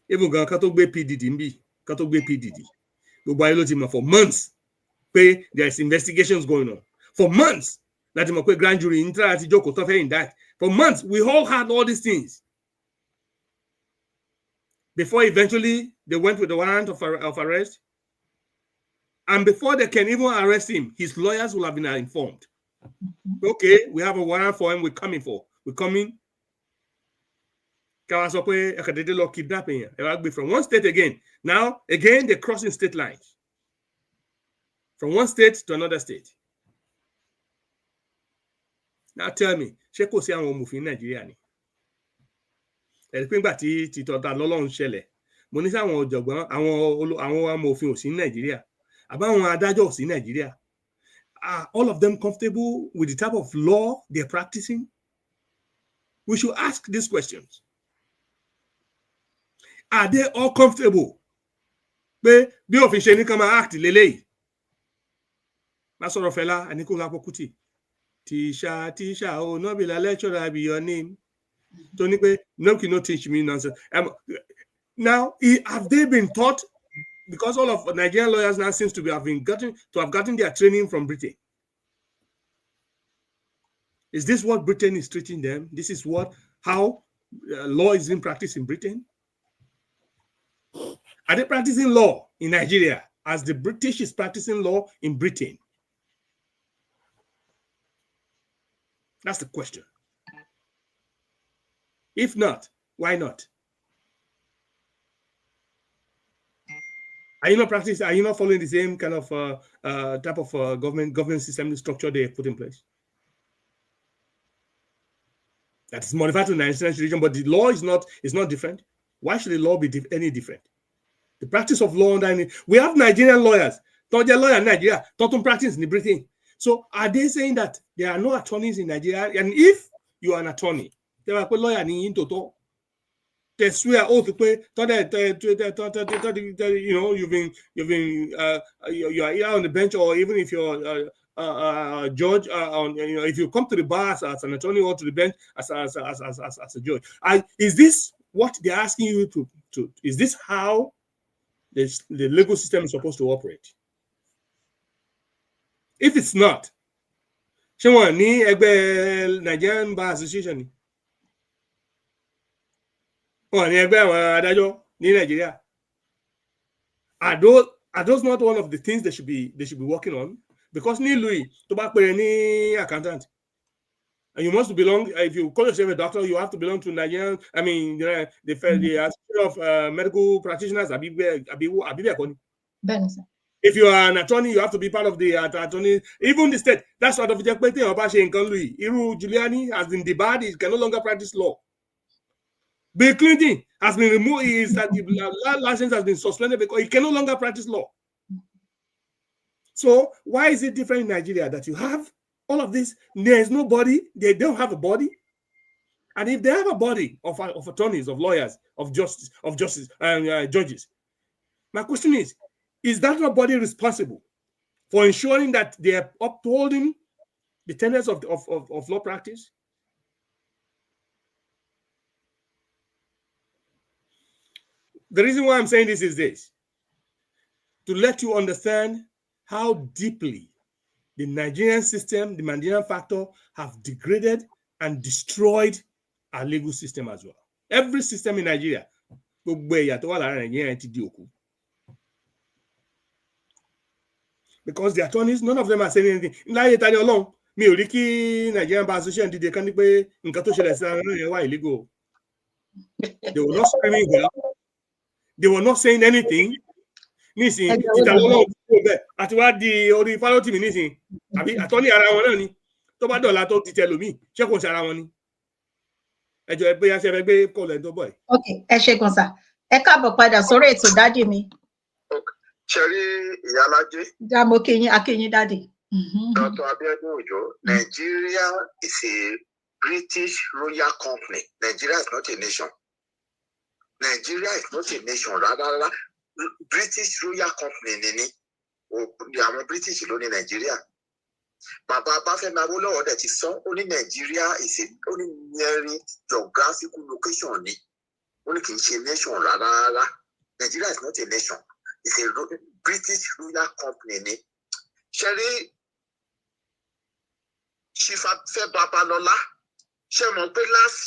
Even katogbe PDD mbi, katogbe PDD. For months, there's investigations going on. For months. That the grand jury in that. For months, we all had all these things. Before eventually they went with the warrant of arrest. And before they can even arrest him, his lawyers will have been informed. Okay, we have a warrant for him, we're coming. Kidnapping. From one state again. Now, again, they're crossing state lines. From one state to another state. Now tell me, ṣé kò sí àwọn òmùfin Nàìjíríà ni? Ẹ̀rí pé ńgbà tí títọ́ta lọ́lọ́run ṣẹlẹ̀, mo ní sáwọn ọ̀jọ̀gbọ́n, àwọn amòfin ò sí Nàìjíríà, àbáwọn adájọ́ ò sí Nàìjíríà. Are all of them comfortable with the type of law they're practicing? We should ask these questions. Are they all comfortable? Pé bí òfin ṣe ní kán máa act lélẹ́yìí. Má sọ̀rọ̀ Fẹlá Aníkúlápó Kútì. Tisha, oh, no be la lecturer be your name. Tony Pé, no can not teach me nonsense. Now, have they been taught? Because all of Nigerian lawyers now seems to have gotten their training from Britain. Is this what Britain is teaching them? This is how law is being practiced in Britain? Are they practicing law in Nigeria as the British is practicing law in Britain? That's the question. If not, why not? Are you not practicing? Are you not following the same kind of type of government system structure they put in place? That is modified to the 19th century region, but the law is not different. Why should the law be any different? The practice of law we have Nigerian lawyers. Don't lawyer in Nigeria, don't practice in Britain. So are they saying that there are no attorneys in Nigeria? And if you are an attorney, there are lawyer in Toto. They swear oath you know, you are either on the bench, or even if you're a judge, if you come to the bar as an attorney or to the bench as a judge. Is this what they're asking you to? Is this how the legal system is supposed to operate? If it's not, ṣé wọ́n ní ẹgbẹ́ Nigerian Bar Association? Wọ́n ní ẹgbẹ́ àwọn adájọ́ ní Nigeria. Are those not one of the things they should be working on? Because ní ìlú yìí tó bá pèrè ní accountant, and you must belong. If you call yourself a doctor, you have to belong to Nigerian. I mean, the Association of Medical Practitioners. If you are an attorney, you have to be part of the attorney, even the state. That's what of the Giuliani has been debarred. He can no longer practice law. Bill Clinton has been removed. His license has been suspended because he can no longer practice law. So why is it different in Nigeria that you have all of this? There is no body. They don't have a body. And if they have a body of attorneys, of lawyers, of justice, and judges, my question is that not body responsible for ensuring that they are upholding the tenets of law practice? The reason why I'm saying this is this: to let you understand how deeply the Nigerian system, the Nigerian factor, have degraded and destroyed our legal system as well. Every system in Nigeria, because the attorneys, none of them are saying anything. Nigerian Bar Association did illegal. They were not screaming well. They were not saying anything. Nísìn ìtàlọ́lọ́ àti wá di orí Farotimi nísìn àbí àtọ́ní ara wọn náà ni tó bá dọ̀la tó ti tẹlòmíì ṣé kò sí ara wọn ni. Ẹjọ́ ẹ bóyá ṣe fẹ́ gbé kọ́ọ̀lù ẹ̀ tó bọ̀ ẹ̀. Ok, ẹ ṣe gan sà. Ẹ káàbọ̀ padà sórí ètò dádì mi. Ṣé rí ìyálájé? Jámo akínyín dádì. Dr. Abiodun Ojo, Nigeria is a British royal company. Nigeria is not a nation. Nigeria is not a nation. Rather, British royal company ni àwọn British ló ní Nigeria. Bàbá Báfẹ́mi Awólọ́wọ̀ dẹ̀ ti sọ ó ní Nigeria is a nearing geographical location ni. Ó ní kì í ṣe nation rárá. Nigeria is not a nation. It's a British royal company ni. Ṣẹ́rí Ṣífàfẹ́ Babalọ́lá ṣe mọ̀ pé last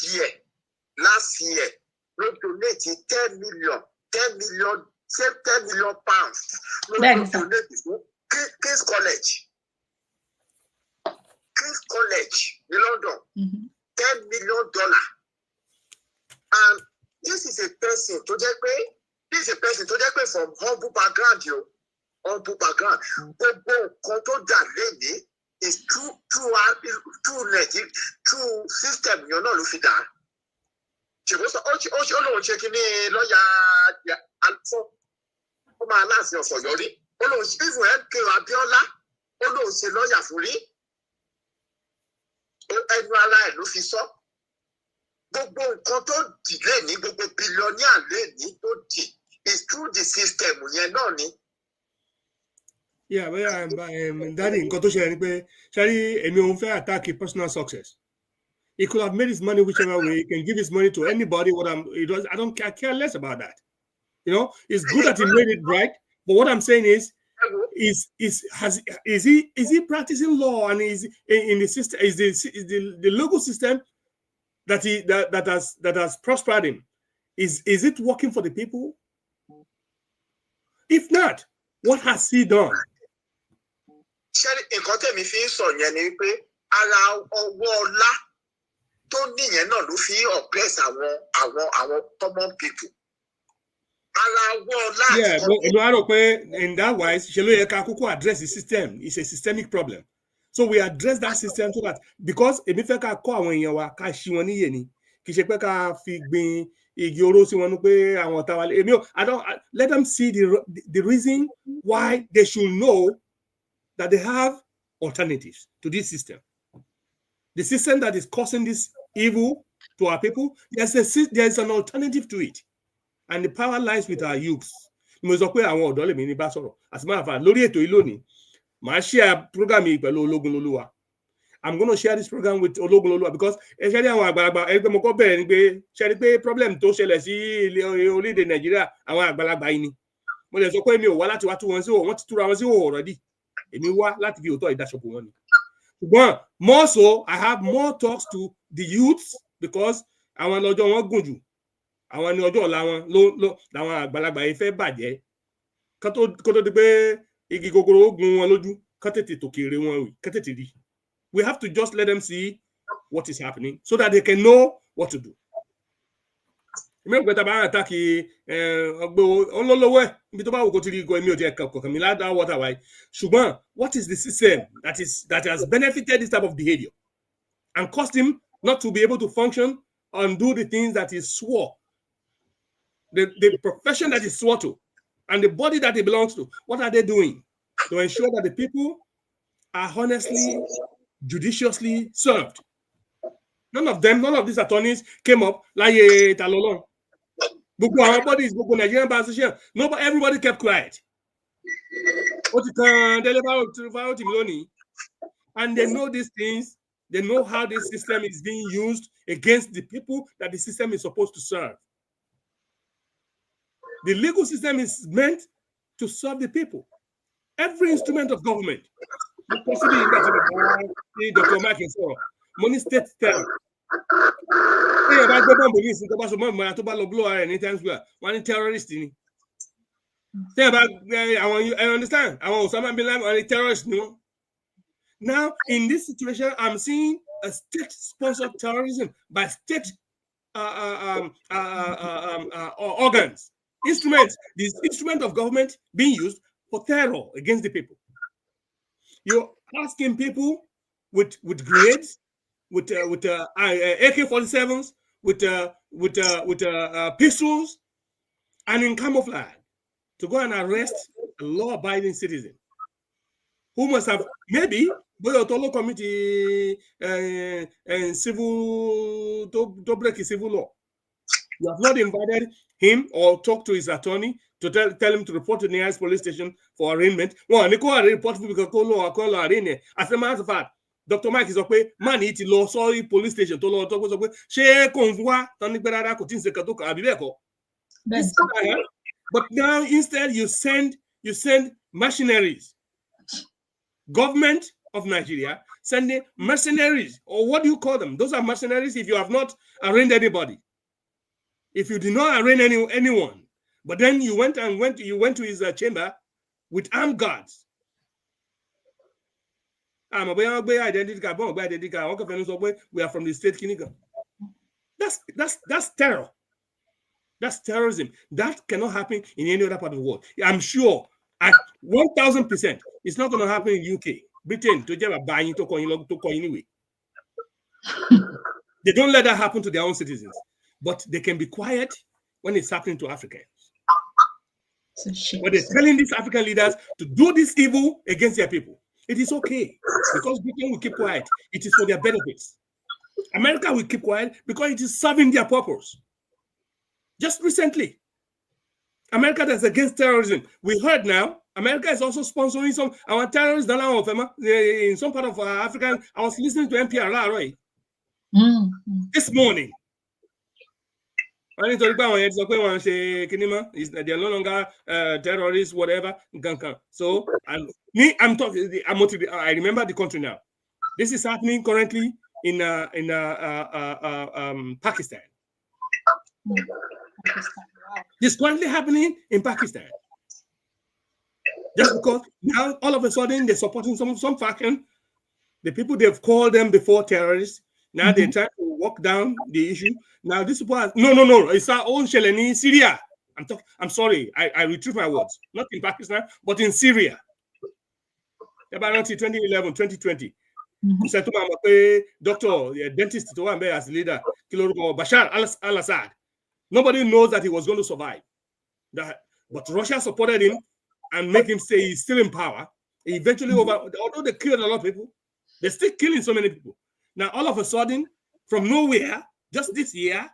year ló donate 10 million pounds ló donate fún King's College ní London. $10 million. And this is a person tó jẹ́ pé from humble background humble background gbogbo nǹkan tó dà lẹ́ni is true system yẹn náà ló fi dà. ṣùgbọ́n ó lóun ṣe kí ní lọ́ọ̀yà alfọ́ ó máa láàfin ọ̀fọ̀ yọrí ó lóun ṣe ìfún MK Abiola ó lóun ṣe lọ́ọ̀yà fún rí ẹnu ara ẹ̀ ló fi sọ gbogbo nǹkan tó dì lẹ́ni gbogbo bílíọ̀nìà lẹ́ni tó dì is through the system yẹn náà ni. Yeah, but Daddy, nǹkan tó ṣẹlẹ̀ ni pé ṣáàrí èmi òun fẹ́ attack personal success. He could have made his money whichever way. He can give his money to anybody. I care less about that. You know, it's good that he made it right. But what I'm saying is he practicing law and is in the system? Is the legal system that has prospered him? Is it working for the people? If not, what has he done? Nǹkan tẹ̀mí fi ń sọ yẹn ni pé ara ọwọ́ ọlá tó níyẹn náà ló fi oppress àwọn common people. Ara ọwọ́ ọlá. Yeah, but I rò pé in that wise, ṣe ló yẹ ká kúkú address the system. It's a systemic problem. So we address that system so that because èmi fẹ́ ká kọ́ àwọn èèyàn wa ká ṣí wọn níyè ni kì í ṣe pé ká fi gbin igi oró sí wọn pé àwọn ọ̀tá wa lè èmi let them see the reason why they should know that they have alternatives to this system. The system that is causing this evil to our people, there's an alternative to it. And the power lies with our youths. As a matter of fact, lórí ètò yìí lónìí, màá share program yìí pẹ̀lú Ológunlolúwa. I'm going to share this program with Ológunlolúwa because ṣe rí àwọn àgbàlagbà ẹgbẹ́ mo kọ́ bẹ̀rẹ̀ ni pé ṣe rí pé problem tó ṣẹlẹ̀ sí orílẹ̀-èdè Nàìjíríà àwọn àgbàlagbà yìí ni. Mo lè sọ pé mi ò wá láti wá tú wọn sí wọ́n ti túra wọn sí already. Èmi wá láti fi òótọ́ ìdáṣọpọ̀ wọn ni. Ṣùgbọ́n more so, I have more talks to the youths because àwọn lọ́jọ́ wọn gùn jù. Àwọn ni ọjọ́ ọ̀la wọn làwọn àgbàlagbà yìí fẹ́ bàjẹ́. Kó tó di pé igi gogoro ó gun wọn lójú, kó tètè tòkèrè wọn kó tètè rí. We have to just let them see what is happening so that they can know what to do. Èmi ò gbé tàbá àtàkì ọgbẹ́ olólówó ẹ̀ níbi tó bá wò kó ti rí igun èmi ò jẹ́ kọ̀ọ̀kan mi ládàá water wáyé. Ṣùgbọ́n what is the system that has benefited this type of behavior and caused him not to be able to function and do the things that he swore? The profession that he swore to and the body that he belongs to, what are they doing to ensure that the people are honestly, judiciously served? None of these attorneys came up like Talolong. Gbogbo àwọn bodies, gbogbo Nigerian Bar Association, everybody kept quiet. Ó ti kan Dele Farotimi lónìí. And they know these things. They know how this system is being used against the people that the system is supposed to serve. The legal system is meant to serve the people. Every instrument of government, possibly Dr. Mike and so money state terror. Terrorist. I understand. I want Osama bin Laden a terrorist. Now, in this situation, I'm seeing a state-sponsored terrorism by state organs, instruments. This instrument of government being used for terror against the people. You're asking people with grenades, with AK-47s, with pistols, and in camouflage to go and arrest a law-abiding citizen who must have maybe Boyotolo committee and civil to break a civil law. You have not invited him or talked to his attorney to tell him to report to the nearest police station for arraignment. Well, Nico report because as a matter of fact, Dr. Mike is okay. Man, it's law. Sorry, police station. To law talk was okay. She convoy. Tani berada kutin se katoka abibeko. But now instead you send mercenaries. Government of Nigeria sending mercenaries, or what do you call them? Those are mercenaries if you have not arraigned anybody. If you did not arraign anyone, but then you went to his chamber with armed guards. We are from the state clinic. That's terror. That's terrorism. That cannot happen in any other part of the world. I'm sure at 1,000%, it's not going to happen in UK. Britain, to just buying to anyway. They don't let that happen to their own citizens, but they can be quiet when it's happening to Africans. But they're telling these African leaders to do this evil against their people. It is okay because Britain will keep quiet. It is for their benefits. America will keep quiet because it is serving their purpose. Just recently, America that's against terrorism. We heard now America is also sponsoring some our terrorists in some part of Africa. I was listening to NPR right? This morning. They're no longer terrorists, whatever. So I'm talking. I remember the country now. This is happening currently in Pakistan. This is currently happening in Pakistan. Just because now all of a sudden they're supporting some faction, the people they've called them before terrorists. Now they're trying to walk down the issue. Now this was no. It's our own Sheleni, Syria. I'm sorry. I retrieve my words. Not in Pakistan, but in Syria. About 2011, 2020. Doctor, the dentist to one as leader, Bashar al-Assad. Nobody knows that he was going to survive. But Russia supported him and made him say he's still in power. He eventually although they killed a lot of people, they're still killing so many people. Now, all of a sudden, from nowhere, just this year,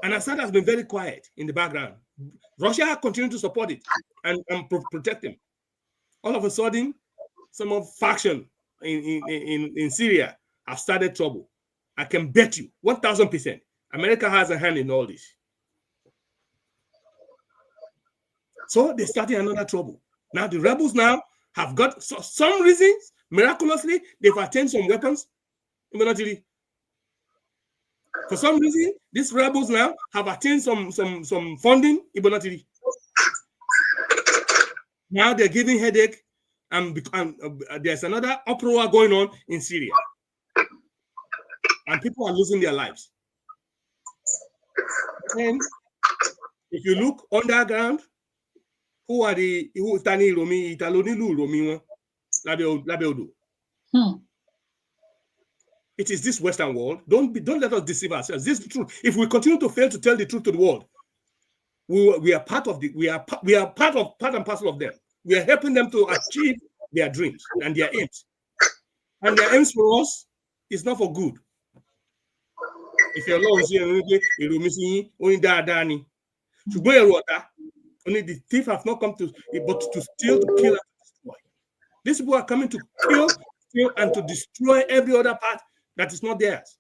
and Assad has been very quiet in the background. Russia continued to support it and protect him. All of a sudden, some of faction in Syria have started trouble. I can bet you 1,000%. America has a hand in all this. So they started another trouble. Now the rebels now have got some reasons, miraculously, they've attained some weapons. For some reason, these rebels now have attained some funding. Now they're giving headache, and there's another uproar going on in Syria. And people are losing their lives. And if you look underground, who Tani Romi, Italoni Romi, ABIODUN? It is this Western world. Don't let us deceive ourselves. This is the truth. If we continue to fail to tell the truth to the world, we are part and parcel of them. We are helping them to achieve their dreams and their aims. And their aims for us is not for good. If your law is only the thief have not come to but to steal, to kill, and to destroy. These people are coming to kill, steal, and to destroy every other part that is not theirs,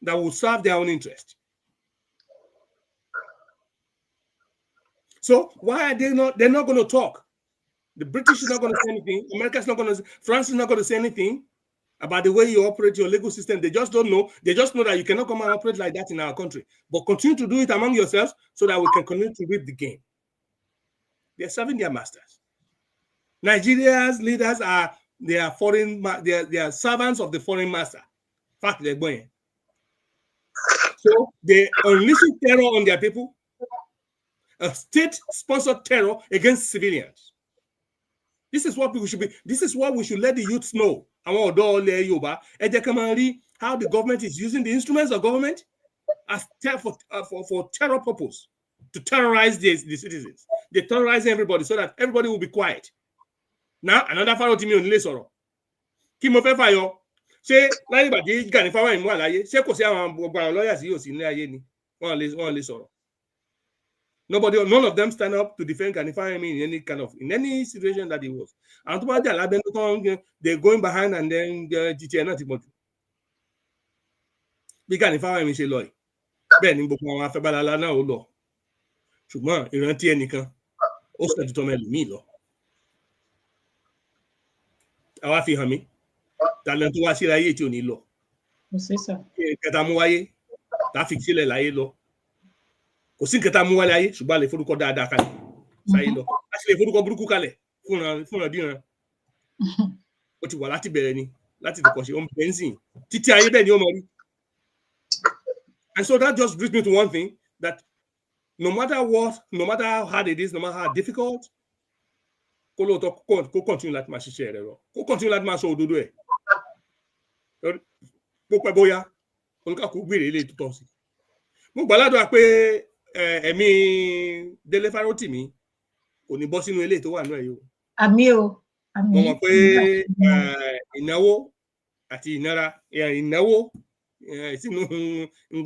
that will serve their own interest. So why are they not? They're not going to talk. The British is not going to say anything. America is not going to. France is not going to say anything about the way you operate your legal system. They just don't know. They just know that you cannot come and operate like that in our country. But continue to do it among yourselves so that we can continue to reap the gain. They're serving their masters. Nigeria's leaders are servants of the foreign master. Fact, they're going. So they unleashing terror on their people, a state-sponsored terror against civilians. This is what we should be. This is what we should let the youths know. How the government is using the instruments of government as for terror purpose, to terrorize the citizens. They terrorize everybody so that everybody will be quiet. Now, another Farotimi on Lesoro. Kimo fe fayo. Say, nani ba di gani fawa imu alaye. Say ko se awon lawyers yi o si ni aye ni. Won le sọ̀rọ̀. None of them stand up to defend Ganifayemi in any situation that he was. And they're going behind and then not about. Bí Ganifayemi ṣe lọ. Bẹ́ẹ̀ ni gbogbo àwọn afẹ́bálálá náà ó lọ. Ṣùgbọ́n ìrántí ẹnìkan ó sọ ju tọmọ ẹlòmíì lọ. Àwa fi hàn mí. Talent tó wá sí láyé tí ò ní lọ. Kẹta mú wáyé. Tá fi sílẹ̀ láyé lọ. Kò sí nǹkan tá mú wálé ayé ṣùgbọ́n lè forúkọ dáadáa kalẹ̀ sáyé lọ. A sì lè forúkọ burúkú kalẹ̀ fúnra díran. Ó ti wà láti bẹ̀rẹ̀ ni, láti dìkọ̀ ṣe, ó ń bẹ́ńsìn. Títí ayé bẹ́ẹ̀ ni ó mọ rí. And so that just brings me to one thing. that no matter what, no matter how hard it is, no matter how difficult, kó continue láti máa ṣiṣẹ́ rẹ̀ lọ, kó continue láti máa sọ òdodo ẹ̀. Bó pẹ́ bóyá oníkàkú gbèrè ilé tó tọ́ sí. Mo gbàládùn pé ẹ̀mí Dele Farotimi kò ní bọ́ sínú ilé tó wà náà yìí o. Àmín o. Àmín. Mo mọ̀ pé ìnáwó àti ìnáwó sínú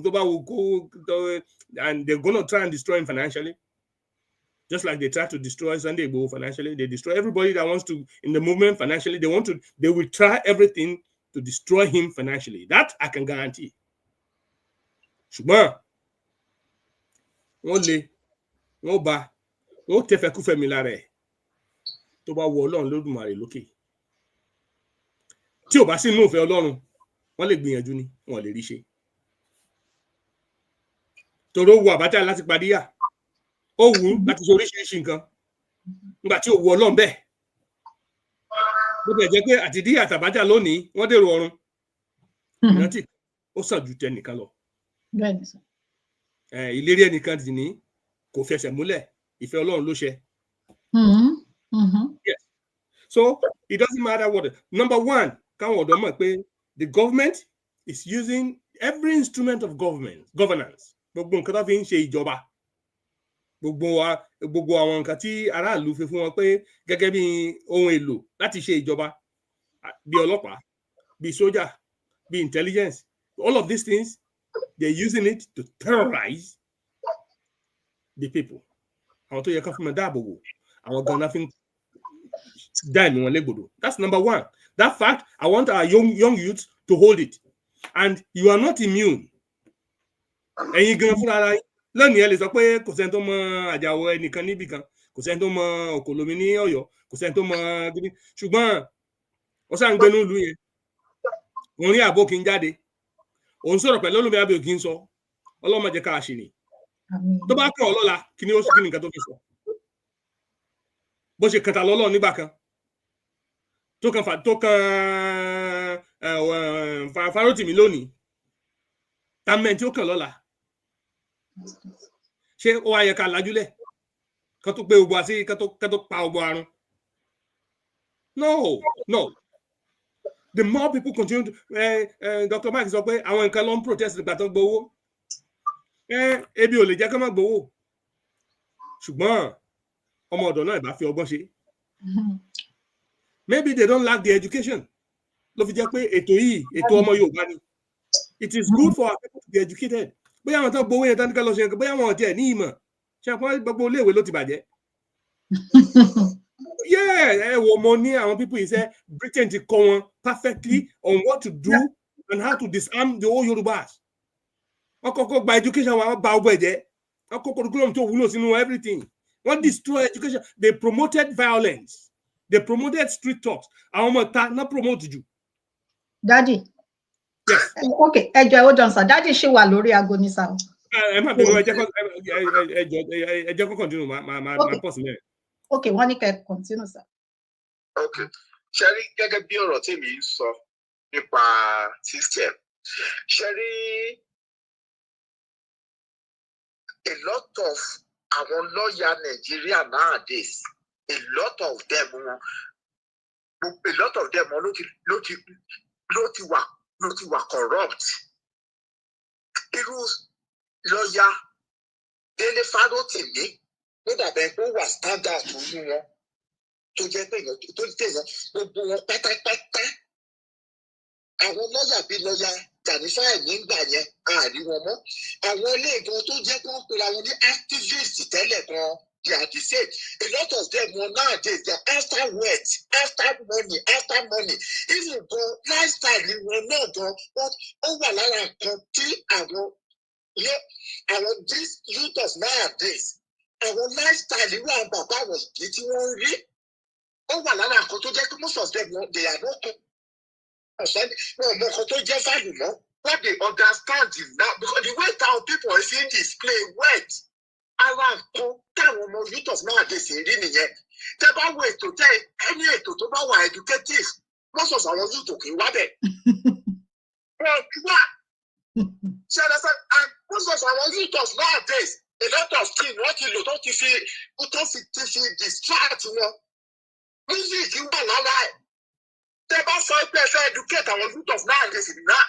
tó bá wù kó, and they're going to try and destroy him financially. Just like they try to destroy Sunday Igboho financially, they destroy everybody that wants to in the movement financially. They will try everything to destroy him financially. That I can guarantee. Ṣùgbọ́n wọ́n bá wọ́n tẹ́fẹ́ kúfẹ́ mi lára ẹ̀ tó bá wọ Ọlọ́run lódùmarè lókè. Tí ò bá sí inú ìfẹ́ Ọlọ́run, wọ́n lè gbìyànjú ni, wọ́n lè rí ṣe. Torí ó wù Abacha láti padìyà, ó wù láti ṣe oríṣiríṣi nǹkan nígbà tí ò wù Ọlọ́run bẹ́ẹ̀. Bó bẹ̀ jẹ́ pé àtìdí àtàbájá lónìí wọ́n dèrò ọ̀run. Ìrántí ó sàn ju tẹnìkan lọ. Bẹ́ẹ̀ni sir. Ìlérí ẹnìkan dì ní kò fẹsẹ̀ múlẹ̀, ìfẹ́ Ọlọ́run ló ṣẹ. Yes. So it doesn't matter what. Number one, káwọn ọ̀dọ́ mọ̀ pé the government is using every instrument of governance. Gbogbo nǹkan tó fi ń ṣe ìjọba. Gbogbo àwọn nǹkan tí aráàlú fi fún wọn pé gẹ́gẹ́ bí ohun èlò láti ṣe ìjọba, bí ọlọ́pàá, bí sójà, bí intelligence, all of these things, they're using it to terrorize the people. Àwọn tó yẹ ká fún mi dáàbò wò, àwọn gan-an fi ń dá ẹ̀mí wọn légbodò. That's number one. That fact, I want our young youth to hold it. And you are not immune. Ẹ̀yin gan fúnra ara lónìí ẹ lè sọ pé kò sẹ́ni tó mọ Àjàó ẹnìkan níbì kan, kò sẹ́ni tó mọ Òkòlómi ní Ọ̀yọ́, kò sẹ́ni tó mọ gidi. Ṣùgbọ́n ó sá ń gbénú ìlú yẹn. Òun rí àbó kí n jáde. Òun sọ̀rọ̀ pẹ̀lú olómi abẹ́ òkì ń sọ. Ọlọ́run má jẹ́ ká ṣìnì. Tó bá kàn ọ́ lọ́la, kí ni nǹkan tó fi sọ? Bó ṣe kẹta lọ́lọ́ nígbà kan. Tó kan Farotimi lónìí. Tàmẹ́ tí ó kàn lọ́la. Ṣé ó wá yẹ ká lajúlẹ̀? Ká tó pé ogun àti ká tó pa ogun àrùn? No. The more people continue to, Dr. Mike sọ pé àwọn nǹkan ló ń protest nígbà tó gbowó. Ebi ò lè jẹ́ ká má gbowó. Ṣùgbọ́n ọmọ ọ̀dọ̀ náà ìbá fi ọgbọ́n ṣe. Maybe they don't lack the education. Ló fi jẹ́ pé ètò ọmọ Yorùbá ni. It is good for our people to be educated. Bóyá àwọn tó gbowó yẹn tán ní ká lọ ṣe nǹkan, bóyá àwọn ọ̀tí ẹ̀ ní ìmọ̀. Ṣé àpọ́n gbogbo iléèwé ló ti bàjẹ́? Yeah, mo ní àwọn people yìí sẹ́ Britain ti kọ́ wọn perfectly on what to do and how to disarm the whole Yorùbás. Wọ́n kọ́kọ́ gba education wọn bà ọgbọ́ ẹ̀jẹ̀. Wọ́n kọ́ curriculum tó wúlò sínú everything. Wọ́n destroy education. They promoted violence. They promoted street talks. Àwọn ọmọ ta náà promote jù. Daddy. Yes. Okay, ẹjọ́ ẹ ó dàn sá. Daddy ṣì wà lórí aago ní sá. Ẹ má bínú ẹ jẹ́ kó continue máa pọ̀ sílẹ̀. Okay, wọ́n ní kẹ́ continue sá. Okay. Ṣé rí gẹ́gẹ́ bí ọ̀rọ̀ tèmi ń sọ nípa system. Ṣé rí a lot of àwọn lọ́ọ̀yà Nàìjíríà nowadays, a lot of them ló ti wà corrupt. Irú lọ́ọ̀yà Dele Farotimi ló dàbẹ̀ pé ó wà standard nínú wọn tó jẹ́ pé èèyàn tó tẹ̀yàn gbogbo wọn pátápátá. Àwọn lọ́ọ̀yà bíi lọ́ọ̀yà Jànífà nígbà yẹn àárí wọn mọ́. Àwọn ilé ìgbọ́n tó jẹ́ kí wọ́n pera wọn ní activist tẹ́lẹ̀ gan-an. They are the same. A lot of them nowadays, they are after wealth, after money. Even though lifestyle ni wọn náà gan, but ó wà lára nǹkan tí àwọn these youth of nowadays, àwọn lifestyle irú àwọn bàbá àwọn ìdí tí wọ́n ń rí, ó wà lára nǹkan tó jẹ́ pé most of them they are not wọn mọ nǹkan tó jẹ́ value mọ́. What they understand now, because the way how people are seeing display wealth. Ara nǹkan táwọn ọmọ youth of nowadays rí nìyẹn. Tẹ́ bá wo ètò ẹni ètò tó bá wà educative, most of àwọn youth kì í wá bẹ̀. Ṣé ẹ lọ́sẹ̀ and most of our youths nowadays a lot of things wọ́n ti lò tó ti fi distract wọn. Music wà lára ẹ̀. Tẹ́ bá sọ pé ẹ fẹ́ educate àwọn youths nowadays náà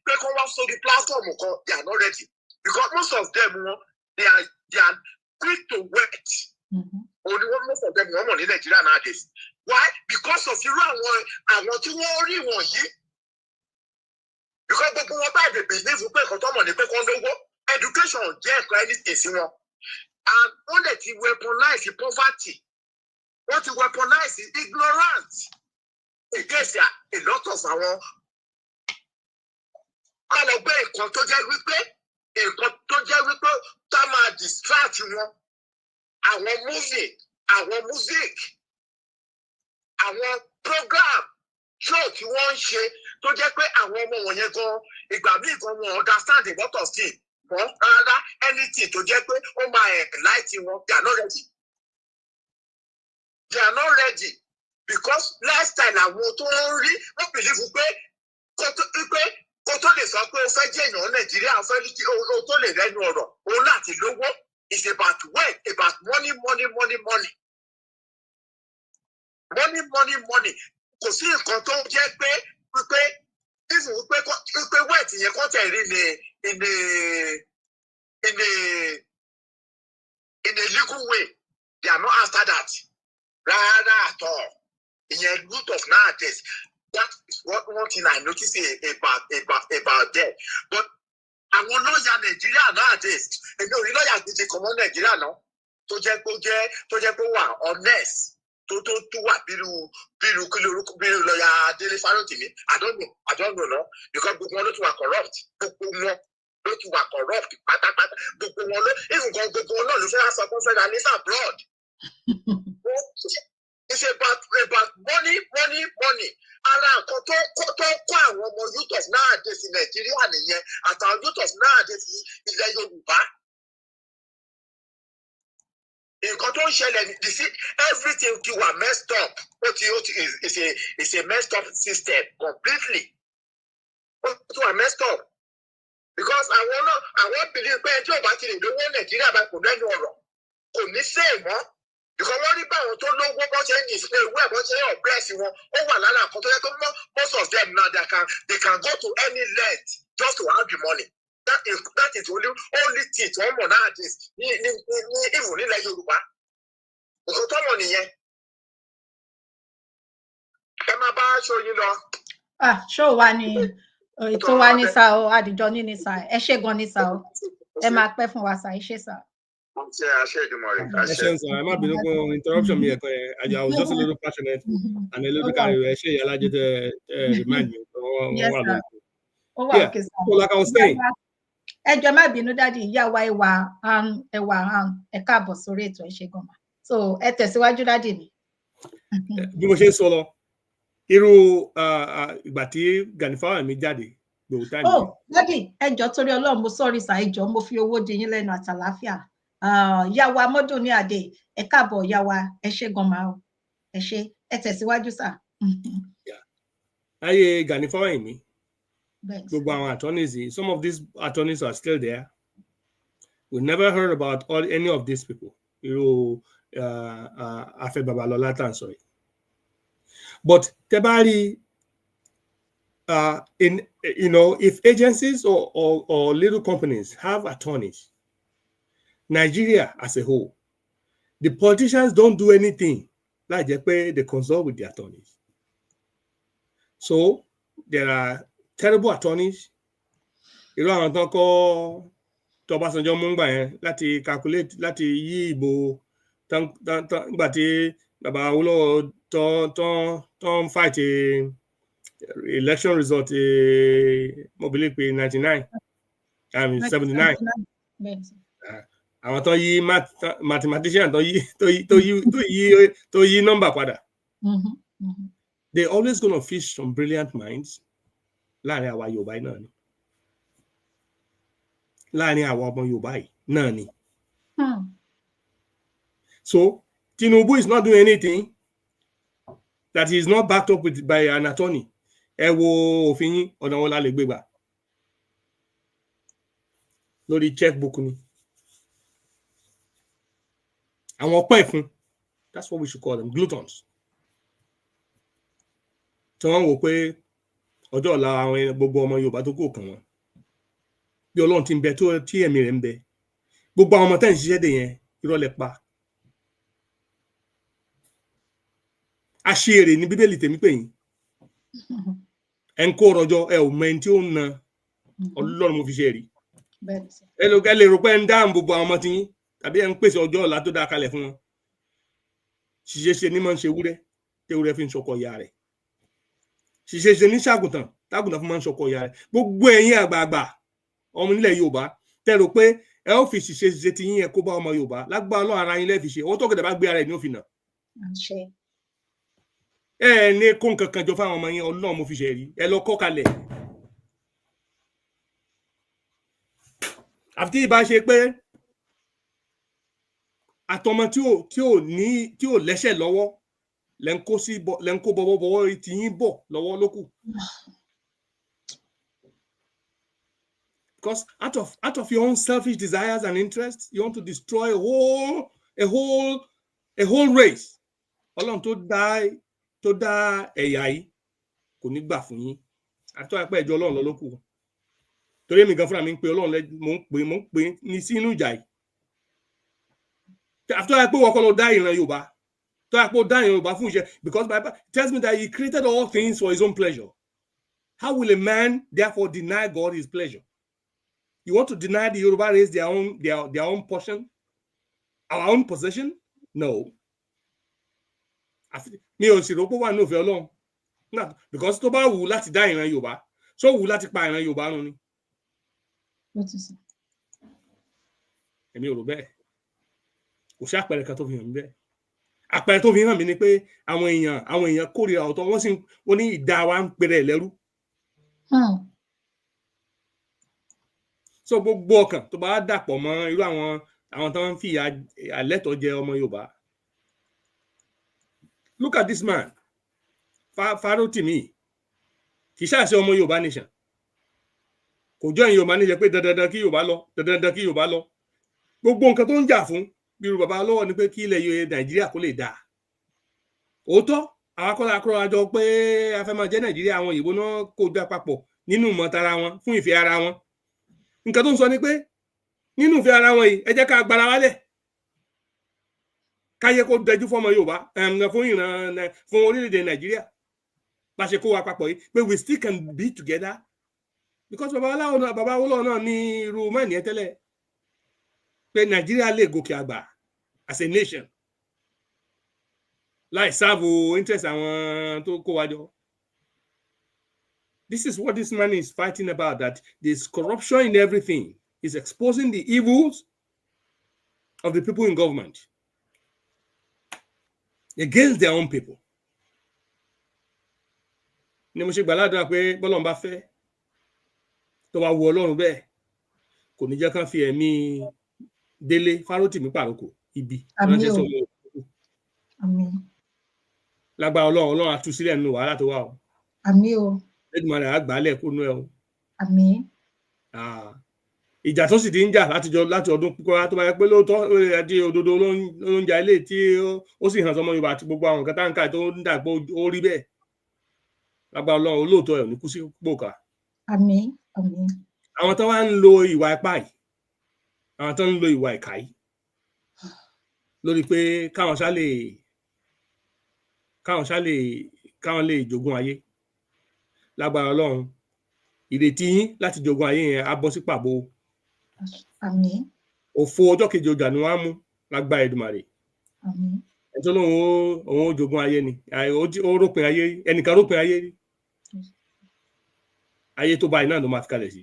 pé kó wá sórí platform kan they are not ready because most of them they are quick to wet. Only most of them wọ́n mọ̀ ní Nigeria nowadays. Why? Because of irú àwọn tí wọ́n rí wọ̀nyí. Because gbogbo wọn bá dé believe pé nǹkan tó mọ̀ ní pé kán lówó education jẹ́ ẹ̀kọ́ anything sí wọn. And wọ́n lè ti weaponize poverty. Wọ́n ti weaponize ignorance against a lot of àwọn alọ́gbẹ́ nǹkan tó jẹ́ wípé tá máa distract wọn. Àwọn movie, àwọn music, àwọn program show tí wọ́n ń ṣe tó jẹ́ pé àwọn ọmọ wọ̀nyẹn gan ìgbà míì gan wọn understand a lot of things wọ́n rárá anything tó jẹ́ pé ó máa enlight wọn they are not ready. They are not ready because lifestyle àwọn tó ń rí wọ́n believe pé kó tó lè sọ pé ó fẹ́ jẹ́ èèyàn Nàìjíríà ó tó lè rẹ́nu ọ̀rọ̀ òun láti lówó. It's about wealth, about money. Kò sí nǹkan tó jẹ́ pé wealth yẹn kọ́ tẹ̀ rí in a legal way. They are not after that. Rárá at all. Ìyẹn root of nowadays. That is one thing I notice about them. But àwọn lọ́ọ̀yà Nàìjíríà nowadays èmi ò rí lọ́ọ̀yà gidi kan mọ́ Nàìjíríà náà tó jẹ́ pé wà honest tó wà bírú lọ́ọ̀yà Dele Farotimi I don't know no because gbogbo wọn ló ti wà corrupt pátápátá gbogbo wọn ló gbogbo wọn náà ló fẹ́ sọ fún federal lease abroad. It's about money. Ara nǹkan tó kọ́ àwọn ọmọ youths nowadays in Nàìjíríà nìyẹn àtàwọn youths nowadays ilẹ̀ Yorùbá. Nǹkan tó ń ṣẹlẹ̀ ní everything ti wà messed up. It's a messed up system completely. Ó ti wà messed up. Because àwọn believe pé ẹjọ́ bá ti lè lówó Nàìjíríà bá kò lẹ́nu ọ̀rọ̀ kò ní sèé mọ́. Because wọ́n rí báwọn tó lówó bọ́ ṣe ń display ìwé ẹ̀bọ́n ṣe ń ọ̀bẹ́ẹ̀sì wọn ó wà lára àkọ́ tó yẹ kó most of them now they can go to any length just to have the money. That is only thing tí wọ́n mọ̀ nowadays ní ìwò nílẹ̀ Yorùbá. Nǹkan tó mọ̀ nìyẹn. Ẹ máa bá aṣọ yín lọ. Ṣó wa ni ètò wa ní sá o àdìjọ ní sá ẹ ṣé gan ní sá o ẹ máa pẹ́ fún wa sá ẹ ṣé sá. I was just a little passionate and a little carried away. Remind me. Yes, sir. Okay, so like I was saying. Ẹ jọ̀ọ́ má bínú dádì ìyá wa ẹ káàbọ̀ sórí ètò ẹ ṣé gan ma. So ẹ tẹ̀síwájú dádì mi. Bí mo ṣe ń sọ lọ, irú ìgbà tí Gani Farotimi jáde lóòótọ́ ni. Dádì ẹ jọ̀ọ́ torí Ọlọ́run mo sọ́ọ̀rì sá ẹ jọ̀ọ́ mo fi owó di yín lẹ́nu àtàláfíà. Yàwá mọ́dún ní àdé ẹ káàbọ̀ yàwá ẹ ṣé gan ma o ẹ ṣé ẹ tẹ̀síwájú sá. Ayé Gani Farotimi gbogbo àwọn attorneys some of these attorneys are still there. We never heard about any of these people. Irú Afe Babalola tá à ń sọ yìí. But tebari if agencies or little companies have attorneys, Nigeria as a whole, the politicians don't do anything like they consult with the attorneys. So there are terrible attorneys. Irú àwọn tán kọ́ Ọbásanjọ́ mú gbà yẹn láti calculate láti yí ìbò gbà tí bàbá Awólọ́wọ̀ tán fight election result mo believe pé 79. Àwọn tó yí mathematician tó yí number padà. They always gonna fish some brilliant minds láàrin àwa Yorùbá yìí náà ni. Láàrin àwa ọmọ Yorùbá yìí náà ni. So Tinubu is not doing anything that he is not backed up with by an attorney. Ẹ wo òfin yín ọ̀nà wọn la lè gbé gbà. lórí checkbook ni àwọn ọpẹ́ ìfún. That's what we should call them, gluttons. tí wọ́n wò pé ọjọ́ ọ̀la àwọn gbogbo ọmọ Yorùbá tó kù kàn wọ́n bí Ọlọ́run ti ń bẹ tó tí ẹ̀mí rẹ̀ ń bẹ gbogbo àwọn ọmọ tẹ́ ń ṣiṣẹ́ dè yẹn irọ́ lẹ pa. Aṣèrè ní Bíbélì tèmi pè yín ẹ ń kó rọjò ẹ ò mọ ẹni tí ó ń na Ọlọ́run mo fi ṣe rí ẹ lè rò pé ẹ ń dáhùn gbogbo àwọn ọmọ tí yín tàbí ẹ ń pèsè ọjọ́ ọ̀la tó dáa kalẹ̀ fún wọn. Ṣìṣe ní máa ń ṣe ewúrẹ́ tewúrẹ́ fi ń ṣọkọ ìyá rẹ̀. Ṣìṣe ní ṣàgùntàn tágùntàn fún máa ń ṣọkọ ìyá rẹ̀. Gbogbo ẹ̀yin àgbààgbà ọmọ nílẹ̀ Yorùbá tẹ́ rò pé ẹ ó fi ṣìṣe ti yín ẹ kó bá ọmọ Yorùbá lágbára Ọlọ́run ara yín lẹ́ fi ṣe owó tó gẹ̀dẹ̀ bá gbé ara ẹ̀ ní òfin náà. Ẹ ní kó nǹkan kan jọ fáwọn ọmọ yín Ọlọ́run mo fi ṣe rí ẹ lọ kọ́ kalẹ̀. Àfi tí ìbá ṣe pé àtọmọ tí ò lẹ́ṣẹ̀ lọ́wọ́ lẹ́ ń kó bọ́wọ́ tí yín bọ̀ lọ́wọ́ lókù. Because out of your own selfish desires and interests, you want to destroy a whole race. Ọlọ́run tó dá ẹ̀yà yìí kò ní gbà fún yín. Àtọ́ ẹ̀pẹ́ ẹ̀jọ́ Ọlọ́run lọ lókù. Torí èmi gan fúnra mi ń pe Ọlọ́run mo ń pè ní sínú ìjà yìí. After I put work die in Yoruba, so I put die in Yoruba because Bible tells me that he created all things for his own pleasure. How will a man therefore deny God his pleasure? You want to deny the Yoruba race their own portion, our own possession? No. Me ò sì rò pé wà ní òfin Ọlọ́run. Because tó bá wù láti dá ìran Yorùbá, so wù láti pa ìran Yorùbá run ni. Èmi ò rò bẹ́ẹ̀. Kò sí àpẹẹrẹ kan tó fi hàn mí bẹ́ẹ̀. Àpẹẹrẹ tó fi hàn mí ni pé àwọn èèyàn kórìíra ọ̀tọ̀ wọ́n ní ìdá wa ń pèrè lẹ́rú. So gbogbo ọkàn tó bá dàpọ̀ mọ́ irú àwọn tó ń fi àlẹ́tọ̀ jẹ ọmọ Yorùbá. Look at this man, Farotimi. Kì í ṣàṣẹ ọmọ Yorùbá nation. Kò jọ Yorùbá nation pé dandan kí Yorùbá lọ. Gbogbo nǹkan tó ń jà fún bí bàbá lọ́wọ́ ni pé kí ilẹ̀ Nàìjíríà kó lè dáa. Òótọ́ àwọn akọ́lá àjọ pé a fẹ́ máa jẹ́ Nàìjíríà àwọn òyìnbó náà kó dá papọ̀ nínú ìmọ̀tara wọn fún ìfẹ́ ara wọn. Nǹkan tó ń sọ ni pé nínú ìfẹ́ ara wọn yìí ẹ jẹ́ ká gbára wálẹ̀. Káyé kó dẹjú fọ́mọ Yorùbá fún orílẹ̀-èdè Nàìjíríà. Bá ṣe kó wa papọ̀ yìí pé we still can be together because bàbá Awólọ́wọ̀ náà ní irú mẹ́rin yẹn tẹ́lẹ̀. Pé Nàìjíríà lè gòkè àgbà as a nation láì sáàbò interest àwọn tó kó wa jọ. This is what this man is fighting about, that there's corruption in everything. He's exposing the evils of the people in government against their own people. Ni mo ṣe gbàládùra pé bọ́lọ́run bá fẹ́ tó bá wù Ọlọ́run bẹ́ẹ̀ kò ní jẹ́ kán fi ẹ̀mí Dele Farotimi pàrókò ibi. Àmín. Lágbára Ọlọ́run á tú sílẹ̀ nínú wàhálà tó wà o. Àmín o. Ẹ̀dùnmọ̀ rẹ̀ á gbálẹ̀ kó nú ẹ o. Àmín. Ìjà tó sì ti ń jà láti ọdún púpọ̀ tó bá yẹ pé lóòótọ́ àti òdodo ló ń jà ilé tí ó sì hàn sọmọ Yorùbá àti gbogbo àwọn nǹkan táǹkà tó ń dà pé ó rí bẹ́ẹ̀. Lágbára Ọlọ́run olóòótọ́ ẹ̀ ò ní kú sí pòkà. Àmín. Àmín. Àwọn tó wá ń lo ìwà ipá yìí, àwọn tó ń lo ìwà ìkà yìí lórí pé káwọn lè jogún ayé. Lágbára Ọlọ́run ìrètí yín láti jogún ayé yẹn á bọ́ sí pàbó. Àmín. Òfo ọjọ́ kejì ọjà ni wọ́n á mú lágbára Èdùmàrè. Àmín. Ẹni tó lóun ó jogún ayé ni ó rópin ayé ẹnìkan rópin ayé rí. Ayé tó báyìí náà ló máa fi kalẹ̀ sí.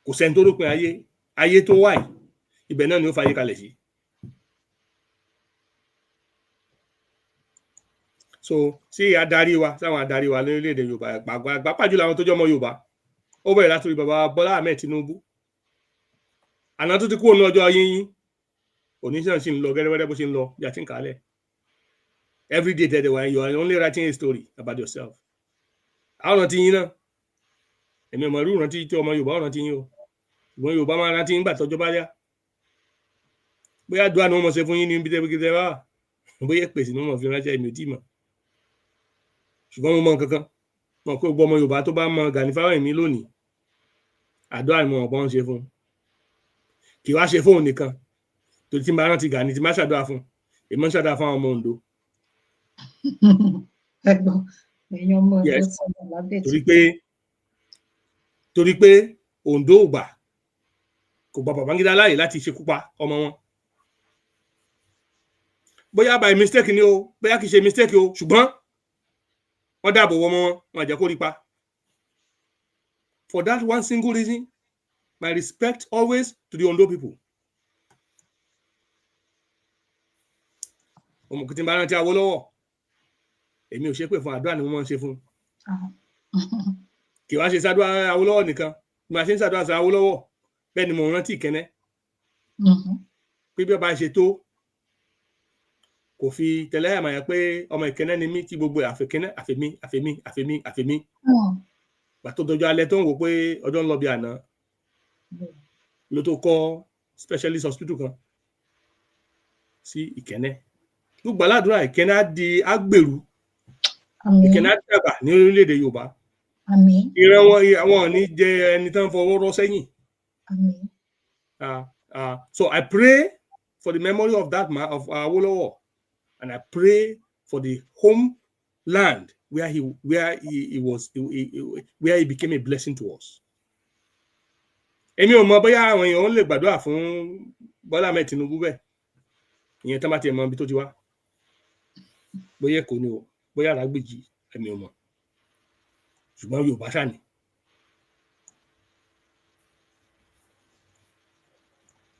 Kò sẹ́ni tó rópin ayé tó wáyìí ibẹ̀ náà ni ó fayé kalẹ̀ sí. So sí sáwọn adarí wa lórílẹ̀-èdè Yorùbá pàápàá jùlọ àwọn tó jẹ́ ọmọ Yorùbá ó bẹ̀rẹ̀ láti rí bàbá Bọ́lá Ahmed Tinubu. Àná tó ti kúrò ní ọjọ́ ayé yín òní sì ń lọ gẹ́gẹ́ bó ṣe ń lọ bí a ti ń kálẹ̀. Every day that you are only writing a story about yourself. Àwọn ọ̀nà tí yín náà èmi ò mọ irú ìrántí tí ọmọ Yorùbá rántí yín o ṣùgbọ́n Yorùbá máa rántí nígbà tọ́jọ́ bá yá bóyá àdúrà ni wọ́n mọ̀ ṣe fún yín ní ibi tẹ́bí wá bóyá pèsè ni wọ́n mọ̀ fi ránṣẹ́ èmi ò tí ì mọ̀ ṣùgbọ́n mo mọ nǹkan kan mọ̀ pé gbogbo ọmọ Yorùbá tó bá mọ Gani Fáwẹ́hìnmí lónìí àdúrà ni mo mọ̀ pọ́n ṣe fún kì wá ṣe fóun nìkan torí tí n bá rántí Gani tí n bá ṣàdúrà fún èmi ń ṣàdúrà fún àwọn ọmọ Ondo. torí pé Ondo ò gbà kò gba Babangida láàyè láti ṣekú pa ọmọ wọn bóyá by mistake ni o bóyá kì í ṣe mistake o ṣùgbọ́n wọ́n dáàbò wọ́n mọ́ wọn jẹ́ kó rí pa. For that one single reason, my respect always to the Ondo people. Ọmọ kìtì bá rántí Awólọ́wọ̀ èmi ò ṣe pé fún àdúrà ni mo máa ń ṣe fún kì wá ṣe ṣàdúrà Awólọ́wọ̀ nìkan bí a ṣe ń ṣàdúrà sí Awólọ́wọ̀ bẹ́ẹ̀ ni mo rántí Ìkẹ́nẹ́ pé bí ọba ṣe tó kò fi tẹ̀lé àmàyà pé ọmọ Ìkẹ́nẹ́ ni mí tí gbogbo àfẹ́kẹ́nẹ́ àfẹ́mí gbàtó dọjọ́ alẹ́ tó ń wò pé ọjọ́ ń lọ bí àná ló tó kọ́ specialist hospital kan sí Ìkẹ́nẹ́ gbogbo aládùúrà Ìkẹ́nẹ́ á di agbèrú Ìkẹ́nẹ́ á dàgbà ní orílẹ̀-èdè Yorùbá ìran wọn àwọn ní jẹ ẹni tán fọwọ́ rọ́ sẹ́yìn. So I pray for the memory of that man of Awolowo and I pray for the homeland where he became a blessing to us. Èmi ò mọ̀ bóyá àwọn èèyàn lè gbàdúrà fún Bọ́lá Ahmed Tinubu bẹ́ẹ̀ ìyẹn tán bá tiẹ̀ mọ̀ ibi tó ti wá bóyá Èkó ni o bóyá Àràgbèjì èmi ò mọ̀ ṣùgbọ́n Yorùbá ṣáà ni.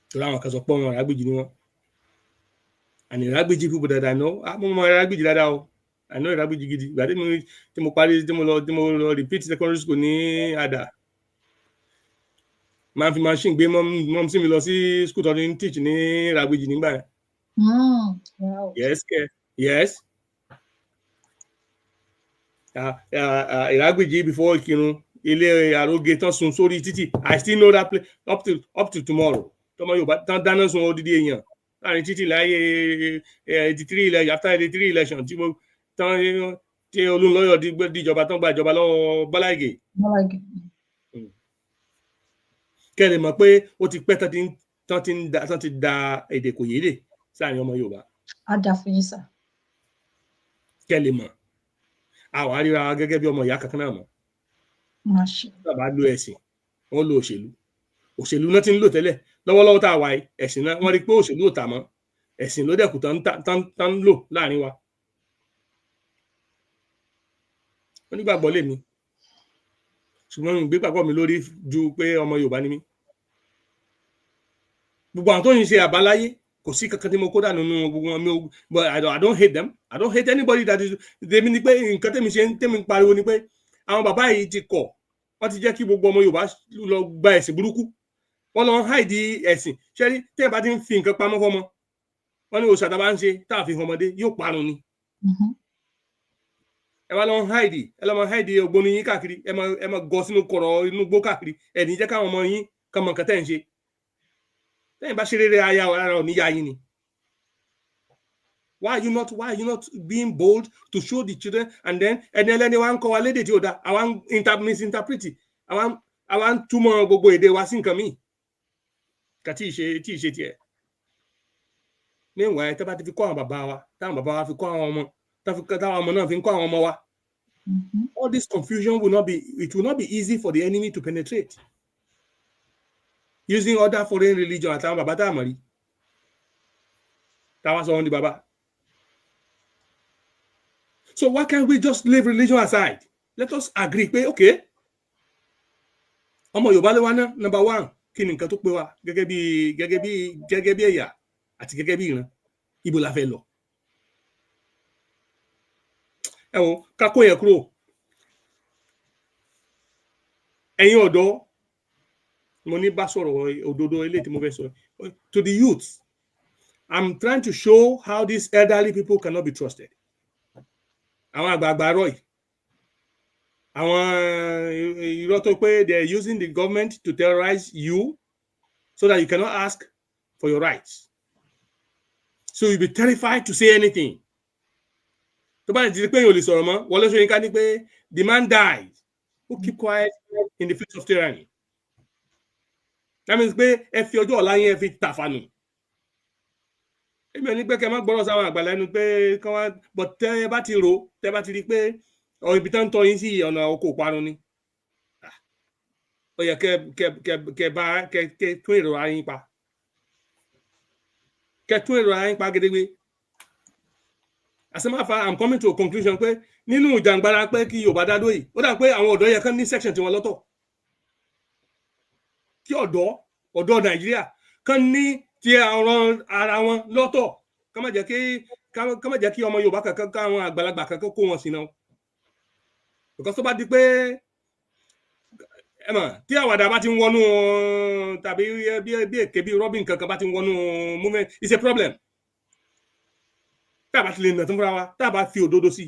Torí àwọn kan sọ pé ọmọ Àràgbèjì ni wọ́n and Àràgbèjì people that I know mo mọ Àràgbèjì dáadáa o I know Àràgbèjì gidi ìgbà tí mo parí tí mo lọ repeat secondary school ní Àdà máa fi machine gbé mọ́ sí mi lọ sí school tó ní teach ní Àràgbèjì nígbà yẹn. Yes. Àràgbèjì before Ìkírun ilé Àrógé tán sun sórí títì I still know that place up to tomorrow tọmọ Yorùbá tán dáná sun odidi èèyàn láàrin títì láyé 83 after 83 election tí mo tán tí Olúnlọ́yọ̀ díjọba tán gba ìjọba lọ́wọ́ Bọ́lá Ìgè. Kẹ́lẹ̀ mọ̀ pé ó ti pẹ́ tán ti da èdè kò yédè sáàrin ọmọ Yorùbá. Á dà fún yín sà. Kẹ́lẹ̀ mọ̀ àwọn àríra gẹ́gẹ́ bí ọmọ ìyá kankan náà mọ̀. Bàbá lo ẹ̀sìn wọ́n lo òṣèlú náà ti ń lò tẹ́lẹ̀ lọ́wọ́lọ́wọ́ tá a wà yìí ẹ̀sìn náà wọ́n rí pé òṣèlú ò tà mọ́ ẹ̀sìn ló dẹ̀kù tán lò láàrin wa. Onígbàgbọ́ lèmi ṣùgbọ́n ìgbé pàpọ̀ mi lórí ju pé ọmọ Yorùbá ni mí. Gbogbo àwọn tó ń ṣe àbáláyé kò sí kankan tí mo kó dànù nínú gbogbo wọn but I don't hate them. I don't hate anybody that is tèmi ni pé nǹkan tèmi pariwo ni pé àwọn bàbá yìí ti kọ̀ wọ́n ti jẹ́ kí gbogbo ọmọ Yorùbá lọ gba ẹ̀sìn burúkú wọ́n lọ ń hide ẹ̀sìn ṣẹ́rí tẹ́yìn bá ti ń fi nǹkan pamọ́ fọmọ wọ́n ní òòṣà tá a bá ń ṣe tá a fi ọmọdé yóò parun ni. Ẹ wá lọ ń hide ògbóni yín káàkiri ẹ máa gọ sínú kọ̀rọ̀ inú gbó káàkiri ẹ̀ ní jẹ́ káwọn ọmọ yín kàn mọ̀ nǹkan tẹ́ ń ṣe tẹ́yìn bá ṣe rere aya ara ò ní yá yín ni. Why are you not being bold to show the children and then ẹni ẹlẹ́ni wa ń kọ́ wa lédè tí ó dá àwa misinterpret àwa ń túmọ̀ gbogbo èdè wa sí nǹkan míì kà tí ì ṣe tiẹ̀. Meanwhile tẹ́ bá ti fi kọ́ àwọn bàbá wa táwọn bàbá wa fi kọ́ àwọn ọmọ táwọn ọmọ náà fi ń kọ́ àwọn ọmọ wa. All this confusion will not be easy for the enemy to penetrate using other foreign religion àtàwọn bàbá tá a mọ̀ rí táwa sọ wọn di bàbá. So why can't we just leave religion aside? Let us agree pé okay ọmọ Yorùbá ló wá ná number one kí ni nǹkan tó pé wa gẹ́gẹ́ bí ẹ̀yà àti gẹ́gẹ́ bí ìran ibo la fẹ́ lọ. Ẹ wo ká kó yẹn kúrò ẹ̀yin ọ̀dọ́ mo ní bá sọ̀rọ̀ òdodo eléyìí tí mo fẹ́ sọ to the youth. I'm trying to show how these elderly people cannot be trusted. Àwọn àgbààgbà rọ̀ yìí irọ́ tó pé they are using the government to terrorize you so that you cannot ask for your rights. So you'll be terrified to say anything. tó bá ti di pé yóò lè sọ̀rọ̀ mọ́ Wọlé Ṣóyínká ní pé the man died who keep quiet in the face of tyranny. That means pé ẹ fi ọjọ́ ọ̀la yẹn fi tàfànù. Èmi ò ní pé kẹ́ má gbọ́rọ̀ sáwọn àgbà lẹ́nu pé kán wá but tẹ́ ẹ bá ti rò tẹ́ bá ti rí pé ibi tán ń tọ́ yín sí ọ̀nà oko parun ni. Ó yẹ kẹ́ tún èrò ara yín pa. Kẹ́ tún èrò ara yín pa gédégbé. As a matter of fact, I'm coming to a conclusion pé nínú ìjàngbara pé kí Yorùbá dá dóyè ó dà pé àwọn ọ̀dọ́ yẹ kán ní section tiwọn lọ́tọ̀. Kí ọ̀dọ́ Nàìjíríà kán ní ti ọ̀rọ̀ ara wọn lọ́tọ̀. Ká má jẹ́ kí ọmọ Yorùbá kankan káwọn àgbàlagbà kankan kó wọn sí náà. Because tó bá di pé ẹ mọ̀ tí àwàdà bá ti ń wọnú tàbí bí èké bí Robin kankan bá ti ń wọnú movement, it's a problem. Tá bá ti lè nà tún fúnra wa, tá bá fi òdodo sí.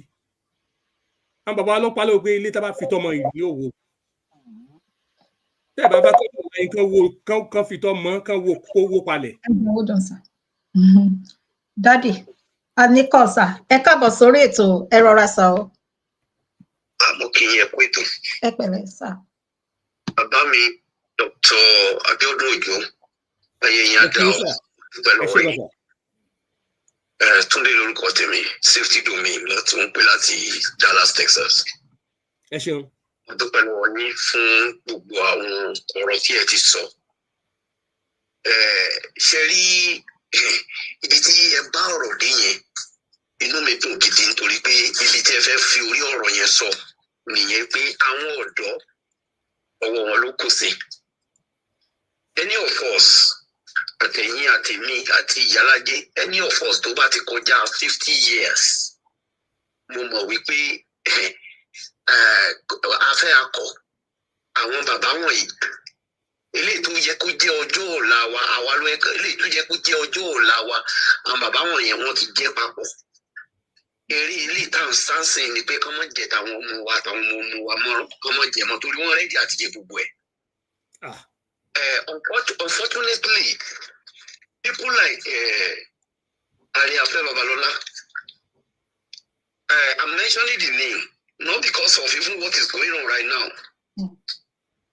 Àwọn bàbá ọlọ́pàá ló pé ilé tá bá fi tọmọ ìlú òwò. Tẹ́ bá bá kan fi tọmọ kan wo kó wó palẹ̀. Hold on, sir. Daddy, Anikọ sir, ẹ káàbọ̀ sórí ètò ẹ rọra sà o. Àmọ́ kí n yẹ kó ètò. Ẹ pẹ̀lẹ́ sà. Bàbá mi, Dr. Abiodun Ojo, ayé yẹn dá ọ pẹ̀lú ọ̀rẹ́ yìí. Túndé lórúkọ tèmi, safety domain láti ń pè láti Dallas, Texas. Ẹ ṣeun. Mo dúpẹ́ lọ́wọ́ yín fún gbogbo àwọn ọ̀rọ̀ tí ẹ ti sọ. Ṣe rí ibi tí ẹ bá ọ̀rọ̀ dé yẹn, inú mi dùn gidi nítorí pé ibi tí ẹ fẹ́ fi orí ọ̀rọ̀ yẹn sọ nìyẹn pé àwọn ọ̀dọ́ ọwọ́ wọn ló kù sí. Any of us, àtẹ̀yìn àtẹ̀mí àti ìyálájé, any of us tó bá ti kọjá 50 years, mo mọ̀ wípé afẹ́ akọ àwọn bàbá wọ̀nyí eléyìí tó yẹ kó jẹ́ ọjọ́ ọ̀la wa àwa ló yẹ kó eléyìí tó yẹ kó jẹ́ ọjọ́ ọ̀la wa àwọn bàbá wọ̀nyí wọ́n ti jẹ́ papọ̀. Eré ilé táwọn sáǹsìn ni pé kọ́mọ jẹ táwọn ọmọ wa mọ́ kọ́mọ jẹ mọ́ torí wọ́n rẹ́dí àti jẹ gbogbo ẹ̀. Unfortunately, people like Ariafe Babalola, I'm mentioning the name not because of even what is going on right now,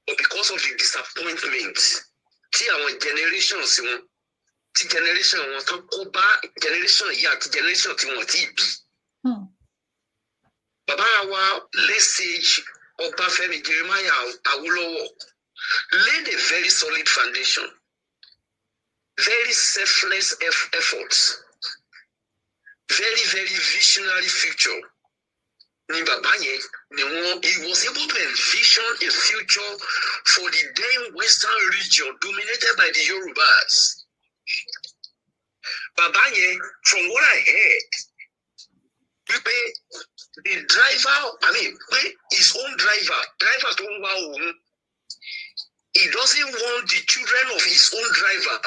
but because of the disappointment tí àwọn generations wọn tí generation wọn tó kó bá generation yìí àti generation tí wọn ti bí. Bàbá wa lẹ́sẹ̀jì Ọbáfẹ́mi Jeremiah Awólọ́wọ̀ laid a very solid foundation, very selfless efforts, very, very visionary future. Ni bàbá yẹn ni he was able to envision a future for the then Western region dominated by the Yorubas. Bàbá yẹn, from what I heard, wípé the driver, his own driver tó ń wá òun, he doesn't want the children of his own driver.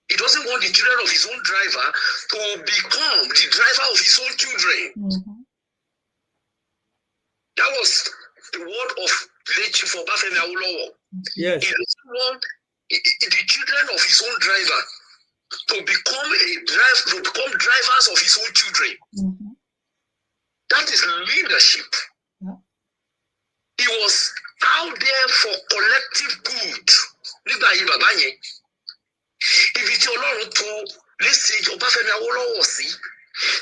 He doesn't want the children of his own driver to become the driver of his own children. Mm-hmm. That was the word of late Chief Obafemi Awolowo. Yes. He doesn't want the children of his own driver to become drivers of his own children. Mm-hmm. That is leadership. Yeah. He was out there for collective good. Nígbà yìí bàbá yẹn, ibi tí Ọlọ́run tó lẹ́sẹ̀ Ọbáfẹ́mi Awólọ́wọ̀ sí,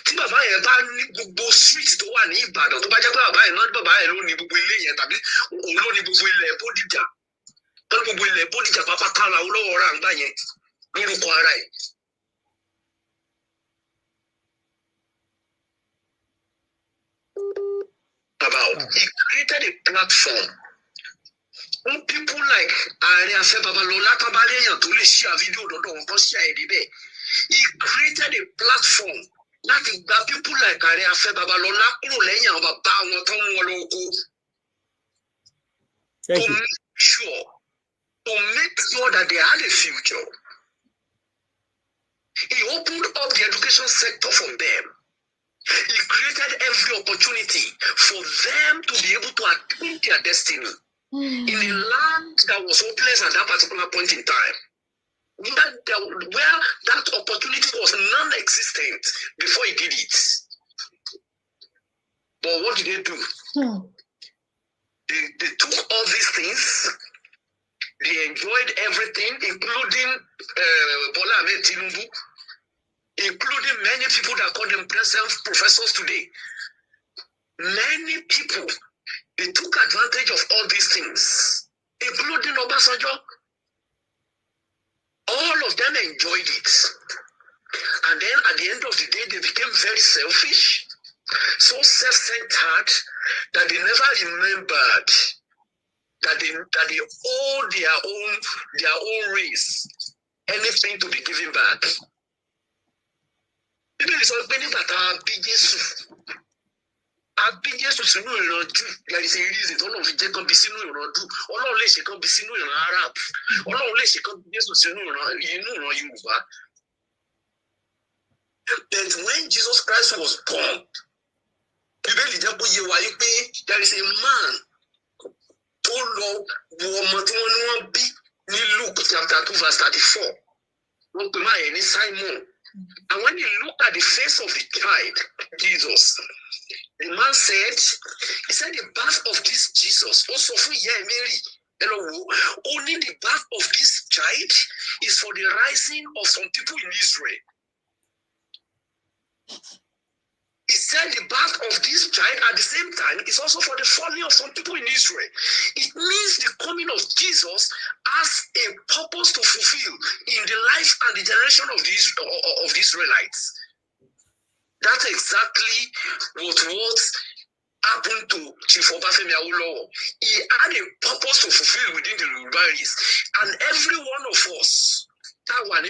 tí bàbá yẹn bá ní gbogbo street tó wà ní Ìbàdàn tó bá jẹ́ pé bàbá yẹn náà bàbá yẹn ló ní gbogbo ilé yẹn tàbí òun ló ní gbogbo ilẹ̀ Bódìjà, tó ní gbogbo ilẹ̀ Bódìjà pápátá la Awólọ́wọ̀ rà ńgbà yẹn lórúkọ ara ẹ̀. He created a platform when people like Ariafe Babalola Tabaléyàn tó lè share video lọ́dọ̀ wọn kan share ẹ̀ débẹ̀. He created a platform láti gba people like Ariafe Babalola kúrò lẹ́yìn àwọn bàbá wọn tó ń wọn lóko. To make sure that they had a future. He opened up the education sector for them. He created every opportunity for them to be able to attain their destiny in a land that was hopeless at that particular point in time. Where that opportunity was non-existent before he did it. But what did they do? They took all these things. They enjoyed everything, including Bola Ahmed Tinubu, including many people that call themselves professors today. Many people, they took advantage of all these things, including Obasanjo. All of them enjoyed it. And then at the end of the day, they became very selfish, so self-centered that they never remembered that they owe their own race anything to be given back. There is a reason tó lọ́n fi jẹ́ kán bí sínú ìran Júù, Ọlọ́run lè ṣe kán bí sínú ìran Arab, Ọlọ́run lè ṣe kán bí Jésù sínú ìran Yorùbá. But when Jesus Christ was born, Bíbélì jẹ́ kó yé wa yí pé there is a man tó lọ wo ọmọ tí wọ́n ní wọ́n bí ní Luke chapter 2 verse 34. Wọ́n pè máa yẹn ní Simon. And when he looked at the face of the child, Jesus, the man said, he said, the birth of this Jesus, also for Mary, only the birth of this child is for the rising of some people in Israel. He said the birth of this child at the same time is also for the falling of some people in Israel. It means the coming of Jesus has a purpose to fulfill in the life and the generation of the Israelites. That's exactly what happened to Chief Obafemi Awolowo. He had a purpose to fulfill within the Yoruba race. And every one of us, that one,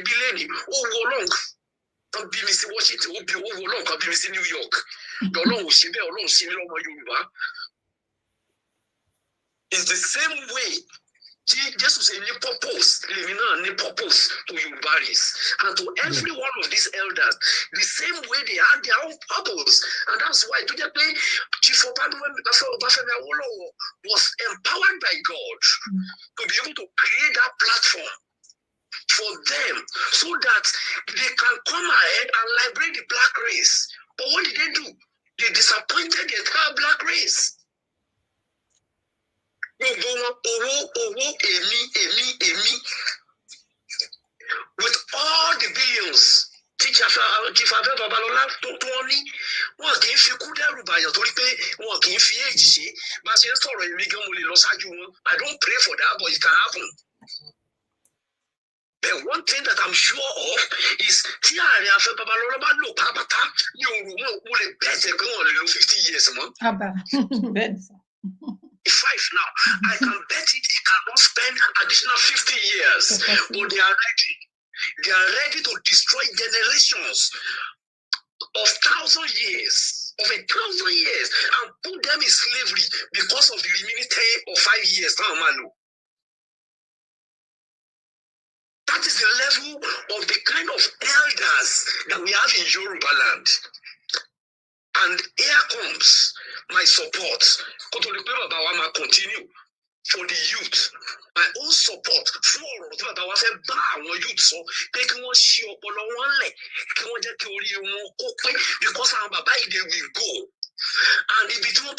kan bí mi sí Washington, ó bí owó Ọlọ́run kan bí mi sí New York. Ọlọ́run ò ṣe bẹ́ẹ̀, Ọlọ́run ṣe mí lọ́mọ Yorùbá. It's the same way tí Jésù ṣe ní purpose, lèmi náà ní purpose to Yorùbá race. And to every one of these elders, the same way they had their own purpose. And that's why tó jẹ́ pé Chief Obafemi Awolowo was empowered by God to be able to create that platform for them so that they can come ahead and liberate the black race. But what did they do? They disappointed the entire black race. With all the billions, Chief Abel Babalola tó ní wọn kì í fi kú dẹ́rù bàyàn torí pé wọn kì í fi èjì ṣe bá ṣe ń sọ̀rọ̀ èmi gan mo lè lọ ṣáájú wọn. I don't pray for that, but it can happen. But one thing that I'm sure of is tí ààrẹ Afẹ́ Babalọ́lá bá lò pátápátá ní òru wọn ò lè bẹ́ẹ̀ pé wọn lè lo 50 years mọ́. 5 now, I can bet it he cannot spend additional 50 years. But they are ready. They are ready to destroy generations of 1,000 years, of 1,000 years, and put them in slavery because of the remaining 10 or 5 years. That is the level of the kind of elders that we have in Yoruba land. And here comes my support. Continue for the youth. My own support for the youth. So they can see because I'm a they will go. And if it won't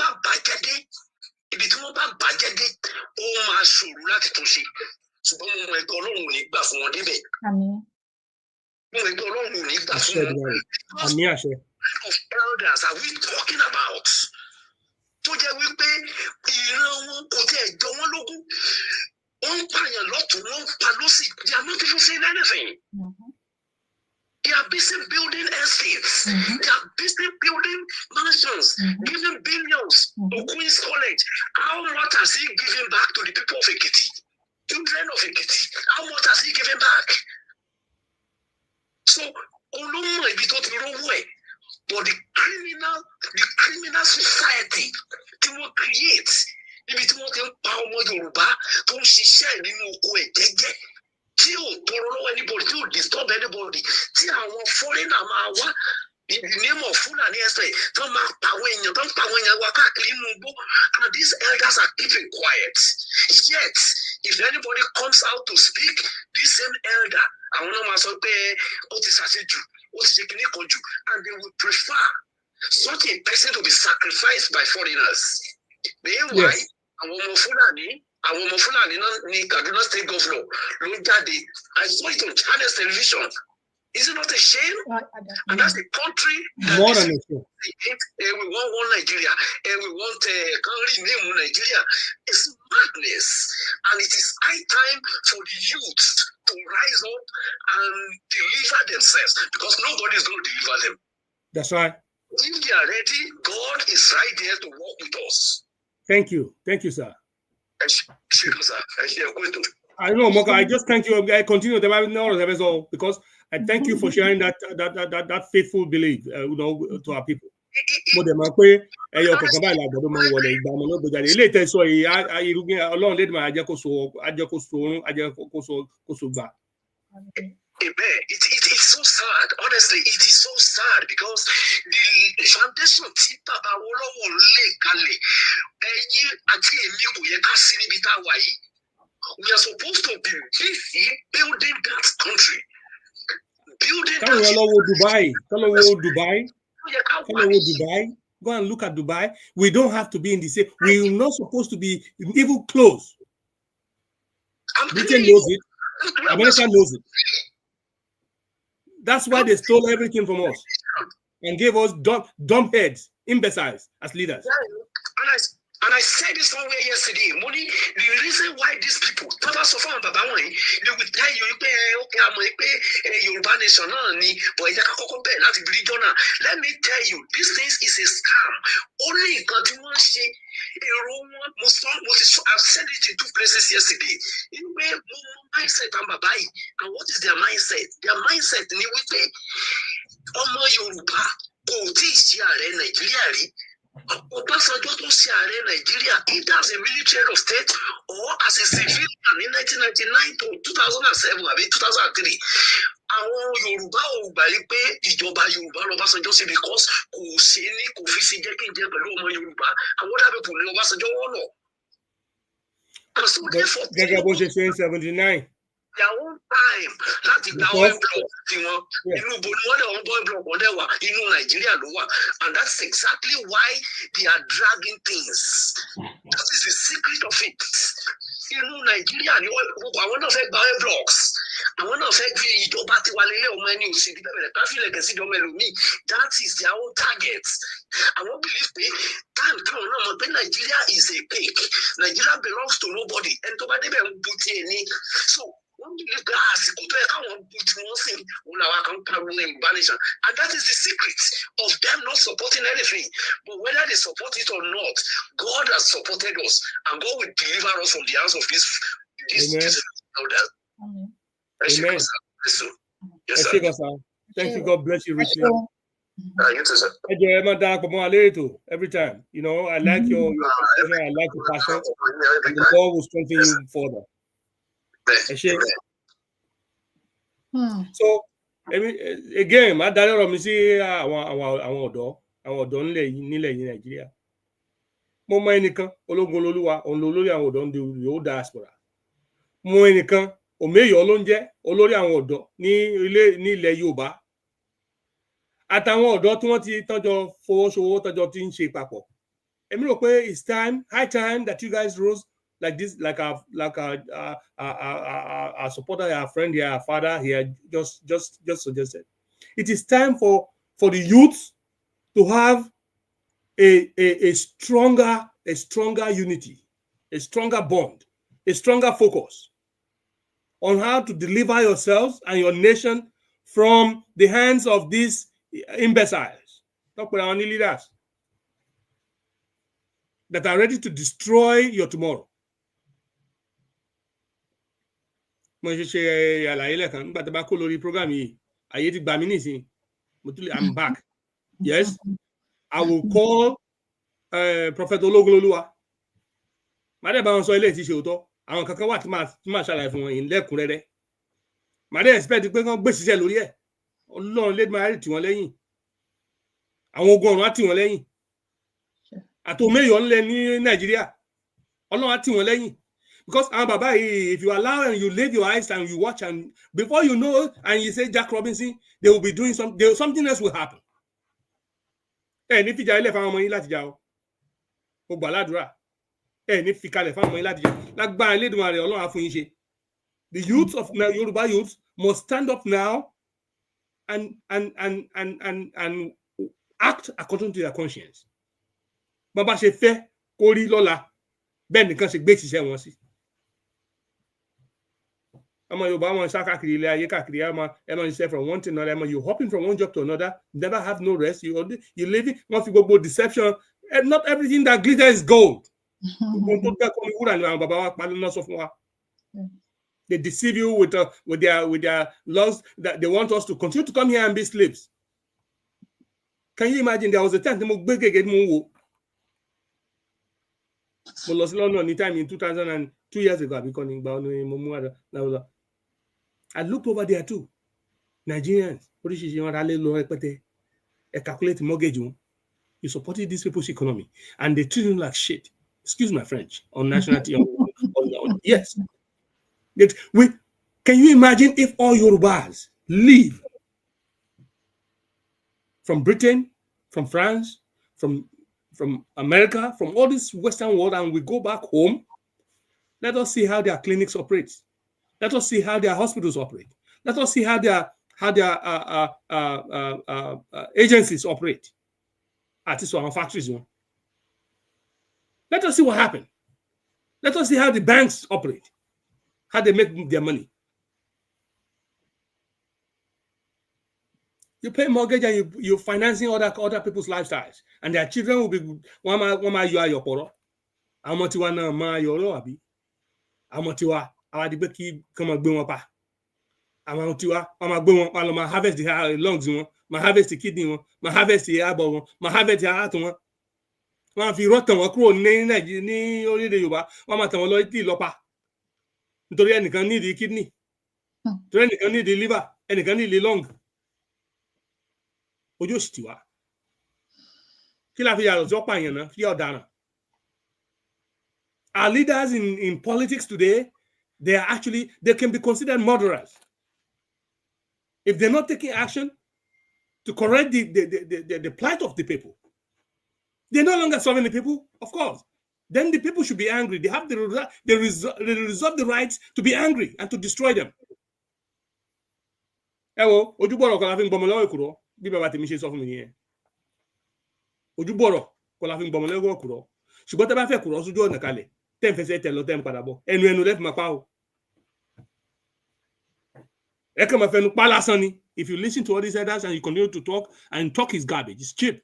budget, oh my soul, not to see. So mo ẹ̀tọ́ Ọlọ́run ní gbà fún wọn débẹ̀. Àmín. Mo ẹ̀tọ́ Ọlọ́run ní gbà fún wọn. Àmín àṣẹ. What kind of elders are we talking about? Tó jẹ́ wípé ìran wọn kò tiẹ̀ jọ wọ́n lógún. Wọ́n ń pààyàn lọ́tùn, wọ́n ń pa lọ́sì. They are not even saying anything. They are busy building estates. They are busy building mansions, giving billions to Queen's College. How much has he given back to the people of Ekiti? Children of Ekiti, how much has he given back? So, but the criminal society tí wọ́n create níbi tí wọ́n ti ń pa ọmọ Yorùbá tó ń ṣiṣẹ́ nínú oko ẹ̀ jẹ́jẹ́ tí ò tọrọ lọ́wọ́ anybody tí ò disturb anybody tí àwọn foreigner máa wá In the name of Fulani Estate, and these elders are keeping quiet. Yet, if anybody comes out to speak, this same elder, and they will prefer such a person to be sacrificed by foreigners. Meanwhile, àwọn ọmọ Fúlàní náà ní Kaduna State Governor ló jáde. I saw it on Channels Television. Is it not a shame? And that's the country that more than a shame. We want one Nigeria, and we want country name Nigeria. It's madness, and it is high time for the youth to rise up and deliver themselves, because nobody is going to deliver them. That's right. If they are ready, God is right there to work with us. Thank you, sir. I know, Moka. I just thank you. I continue because I thank you for sharing that faithful belief, to our people. It is so sad, honestly. It is so sad because the foundation we are supposed to be busy building that country. Dubai. Go and look at Dubai. We don't have to be in the same. We're not supposed to be even close. Britain knows it. America knows it. That's why they stole everything from us and gave us dumb heads, imbeciles as leaders. And I said this somewhere yesterday, Money, the reason why these people, they will tell you, Yoruba nation, but let me tell you, this thing is a scam. Only God wants to I've said it in 2 places yesterday. Mindset and what is their mindset? Their mindset ni wípé ọmọ Yorùbá kò tí ì ṣe ààrẹ Nàìjíríà rí. Ọbásanjọ́ tó ṣe ààrẹ Nàìjíríà either as a military head of state or as a civilian in 1999 to 2007 àbí 2003. Àwọn Yorùbá ò gbà pé ìjọba Yorùbá l'Ọbásanjọ́ ṣe because kò ṣe ní kò fi sí jẹ́ kí n jẹ pẹ̀lú ọmọ Yorùbá. Àwọn other people ní Ọbásanjọ́ wọ́n lọ. Gẹ́gẹ́ bó ṣe ṣe in 79. Their own time láti gba oil block tiwọn inú bo ni wọ́n dẹ̀ wọ́n oil block wọ́n dẹ̀ wà inú Nàìjíríà ló wà, and that's exactly why they are dragging things. That is the secret of it. Inú Nàìjíríà ni àwọn náà fẹ́ gba oil blocks, àwọn náà fẹ́ fi ìjọba tiwa lélẹ̀ ọmọ ẹni òsì ní bẹ̀rẹ̀ káfílẹ̀ kẹsí ìjọba ẹlòmíì. That is their own target. Àwọn believe pé time táwọn náà mọ̀ pé Nigeria is a cake. Nigeria belongs to nobody. Ẹni tó bá débẹ̀ ń bu tiẹ̀ ní. So and that is the secret of them not supporting anything. But whether they support it or not, God has supported us, and God will deliver us from the hands of this elders. Amen. Yes, sir. Thank you. God bless you richly. You too, sir. Every time, I like your passion, I like your passion, and the Lord will strengthen you further. So, again, my daughter mi sí àwọn ọ̀dọ́ nílẹ̀ yìí Nàìjíríà. Mo mọ ẹnìkan ológun olólùwà òun lórí àwọn ọ̀dọ́ ní yóò diaspora. Mo mọ ẹnìkan Omeyo ló ń jẹ́ olórí àwọn ọ̀dọ́ ní ilẹ̀ Yorùbá. Àtàwọn ọ̀dọ́ tí wọ́n ti tọ́jọ́ fowósowó tọ́jọ́ tí ń ṣe papọ̀. Èmi rò pé it's high time that you guys rose like this, like our supporter, our friend here, our father here just suggested. It is time for the youth to have a stronger unity, a stronger bond, a stronger focus on how to deliver yourselves and your nation from the hands of these imbeciles. Talk about our leaders that are ready to destroy your tomorrow. I'm back. Yes, I will call Prophet Ologololuwa. Àwọn kankan wà tí máa ṣàlàyé fún wọn yìí lẹ́kùnrẹ́rẹ́. Màá dé expect pé kán gbé ṣiṣẹ́ lórí ẹ̀. Ọlọ́run lè máa rí tiwọn lẹ́yìn. àwọn ogun ọ̀run á tì wọ́n lẹ́yìn àtòmẹ́yọ̀ ńlẹ̀ ní Nàìjíríà Ọlọ́run á tì wọ́n lẹ́yìn because àwọn bàbá yìí if you allow and you leave your eyes and you watch and before you know and you say Jack Robinson they will be doing something else will happen. Ẹ ní fìjà ilẹ̀ fáwọn ọmọ yín láti jà o mo gbà ládùúrà ẹ ní fi kalẹ̀ fáwọn ọmọ yín láti jà lágbára Elédùmarè Ọlọ́run á fún yín ṣe. The youth of Yoruba youth must stand up now and act according to their conscience. Bàbá ṣe fẹ́ kó rí lọ́la bẹ́ẹ̀ nìkan ṣe gbé ìṣiṣẹ́ wọn sí. Ọmọ Yorùbá wọn ṣá káàkiri ilé ayé káàkiri ẹ máa ṣiṣẹ́ from one to another you hopping from one job to another never have no rest you living wọ́n fi gbogbo deception not everything that glitters is gold. Gbogbo tó gbẹ́ kọ́ ní wúrà ni àwọn bàbá wa pa lọ́nà sọ fún wa. They deceive you with their laws that they want us to continue to come here and be slaves. Can you imagine there was a time mo gbé gègé mo wò mo lọ sí London anytime in 2002 years ago àbíkọ́ ní ìgbà ọ̀nà mo mú àdá. I looked over there too. Nigerians, oríṣiríṣi wọn rálé lọ rẹpẹtẹ. Ẹ calculate mortgage wọn. You supported these people's economy and they treat them like shit. Excuse my French on nationality. Yes. Can you imagine if all Yorubas leave from Britain, from France, from America, from all this Western world, and we go back home? Let us see how their clinics operate. Let us see how their hospitals operate. Let us see how their agencies operate. Artists or factories. Let us see what happened. Let us see how the banks operate, how they make their money. You pay mortgage and you're financing other people's lifestyles, and their children will be one you are your poro. Amotiwa na ma yoro abi. Amotiwa awadibe ki kama gbe won pa. Amotiwa ma gbe won pa lo ma harvest the lungs won, ma harvest the kidney won, ma harvest the abo won, ma harvest the heart won. Wọ́n fi rọ́tàn wọn kúrò ní Nàìjíríà ní orílẹ̀-èdè Yorùbá wọ́n máa tàn wọ́n lọ ìtì lọ́pàá nítorí ẹnìkan ní ìdí kidney nítorí ẹnìkan ní ìdí liver ẹnìkan ní ìdí lung ojú òsì tiwa kí la fi yàtọ̀ sí ọ̀pá èèyàn náà fi ọ̀daràn. Our leaders in politics today they can be considered murderers if they're not taking action to correct the plight of the people. They're no longer serving the people, of course. Then the people should be angry. They have they reserve the right to be angry and to destroy them. Ewo, ojúbọ̀rọ̀ kọ́ la fi ń gbọmọ lọ́wọ́ èkùrọ́ bí bàbá tèmi ṣe sọ fún mi nìyẹn. Ojúbọ̀rọ̀ kọ́ la fi ń gbọmọ lọ́wọ́ èkùrọ́. Ṣùgbọ́n tẹ́ bá fẹ́ kùrọ́ sójú ọ̀nà kalẹ̀, tẹ́ ń fẹsẹ̀ tẹ̀ lọ tẹ́ ń padà bọ̀. Ẹnu lẹ́fì máa pa o. Ẹ kàn máa fẹnu pa lásán ni. If you listen to all these elders and you continue to talk, and talk is garbage, it's cheap.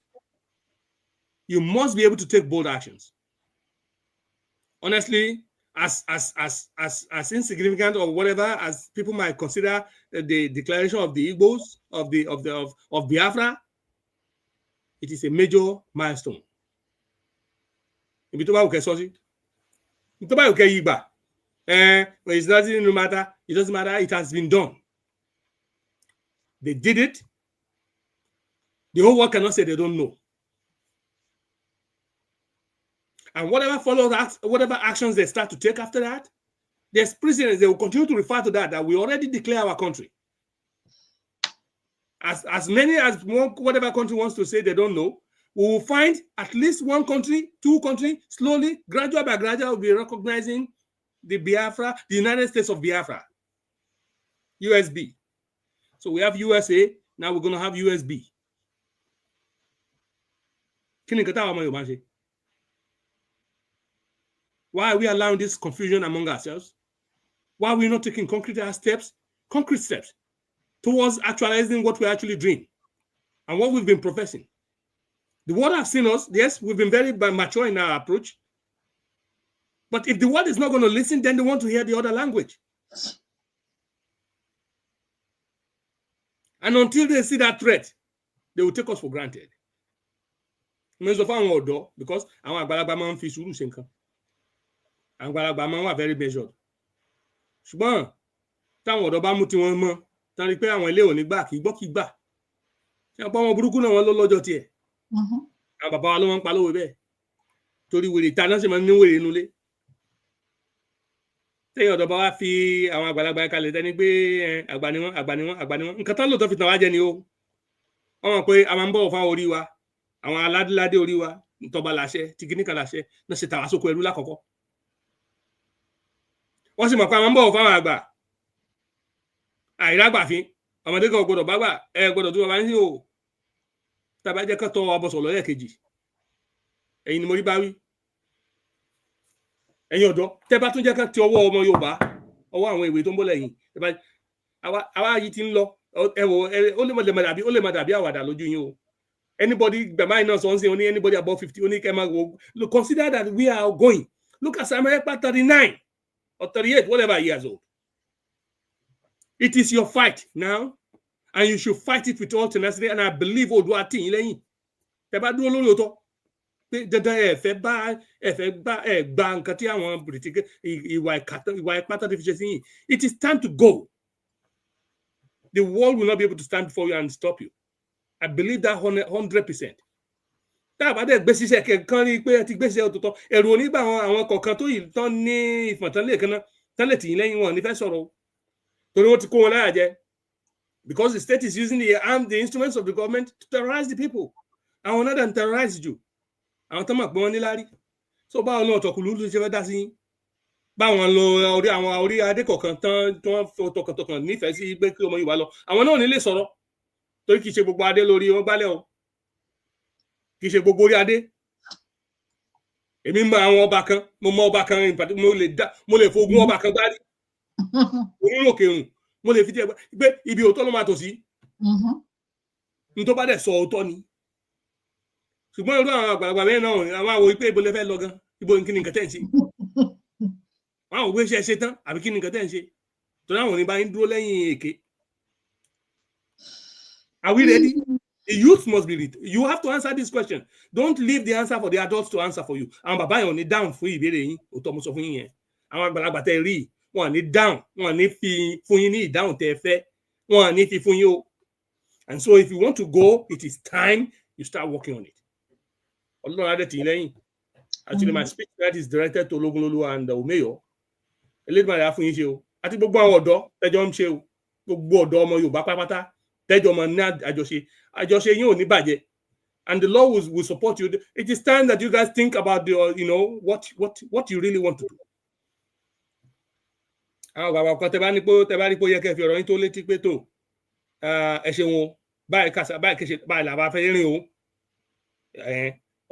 You must be able to take bold actions. Honestly, as insignificant or whatever as people might consider the declaration of the Igbos of Biafra, it is a major milestone. It doesn't matter. It doesn't matter. It has been done. They did it. The whole world cannot say they don't know. And whatever follows that, whatever actions they start to take after that, there's precedents. They will continue to refer to that we already declare our country. As many as whatever country wants to say they don't know, we will find at least one country, two countries, slowly, gradual by gradual, will be recognizing the Biafra, the United States of Biafra, USB. So we have USA, now we're going to have USB. Why are we allowing this confusion among ourselves? Why are we not taking concrete steps towards actualizing what we're actually doing and what we've been professing? The world has seen us. Yes, we've been very mature in our approach. But if the world is not going to listen, then they want to hear the other language. And until they see that threat, they will take us for granted. Because our àgbàlagbà fi sùúrù ṣe nǹkan. Àwọn àgbàlagbà máa wà very measured. Ṣùgbọ́n táwọn ọ̀dọ́ bá mú tí wọ́n mọ̀, tán rí pé àwọn ilé ò ní gbà kí gbọ́ kí gbà. Ṣé ọ̀pọ̀ ọmọ burúkú náà wọ́n ló lọ́jọ́ tiẹ̀? àwọn bàbá wa ló máa ń pa lówe bẹ́ẹ̀ torí wèrè ta náà sì máa ń ní wèrè inú ilé téèyàn ọ̀dọ́ bá wá fi àwọn àgbàlagbà kalẹ̀ tẹ́ni pé àgbà ni wọ́n nǹkan tán lóòótọ́ fi tàn wá jẹ ni o wọ́n mọ̀ pé a máa ń bọ̀wọ̀ fáwọn orí wa àwọn aládéládé orí wa ntọ́ba làṣẹ tí kìnnìkan làṣẹ náà ṣe tàwa sóko ẹrú lákọ̀ọ́kọ́ wọ́n sì mọ̀ pé a máa ń bọ̀wọ̀ fáwọn àgbà àìrágbàfín ọmọdé kan gbọdọ̀ bá gbà gbọdọ̀ tó bàbá ń sìn o tàbá jẹ́ kán tọ́ abọ́sọ̀ lọ́yẹ̀ kejì ẹ̀yin ni mo rí bá wí ẹ̀yin ọ̀dọ́ tẹ́ bá tún jẹ́ kán ti ọwọ́ ọmọ Yorùbá ọwọ́ àwọn ìwé tó ń bọ̀ lẹ́yìn àwa yìí ti ń lọ ó lè má dàbí àwàdà lójú yín o anybody gbàmá iná sọ ń sìn oní anybody above 50 oní kẹ́ máa wo consider that we are going look at Samuel Ekpa 39 or 38 whatever years old it is your fight now and you should fight it with all tenacity and I believe Oòduà tì yín lẹ́yìn tẹ́ bá dúró lórí òótọ́ pé dandan ẹ fẹ́ gba nǹkan tí àwọn politiki ìwà ìpátá ti fi ṣe sí yín it is time to go the world will not be able to stand for you and stop you I believe that 100%. tá a bá dẹ̀ gbé ṣiṣẹ́ kẹ̀kan rí pé ẹ ti gbé ṣiṣẹ́ òtútọ́ ẹ̀rù onígbà àwọn kọ̀ọ̀kan tó yìí tán ní ìfọ̀ntánlẹ̀ kan náà tán lè tì yín lẹ́yìn wọn ní fẹ́ sọ̀rọ̀ torí wọ́n ti kó wọn láyà jẹ because the state is using the instruments of the government to terrorize the people àwọn náà dàn terrorize you àwọn tó mọ̀ pé wọ́n ní lárí so báwọn náà tọkùlù ló ṣe fẹ́ dá sí yín báwọn lọ àwọn orí adé kọ̀ọ̀kan tán tí wọ́n tọkàntọkàn nífẹ̀ẹ́ sí pé kí ọmọ Yorùbá lọ àwọn náà ò ní lè sọ̀rọ̀ torí kìí ṣe gbogbo adé lórí wọn gbálẹ̀ o kìí ṣe gbogbo orí adé èmi mọ àwọn ọba kan mo mọ ọba kan mo lè fogun ọba kan gbárí oníròkèrùn mo lè fi tiẹ̀ pé ibi òótọ́ ló máa tò sí ní tó bá dẹ̀ sọ òótọ́ ni ṣùgbọ́n irú àwọn àgbàlagbà mẹ́rin náà àwọn àwọ̀ pé ibo lè fẹ́ lọ gan ibo kí ni nǹkan tẹ́ ń ṣe àwọn òwe ṣe tán àbí kí ni nǹkan tẹ́ ń ṣe torí àwọn oníbà ń dúró lẹ́yìn èké. Are we ready? The youth must be ready. You have to answer this question. Don't leave the answer for the adults to answer for you. Àwọn bàbá yẹn ò ní dáhùn fún ìbéèrè yín òótọ́ mo sọ fún yín yẹn àwọn àgbàlagbà tẹ́ rí wọn ò ní dáhùn wọn ò ní fi fún yín ní ìdáhùn tẹ́ fẹ́ wọn ò ní fi fún yín o. And so if you want to go, it is time you start working on it. Ọlọ́run adé tì í lẹ́yìn. Actually, my speech tonight is directed to Ológunlólú and Omeyo. Elédùmarè á fún yín ṣe o. Àti gbogbo àwọn ọ̀dọ́ tẹ́jọ́ ń ṣe o. Gbogbo ọ̀dọ́ ọmọ Yorùbá pátápátá tẹ́jọ́ máa ní àjọṣe yín ò ní bàjẹ́. And the Lord will support you. It is time that you guys think about what you really want to do. Àwọn bàbá kan tẹ́ bá rí pé ó yẹ kẹ́ fi ọ̀rọ̀ yín tó létí pé tó ẹ ṣeun o báyìí kẹsẹ báyìí làbá fẹ́ rìn o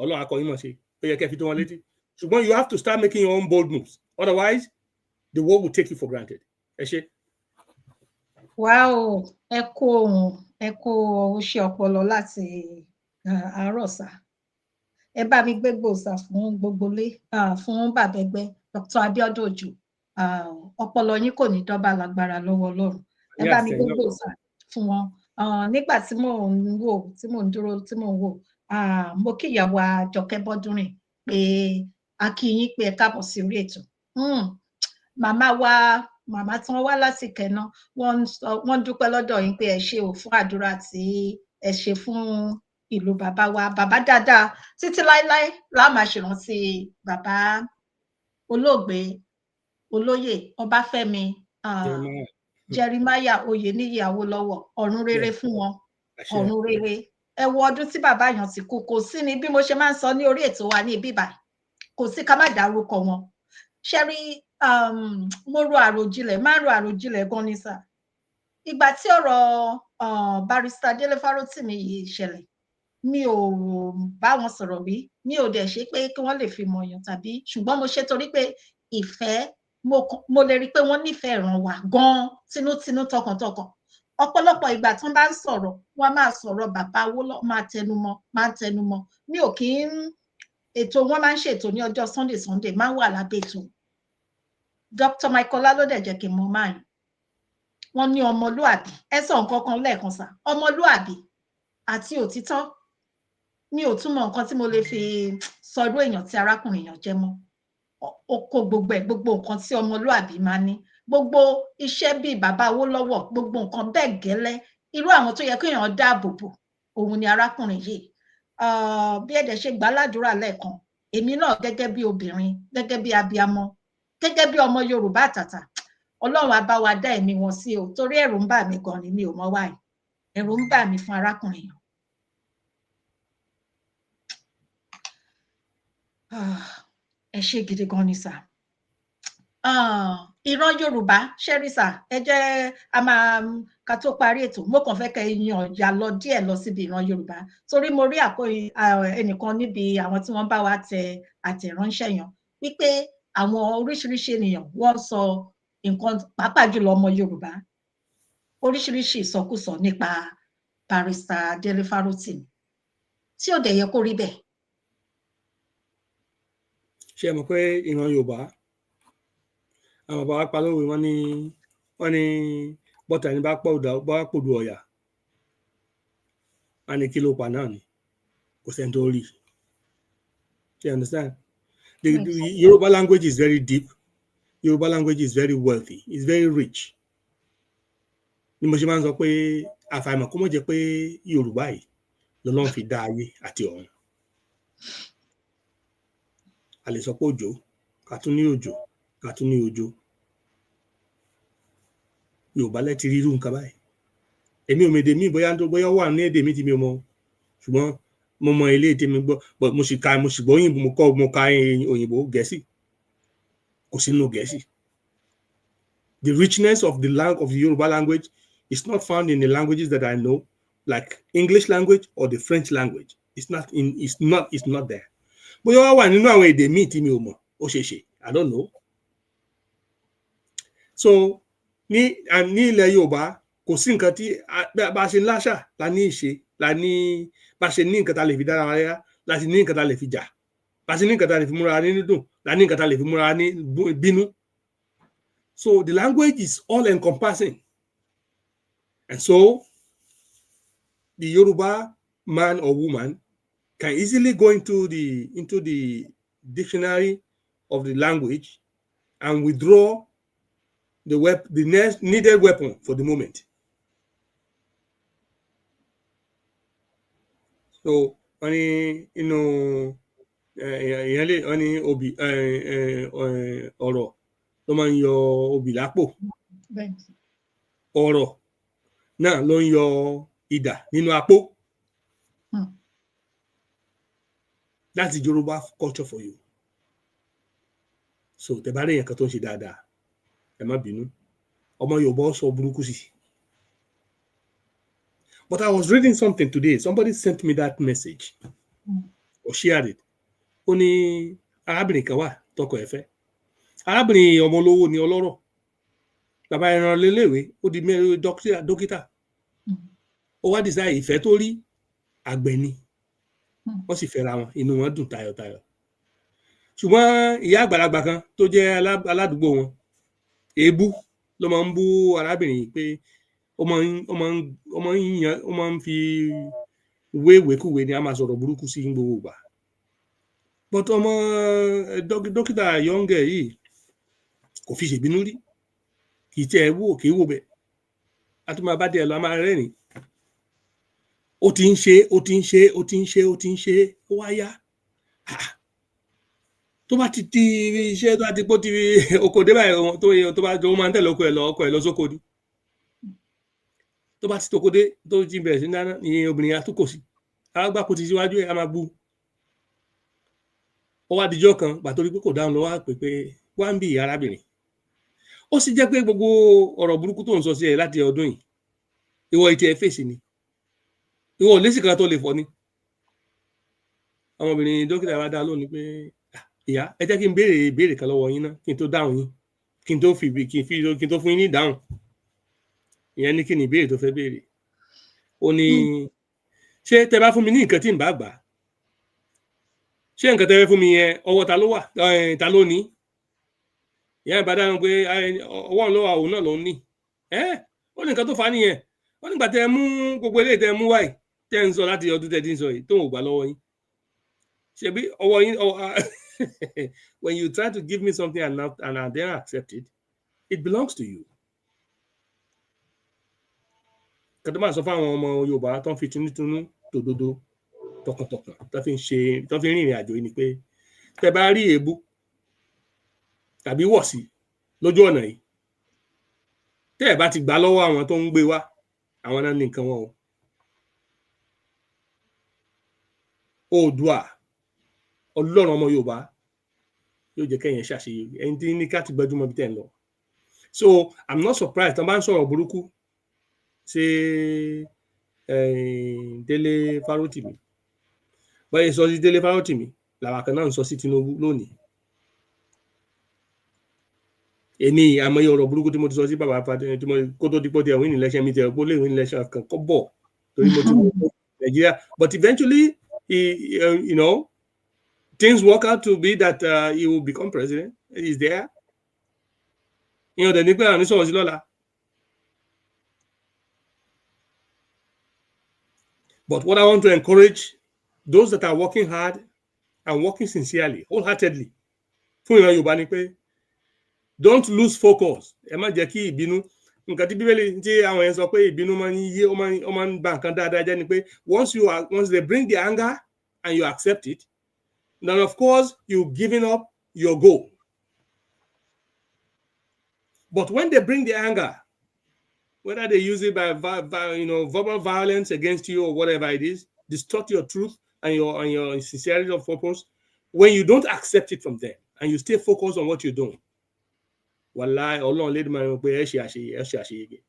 Ọlọ́run akọyín mọ̀ ṣe ó yẹ kẹ́ fi tó wọn létí ṣùgbọ́n you have to start making your own bold moves otherwise the world will take you for granted. Ẹ ṣé. Wow, ẹ kó oṣù ọpọlọ láti àárọ̀ sá. Ẹ bá mi gbé gbòòsà fún gbogbo lé fún bàbá ẹgbẹ́ Dr. Abiodun Ojo. Ọpọlọ yín kò ní dọ́bà lágbára lọ́wọ́ Ọlọ́run. Ẹ bá mi gbé gbòòsà fún wọn. Nígbà tí mò ń wò tí mò ń dúró tí mò ń wò mo kí ìyàwó Àjọkẹ́ Bọ́dúnrìn pé a kí yín pé ẹ káàbọ̀ sí orí ètò. Màmá tí wọ́n wá láti Kẹ́nà wọ́n dúpẹ́ lọ́dọ̀ yín pé ẹ ṣé o fún àdúrà tí ẹ ṣe fún ìlú bàbá wa bàbá dáadáa títí láéláé la máa ṣèrántí bàbá olóògbé olóyè Ọbáfẹ́mi Jeremiah Oyèníyì Awólọ́wọ̀ ọ̀run rere fún wọn ọ̀run rere ẹ wo ọdún tí bàbá yàn ti kú kò sí ni bí mo ṣe máa ń sọ ní orí ètò wa ní ibi báyìí kò sí ká má dárúkọ wọn ṣẹ́rí mo ro àròjinlẹ̀ máa ń ro àròjinlẹ̀ gan ni sà ìgbà tí ọ̀rọ̀ Barrister Dele Farotimi yìí ṣẹlẹ̀ mi ò bá wọn sọ̀rọ̀ rí mi ò dẹ̀ ṣe pé kí wọ́n lè fi mọ̀ yàn tàbí ṣùgbọ́n mo ṣe torí pé ìfẹ́ mo lè rí i pé wọ́n nífẹ̀ẹ́ ràn wá gan-an tinútinú tọkàntọkàn ọ̀pọ̀lọpọ̀ ìgbà tí wọ́n bá ń sọ̀rọ̀ wọ́n máa sọ̀rọ̀ bàbá Awólọ́wọ̀ máa tẹnumọ́ mi ò kí ń ètò wọn máa ń ṣètò ní ọjọ́ Sunday máa ń wà lábẹ́ ètò Dr. Michael ló dẹ̀ jẹ́ kí n mọ máa yìn wọ́n ní ọmọlúàbí ẹ sọ nǹkan kan lẹ́ẹ̀kan sá ọmọlúàbí àti òtítọ́ mi ò túmọ̀ nǹkan tí mo lè fi sọ̀rọ̀ èèyàn tí arákùnrin èèyàn jẹ́ mọ́ oko gbogbo nǹkan tí ọmọlúàbí máa ní gbogbo iṣẹ́ bíi bàbá Awólọ́wọ̀ gbogbo nǹkan bẹ́ẹ̀ gẹ́lẹ́ irú àwọn tó yẹ kí èèyàn dáàbò bò òun ni arákùnrin yìí bí ẹ̀dẹ̀ ṣe gbà ládùúrà lẹ́ẹ̀kan èmi náà gẹ́gẹ́ bí obìnrin gẹ́gẹ́ bí abiyamọ gẹ́gẹ́ bí ọmọ Yorùbá àtàtà Ọlọ́run á bá wa dá ẹ̀mí wọn sí o torí ẹ̀rù ń bà mí gan ni mi ò mọ wáyé ẹ̀rù ń bà mí fún arákùnrin ẹ ṣé gidi gan ni sà ìran Yorùbá ṣẹ́rí sà ẹ jẹ́ a máa ká tó parí ètò mo kàn fẹ́ kẹ́ yan ọ̀yà lọ díẹ̀ lọ síbi ìran Yorùbá torí mo rí ẹnìkan níbi àwọn tí wọ́n bá wa tẹ àtẹ̀ránṣẹ́ yàn wípé àwọn oríṣiríṣi ènìyàn wọ́n sọ nǹkan pàápàá jùlọ ọmọ Yorùbá oríṣiríṣi ìsọkúsọ nípa Barrister Dele Farotimi tí ò dẹ̀ yẹ kó rí bẹ́ẹ̀. ṣé ẹ mọ̀ pé ìran Yorùbá àwọn bàbá wa pa lówe wọ́n ní bọ́tà ní bá pòdù ọ̀yà wọ́n ní kí ló pa náà ni kò sẹ́ni tó rí. You understand? The Yoruba language is very deep. Yoruba language is very wealthy. It's very rich. Ni mo ṣe máa ń sọ pé àfàìmọ̀ kó mọ̀ jẹ́ pé Yorùbá yìí lọ́lọ́run fi dá ayé àti ọ̀run. A lè sọ pé òjò ká tún ní òjò ká tún ní òjò. Yorùbá lẹ ti rí irú nǹkan báyìí. Èmi ò mèdè mí bóyá wà ní èdè mi tí mi ò mọ̀ ṣùgbọ́n mo mọ ilé tí mi gbọ́ but mo sì gbọ́ òyìnbó mo ka òyìnbó Gẹ̀ẹ́sì kò sínú Gẹ̀ẹ́sì. The richness of the Yoruba language is not found in the languages that I know, like English language or the French language. It's not there. Bóyá wà nínú àwọn èdè míì tí mi ò mọ̀ ó ṣe ṣe I don't know. So ní ilẹ̀ Yorùbá kò sí nǹkan tí bá ṣe láṣà la ní ìṣe la ní bá ṣe ní nǹkan tá lè fi dára wáyá láti ní nǹkan tá lè fi jà bá ṣe ní nǹkan tá lè fi múra ní dùn la ní nǹkan tá lè fi múra ní bínú. So the language is all encompassing, and so the Yoruba man or woman can easily go into the dictionary of the language and withdraw the next needed weapon for the moment. So wọ́n ní inú èèyàn lè wọ́n ní obì ọ̀rọ̀ ló máa ń yọ obì lápò ọ̀rọ̀ náà ló ń yọ idà nínú apó. That's the Yoruba culture for you. So tẹ́ bá rí èèyàn kan tó ń ṣe dáadáa ẹ má bínú ọmọ Yorùbá sọ burúkú sí. But I was reading something today. Somebody sent me that message or shared it. Ó ní arábìnrin kan wà tọkọ ẹ̀ fẹ́. Arábìnrin ọmọ olówó ni ọlọ́rọ̀. Bàbá ẹran léléèwé ó di dókítà. Ó wá decide ìfẹ́ tó rí àgbẹ̀ ni. Wọ́n sì fẹ́ra wọn inú wọn dùn tayọ̀tayọ̀. Ṣùgbọ́n ìyá àgbàlagbà kan tó jẹ́ aládùúgbò wọn èébú ló máa ń bú arábìnrin yìí pé ó máa ń fi wéwèkúwé ni a máa sọ̀rọ̀ burúkú sí gbogbo ìgbà. But ọmọ dókítà yọ̀ǹgẹ̀ yìí kò fi ṣèbínú rí kì í tẹ́ ẹ wò kì í wò bẹ́ẹ̀ a tún máa bá díẹ̀ lọ a máa rẹ́rìn. Ó ti ń ṣe ó wá yá. Tó bá ti di iṣẹ́ tó bá ti pọ́ ti oko dé báyìí tó bá jọ ó máa ń tẹ̀lé ọkọ ẹ̀ lọ sóko ni. Tó bá ti tóko dé tó ti bẹ̀rẹ̀ sí dáná ni obìnrin àtúkò sí alágbá kò ti síwájú ẹ̀ á máa bú. Ó wá dijọ́ kan pàtó rí pé kò dáhùn lọ wá pé wá ń bí arábìnrin. Ó sì jẹ́ pé gbogbo ọ̀rọ̀ burúkú tó ń sọ sí ẹ̀ láti ọdún yìí ìwọ ìtì ẹ̀ fèsì ni ìwọ ò lésì kan tó lè fọ́ ni. Ọmọbìnrin dókítà wa dá lónìí pé ìyá ẹ jẹ́ kí n béèrè ìbéèrè kan lọ́wọ́ yín ná kí n tó dáhùn yín kí n tó fún yín ní ìdáhùn. Ìyẹn ní kí ni ìbéèrè tó fẹ́ béèrè. Ó ní ṣé tẹ bá fún mi ní nǹkan tí n bá gbà ṣé nǹkan tẹ fẹ́ fún mi yẹn ọwọ́ ta ló wà ta ló ní. Ìyá ìbá dáhùn pé ọwọ́ òun ló wà òun náà ló ń ní. Ó ní nǹkan tó fà á nìyẹn. Ó nígbà tẹ mú gbogbo eléyìí tẹ mú wáyé tẹ ń sọ láti ọdún tẹ ti ń sọ yìí tó ń gbà lọ́wọ́ yín. Ṣebí ọwọ́ yín when you try to give me something and I dare accept it, it belongs to you. Kàtó máa sọ fún àwọn ọmọ Yorùbá tó ń fi tinútinú tòdodo tọkàntọkàn tó fi ń rìnrìn àjò yìí ni pé tẹ́ bá rí èébú tàbí wọ̀sí lójú ọ̀nà yìí tẹ́ ẹ̀ bá ti gbà lọ́wọ́ àwọn tó ń gbé wá àwọn náà ní nǹkan wọn o. Oòduà Ọlọ́run ọmọ Yorùbá yóò jẹ́ kẹ́yìn ṣàṣeyọrí ẹni tí ní ká ti gbẹ́júmọ́ bí tẹ́ ń lọ. So I'm not surprised tán bá ń sọ̀rọ̀ burúkú ṣe Dele Farotimi bọ́yẹ̀ sọ sí Dele Farotimi làwọn kan náà ń sọ sí Tinubu lónìí. Èmi àmọye ọ̀rọ̀ burúkú tí mo ti sọ sí bàbá tí mo kó tó dípò tí ẹ̀wìn election mi tẹ̀ kó lè win election kan kọ́ bọ̀ torí mo ti wọ Nàìjíríà but eventually you know things work out to be that he will become president. He's there. You know, the nígbà ní sọ̀rọ̀ sí lọ́la. But what I want to encourage those that are working hard and working sincerely, wholeheartedly, fún ìran Yorùbá ni pé don't lose focus. Ẹ má jẹ́ kí ìbínú nǹkan tí Bíbélì tí àwọn yẹn sọ pé ìbínú máa ń yé ó máa ń ba nǹkan dáadáa jẹ́ ni pé once they bring the anger and you accept it, then of course you've given up your goal. But when they bring the anger, whether they use it by verbal violence against you or whatever it is, distort your truth and your sincerity of purpose, when you don't accept it from them and you stay focused on what you're doing, wallahi, Ọlọ́run lè máa pé ẹ ṣe àṣeyege.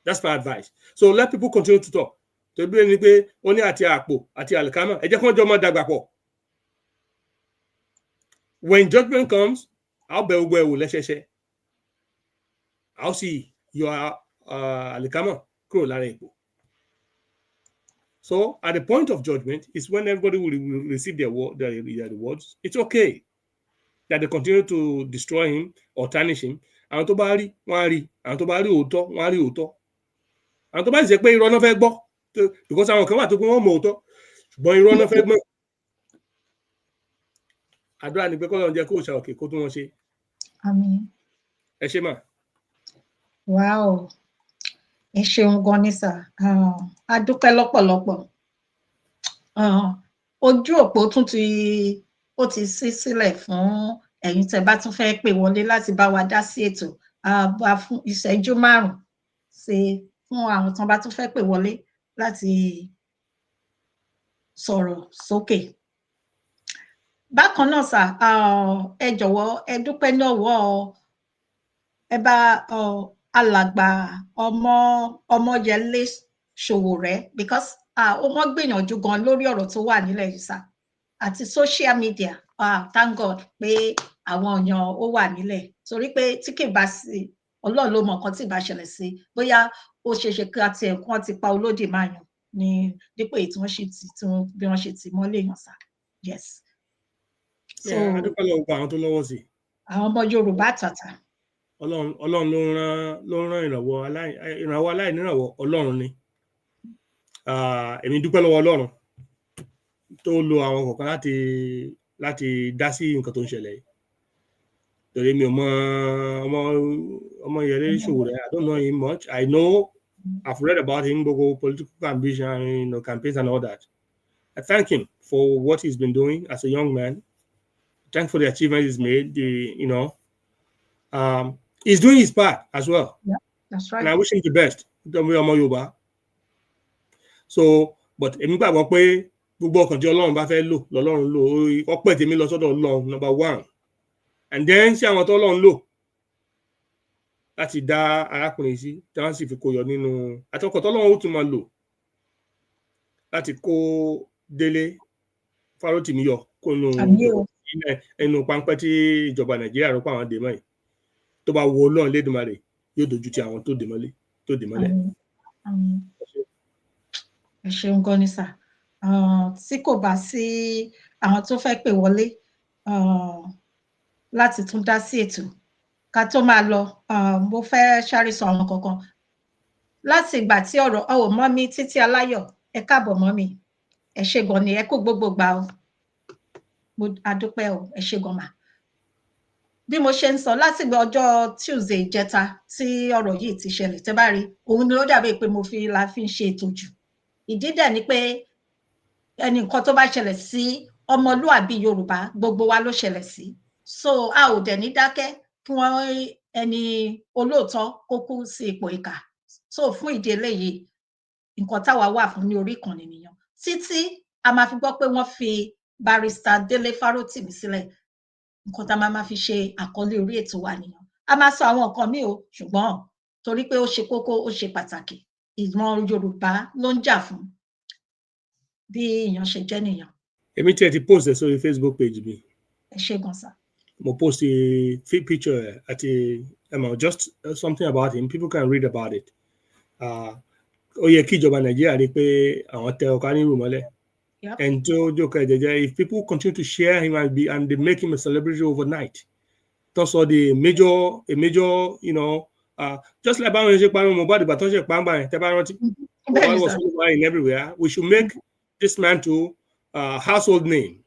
That's my advice. So let people continue to talk. To bí ẹni pé ó ní àti àpò àti àlìkámà ẹ jẹ́ kí wọ́n jọ máa dàgbà pọ̀. When judgment comes, I'll be aware with lẹ́sẹsẹ. I'll see your alikama kúrò lára epo. So at the point of judgment is when everybody will receive their rewards. It's okay that they continue to destroy him or tarnish him. Àwọn tó bá rí wọ́n á rí, àwọn tó bá rí òótọ́ wọ́n á rí òótọ́. Àwọn tó bá ṣe pé irọ́ náà fẹ́ gbọ́ because àwọn kan wà tó pé wọ́n mọ̀ òótọ́ ṣùgbọ́n irọ́ náà fẹ́ gbọ́. Àdúrà ni pé k'Ọlọ́run jẹ́ kó ṣà òkè kó tún wọn ṣe. Àmín. Ẹ ṣé mà. Wow. Ẹ ṣeun gan ni sà. A dúpẹ́ lọ́pọ̀lọpọ̀. Ojú òpó tún ti ṣí sílẹ̀ fún ẹ̀yin tẹ́ bá tún fẹ́ pè wọlé láti bá wa dá sí ètò. Bá fún ìṣẹ́jú 5 ṣe fún àwọn tán bá tún fẹ́ pè wọlé láti sọ̀rọ̀ sókè. Bákan náà sà, ẹ jọ̀wọ́ ẹ dúpẹ́ lọ́wọ́ ẹ bá alàgbà Ọmọyẹlé Sowore because wọ́n gbìyànjú gan lórí ọ̀rọ̀ tó wà nílẹ̀ yìí sà àti social media. Thank God pé àwọn èèyàn ó wà nílẹ̀ torí pé tí kì bá sí Ọlọ́run ló mọ nǹkan tí ìbá ṣẹlẹ̀ sí bóyá ó ṣeéṣe kí àti ẹ̀kọ́ ti pa olódì máa yàn ní dípò èyí tí wọ́n ṣe bí wọ́n ṣe ti mọ́lé yàn sà. Yes. So adúpẹ́ lọ́wọ́ àwọn tó lọ́wọ́ sí. Àwọn ọmọ Yorùbá àtàtà. Ọlọ́run ló rán ìrànwọ́ aláìnírànwọ́ Ọlọ́run ni. Èmi dúpẹ́ lọ́wọ́ Ọlọ́run tó lo àwọn kọ̀ọ̀kan láti dá sí nǹkan tó ń ṣẹlẹ̀ yìí. Torí mi ò mọ Ọmọyẹlé Sowore. I don't know him much. I know I've read about him, gbogbo political ambition, campaigns and all that. I thank him for what he's been doing as a young man. Thank for the achievements he's made. He's doing his part as well. Yeah, that's right. And I wish him the best. Ọmọ Yorùbá. So, but èmi gbàgbọ́ pé gbogbo ọkàn tí Ọlọ́run bá fẹ́ lò lọ́lọ́run lò. Ọpẹ́ tèmi lọ sọ́dọ̀ Ọlọ́run number 1. And then ṣé àwọn tó Ọlọ́run lò láti dá arákùnrin sí tí wọ́n sì fi kó yọ nínú àtọkọ̀ tó Ọlọ́run ó tún máa lò láti kó Dele Farotimi yọ kó ẹnu páńpẹ́ tí ìjọba Nàìjíríà rò pa àwọn dè mọ́ yìí. Tó bá wo Ọlọ́run Lédùmarè yóò dojú ti àwọn tó dè mọ́lẹ̀. Ẹ ṣeun gan ni sà. Tí kò bá sí àwọn tó fẹ́ pè wọlé láti tún dá sí ètò ká tó máa lọ, mo fẹ́ sáré sọ àwọn kankan. Láti ìgbà tí ọ̀rọ̀ mọ́mí Títí Aláyọ̀, ẹ káàbọ̀ mọ́mí. Ẹ ṣé gan ni ẹ kú gbogbo gbà o. Mo adúpẹ́ o, ẹ ṣé gan mà. Bí mo ṣe ń sọ láti ìgbà ọjọ́ Tuesday ìjẹta tí ọ̀rọ̀ yìí ti ṣẹlẹ̀ tẹ́ bá rí òun ni ó dàbí pé la fi ń ṣe ètò jù. Ìdí dẹ̀ ni pé ẹni nǹkan tó bá ṣẹlẹ̀ sí ọmọlúàbí Yorùbá gbogbo wa ló ṣẹlẹ̀ sí, so a ò dẹ̀ ní dákẹ́ kí wọ́n ẹni olóòótọ́ kó kú sí ipò ìkà. So fún ìdí eléyìí nǹkan táwa wà fún ní orí ìkànnì nìyẹn títí a máa fi gbọ́ pé wọ́n fi Barrister Dele Farotimi sílẹ̀. Nǹkan tá a máa fi ṣe àkọlé orí ètò wa nìyẹn. A máa sọ àwọn nǹkan míì o, ṣùgbọ́n torí pé ó ṣe kókó ó ṣe pàtàkì, ìran Yorùbá ló ń jà fún, bí èèyàn ṣe jẹ́ nìyẹn. Èmi tí ẹ ti post ẹ sórí Facebook page mi. Ẹ ṣé gan sir. Mo post a picture àti just something about him. People can read about it. Ó yẹ kí ìjọba Nàìjíríà rí pé àwọn tẹ ọ̀ká ní ìrùmọ́lẹ̀. And if people continue to share him and they make him a celebrity overnight, that's all a major, just like in everywhere, we should make this man to household name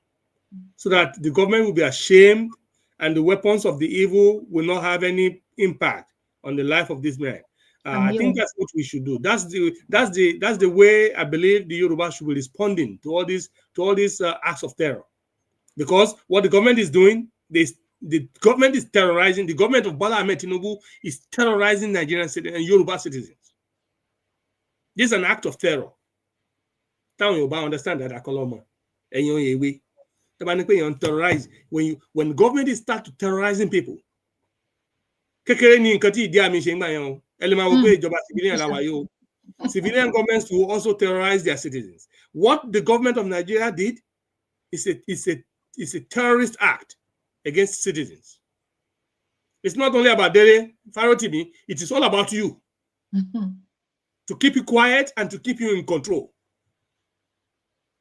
so that the government will be ashamed and the weapons of the evil will not have any impact on the life of this man. I think that's what we should do. That's the way I believe the Yoruba should be responding to all these acts of terror, because what the government is doing, the government is terrorizing. The government of Bola Ahmed Tinubu is terrorizing Nigerian citizens and Yoruba citizens. This is an act of terror. Town Yoruba understand that Akoloma. Terrorize when government is start to terrorizing people. Civilian governments will also terrorize their citizens. What the government of Nigeria did is a terrorist act against citizens. It's not only about Dele Farotimi, it is all about you. To keep you quiet and to keep you in control,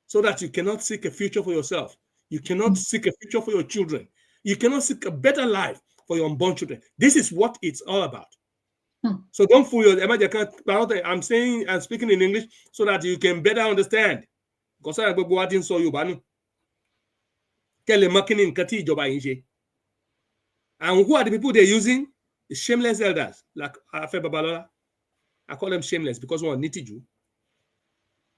so that you cannot seek a future for yourself. You cannot seek a future for your children. You cannot seek a better life for your unborn children. This is what it's all about. So don't fool yourself. I'm speaking in English so that you can better understand. Because and who are the people they're using? The shameless elders, like Afe Babalola. I call them shameless because one nitty you.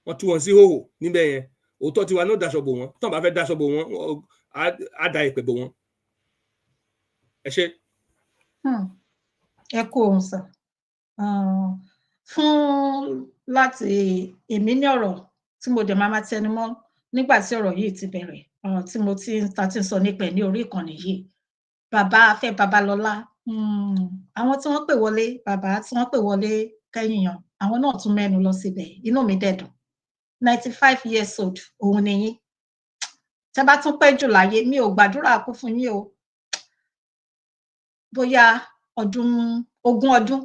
What to see ho nimbe o to ti wa no daso bo won ton ba fe daso bo won a da ipe bo won ẹ ṣé. Ẹ kú ohun sà. Fún láti èmi ní ọ̀rọ̀ tí mo dẹ̀ máa tẹnu mọ́ nígbà tí ọ̀rọ̀ yìí ti bẹ̀rẹ̀, tí mo ti ń sọ nípa ẹ̀ ní orí ìkànnì yìí, bàbá Afẹ́ Babalọ́lá, àwọn tí wọ́n pè wọlé, bàbá tí wọ́n pè wọlé kẹ́yìn yàn, àwọn náà tún mẹ́nu lọ síbẹ̀, inú mi dẹ̀ dùn. 95 years old òun ni yín. Tẹ́ bá tún pẹ́ jù láyé, mi ò gbàdúrà kú fún yín o. Bóyá ogún ọdún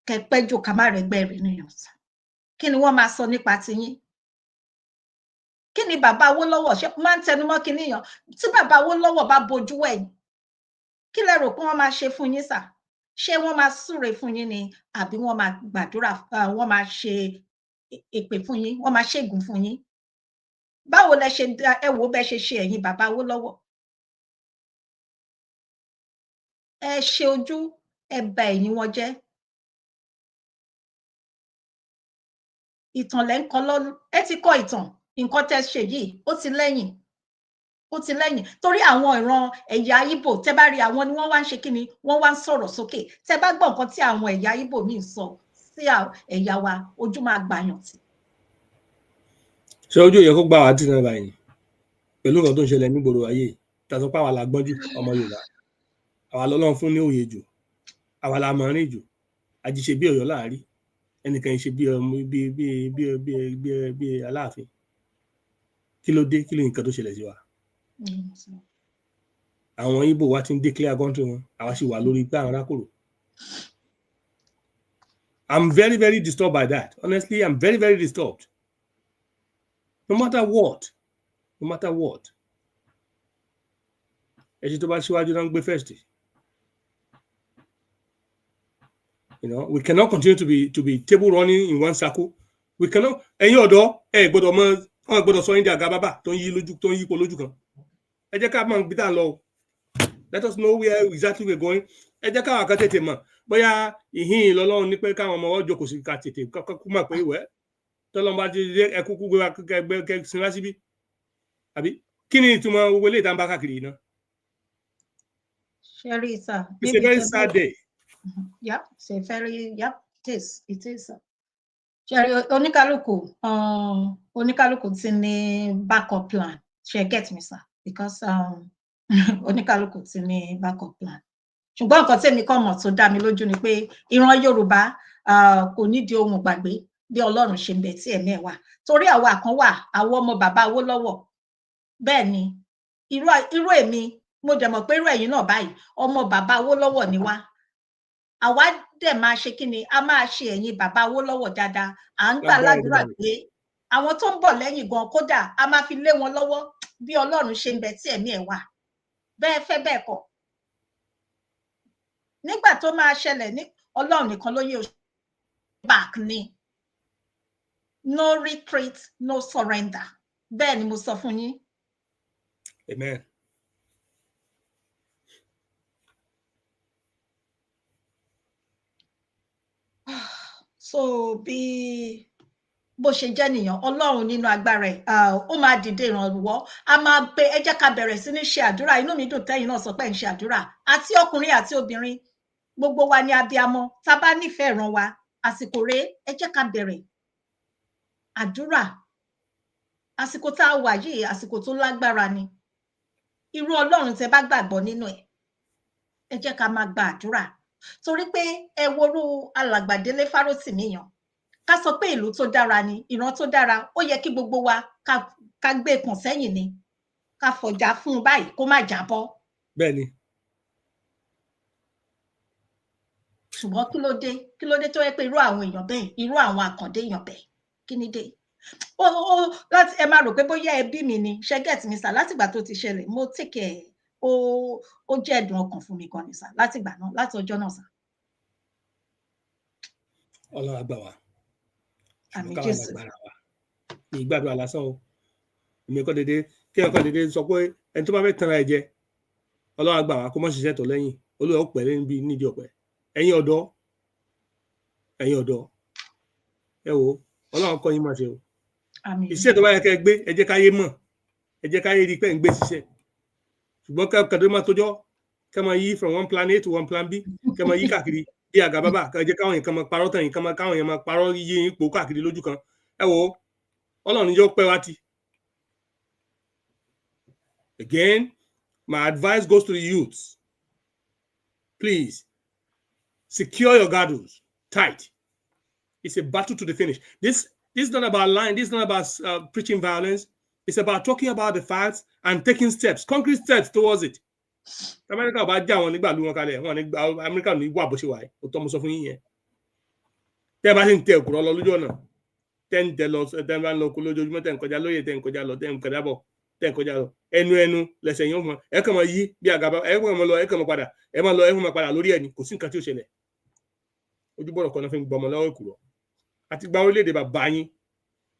kẹ́ pẹ́ jù ká má rẹ́gbẹ́ rẹ̀ nìyẹn. Kí ni wọ́n máa sọ nípa tiyín? Kí ni bàbá Awólọ́wọ̀ ṣe máa ń tẹnu mọ́ kinní yàn? Tí bàbá Awólọ́wọ̀ bá bojú ẹ̀yìn, kí lẹ rò pé wọ́n máa ṣe fún yín sà? Ṣé wọ́n máa súre fún yín ni àbí wọ́n máa gbàdúrà, wọ́n máa ṣe èpè fún yín, wọ́n máa ṣègùn fún yín? Báwo lẹ ṣe ẹ wò bẹ́ ṣe ṣe ẹ̀yin bàbá Awólọ́wọ̀? Ẹ ṣe ojú, ẹ bà ẹ̀yìn wọn jẹ́. Ìtàn lẹ́ ń kọ lọ́dún, ẹ ti kọ ìtàn, nǹkan tẹ́ ṣe yìí, ó ti lẹ́yìn. Torí àwọn ìran ẹ̀yà Ìgbò, tẹ́ bá rí àwọn ni wọ́n wá ń ṣe kíni, wọ́n wá ń sọ̀rọ̀ sókè. Tẹ́ bá gbọ́ nǹkan tí àwọn ẹ̀yà Ìgbò míì sọ sí ẹ̀yà wa, ojú máa gbàyàn tì. Ṣé ojú yẹ kó gbà wá tì náà báyìí pẹ̀lú nǹkan tó ń ṣẹlẹ̀ nígboro ayé, tàbí pé àwa la gbọ́n jù ọmọ Yorùbá, àwa lọ́lọ́run fún ní òye jù, àwa la mọ̀ rìn jù, àjíṣe bí Ọ̀yọ́ láàrí, ẹnìkan ṣe bí Aláàfin. Kí ló dé? Kí ló nǹkan tó ṣẹlẹ̀ sí wa? Àwọn Ìgbò wa ti ń declare country wọn, àwa sì wà lórí pé àwọn rákòrò. I'm very, very disturbed by that. Honestly, I'm very, very disturbed. No matter what. Ẹ̀ṣin tó bá ṣíwájú náà ń gbé first. We cannot continue to be table running in one circle. We cannot. Ẹ̀yin ọ̀dọ́ gbọ́dọ̀ sọ yín di àga bàbà tó ń yípo lójú kan. Ẹ jẹ́ ká mọ̀ bí tá à ń lọ. Let us know where exactly we're going. Ẹ jẹ́ káwọn kan tètè mọ̀ bóyá ìhìn lọ́lọ́run ní pé káwọn ọmọ ọjọ́ kò sí ká tètè kú mọ̀ pé ìwẹ́ tọ́lọ́n bá ti dé ẹkúkú gbé wa kẹ́ sin wá síbí àbí kí ni ìtumọ̀ gbogbo ilé ìta ń bá káàkiri náà. Sherry, sir. It's a very sad day. Yeah, it's a very, yeah, it is, sir. Sherry, oníkálùkù ti ní backup plan. She get me, sir, because oníkálùkù ti ní backup plan. Ṣùgbọ́n nǹkan tèmi kàn mọ̀ tó dá mi lójú ni pé ìran Yorùbá kò nídìí ohun gbàgbé bí Ọlọ́run ṣe ń bẹ tí ẹ̀mí ẹ̀ wà. Torí àwa kan wà, àwọn ọmọ bàbá Awólọ́wọ̀. Bẹ́ẹ̀ ni, irú èmi, mo dẹ̀ mọ̀ pé irú ẹ̀yin náà báyìí, ọmọ bàbá Awólọ́wọ̀ ni wá. Àwa dẹ̀ máa ṣe kí ni, a máa ṣe ẹ̀yin bàbá Awólọ́wọ̀ dáadáa. À ń gbà ládùúrà pé àwọn tó ń bọ̀ lẹ́yìn gan kódà a máa fi lé wọn lọ́wọ́ bí Ọlọ́run ṣe ń bẹ tí ẹ̀mí ẹ̀ wà. Bẹ́ẹ̀ fẹ́ bẹ́ẹ̀ kọ́. Nígbà tó máa ṣẹlẹ̀ ní Ọlọ́run nìkan ló yé o back ni. No retreat, no surrender. Bẹ́ẹ̀ ni mo sọ fún yín. Amen. So bó ṣe jẹ́ nìyẹn, Ọlọ́run nínú agbára ẹ̀ ó máa dìde ìrànwọ́. A máa pe ẹ jẹ́ ká bẹ̀rẹ̀ sí ní ṣe àdúrà. Inú mi dùn tẹ́yin náà sọ pé ń ṣe àdúrà. Àti ọkùnrin àti obìnrin, gbogbo wa ni abiyamọ. Tá bá nífẹ̀ẹ́ ìran wa, àsìkò rèé, ẹ jẹ́ ká bẹ̀rẹ̀ àdúrà. Àsìkò tá a wà yìí, àsìkò tó lágbára ni. Irú Ọlọ́run tẹ́ bá gbàgbọ́ nínú ẹ̀, ẹ jẹ́ ká máa gba àdúrà. Torí pé ẹ worú alàgbà Dele Farotimi yàn. Ká sọ pé ìlú tó dára ni, ìran tó dára, ó yẹ kí gbogbo wa ká gbé kàn sẹ́yìn ni. Ká fọ̀jà fún un báyìí kó má jábọ́. Bẹ́ẹ̀ ni. Ṣùgbọ́n kí ló dé tó yẹ pé irú àwọn èèyàn bẹ́ẹ̀, irú àwọn àkàndé èèyàn bẹ́ẹ̀, kí ni dé? Láti ẹ máa rò pé bóyá ẹbí mi ni, ṣe get mi sà, látìgbà tó ti ṣẹlẹ̀, mo take care, ó jẹ́ ẹ̀dùn ọkàn fún mi gan ni sà, látìgbà náà, láti ọjọ́ náà sà. Ọlọ́run á gbà wá. Àmín Jésù. Ìgbàdúrà lásán o. Èmi kọ́ dédé kí ọkọ̀ dédé sọ pé ẹni tó bá fẹ́ tanra ẹ̀ jẹ, Ọlọ́run á gbà wá kó mọ́ ṣiṣẹ́ tó lẹ́yìn. Olúwa ó pẹ̀lẹ́ nídìí ọ̀pẹ. Ẹ̀yin ọ̀dọ́, ẹ wò, Ọlọ́run kọ́ yín máa ṣe o. Àmín. Iṣẹ́ tó bá yẹ kẹ́ gbé, ẹ jẹ́ káyé mọ̀, ẹ jẹ́ káyé rí pé ń gbé ṣiṣẹ́. Ṣùgbọ́n kẹ́kọ̀ọ́ máa tójọ́, kẹ́ máa yí from one plan A to one plan B, kẹ́ máa yí káàkiri bí àga bábà, kẹ́ jẹ́ káwọn èèyàn máa parọ́ tàn yín, káwọn èèyàn máa parọ́ yí ipò káàkiri lójú kan. Ẹ wò, Ọlọ́run yóò pẹ́ wá tì. Again, my advice goes to the youths. Please, secure your girdles tight. It's a battle to the finish. This is not about lying. This is not about preaching violence. It's about talking about the facts and taking steps, concrete steps towards it. America bá já wọn nígbà lu wọn kalẹ̀, wọn ní America ní wà bó ṣe wà yìí. Ó tọ́ mo sọ fún yín yẹn. Tẹ́ bá sì ń tẹ òkúrọ̀ lọ lójú ọ̀nà. Tẹ́ ń tẹ lọ, tẹ́ ń bá ń lọ kó lójoojúmọ́, tẹ́ ń kọjá lóye, tẹ́ ń kọjá lọ, tẹ́ ń kọjá bọ̀, tẹ́ ń kọjá lọ. Ẹnu lẹsẹ̀ yín ó mọ. Ẹ kàn máa yí bí àgàbà, ẹ kàn máa lọ, ẹ kàn máa padà. Ẹ máa lọ, ẹ máa padà lórí ẹni. Kò sí nǹkan tí ó ṣẹlẹ̀. Ojúbọ̀rọ̀ kan náà fi ń gbọmọ lọ́wọ́ ìkùrọ̀. Àti gba orílẹ̀-èdè bàbá yín.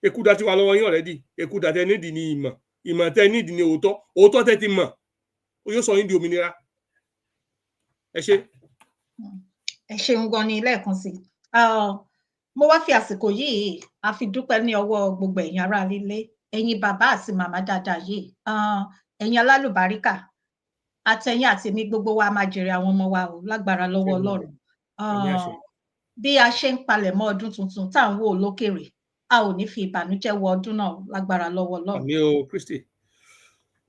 Ekúdà tí wà lọ́wọ́ yín already. Ekúdà tẹ́ nídìí ní ìmọ̀. Ìmọ̀ tẹ́ nídìí ní òótọ́. Òótọ́ tẹ́ ti mọ̀. Ó yóò sọ yín di òmìnira. Ẹ ṣé. Ẹ ṣeun gan ni lẹ́ẹ̀kan sí. Mo wá fi àsìkò yìí a fi dúpẹ́ ní ọwọ́ gbogbo ẹ̀yin ará lílé, ẹ̀yin bàbá àti màmá dáadáa yìí, ẹ̀yin alálùbáríkà, àtẹ̀yin àti mi gbogbo wa máa jèrè àwọn ọmọ wa o lágbára lọ́wọ́ Ọlọ́run. Bí a ṣe ń palẹ̀ mọ́ ọdún tuntun tá à ń wò lókèrè, a ò ní fi ìbànújẹ́ wọ ọdún náà lágbára lọ́wọ́ Ọlọ́run. Àmín o Kristi.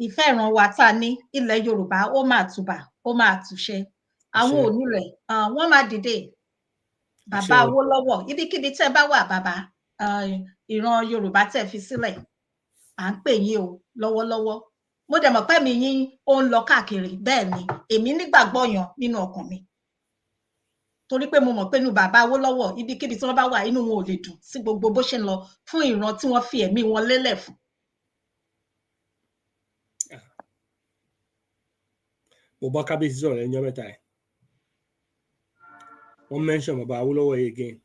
Ìfẹ́ ìran wa tá a ní ilẹ̀ Yorùbá ó máa túbà, ó máa túṣẹ. Àwọn onílẹ̀ wọ́n máa dìde. Bàbá Awólọ́wọ̀, ibikíbi tẹ́ bá wà bàbá, ìran Yorùbá tẹ́ fi sílẹ̀, à ń pè yín o lọ́wọ́lọ́wọ́. Mo dẹ̀ mọ̀ pé mi yín ó ń lọ káàkiri, bẹ́ẹ̀ ni èmi nígbàgbọ́ yan nínú ọkàn mi. Torí pé mo mọ̀ pé inú bàbá Awólọ́wọ̀, ibikíbi tí wọ́n bá wà, inú wọn ò lè dùn sí gbogbo bó ṣe ń lọ fún ìran tí wọ́n fi ẹ̀mí wọn lélẹ̀ fún. Mo bá kábíyèsí sọ̀rọ̀ ẹ̀yìn ọmọ mẹ́ta ẹ̀. Wọ́n mention bàbá Awólọ́wọ̀ yìí again.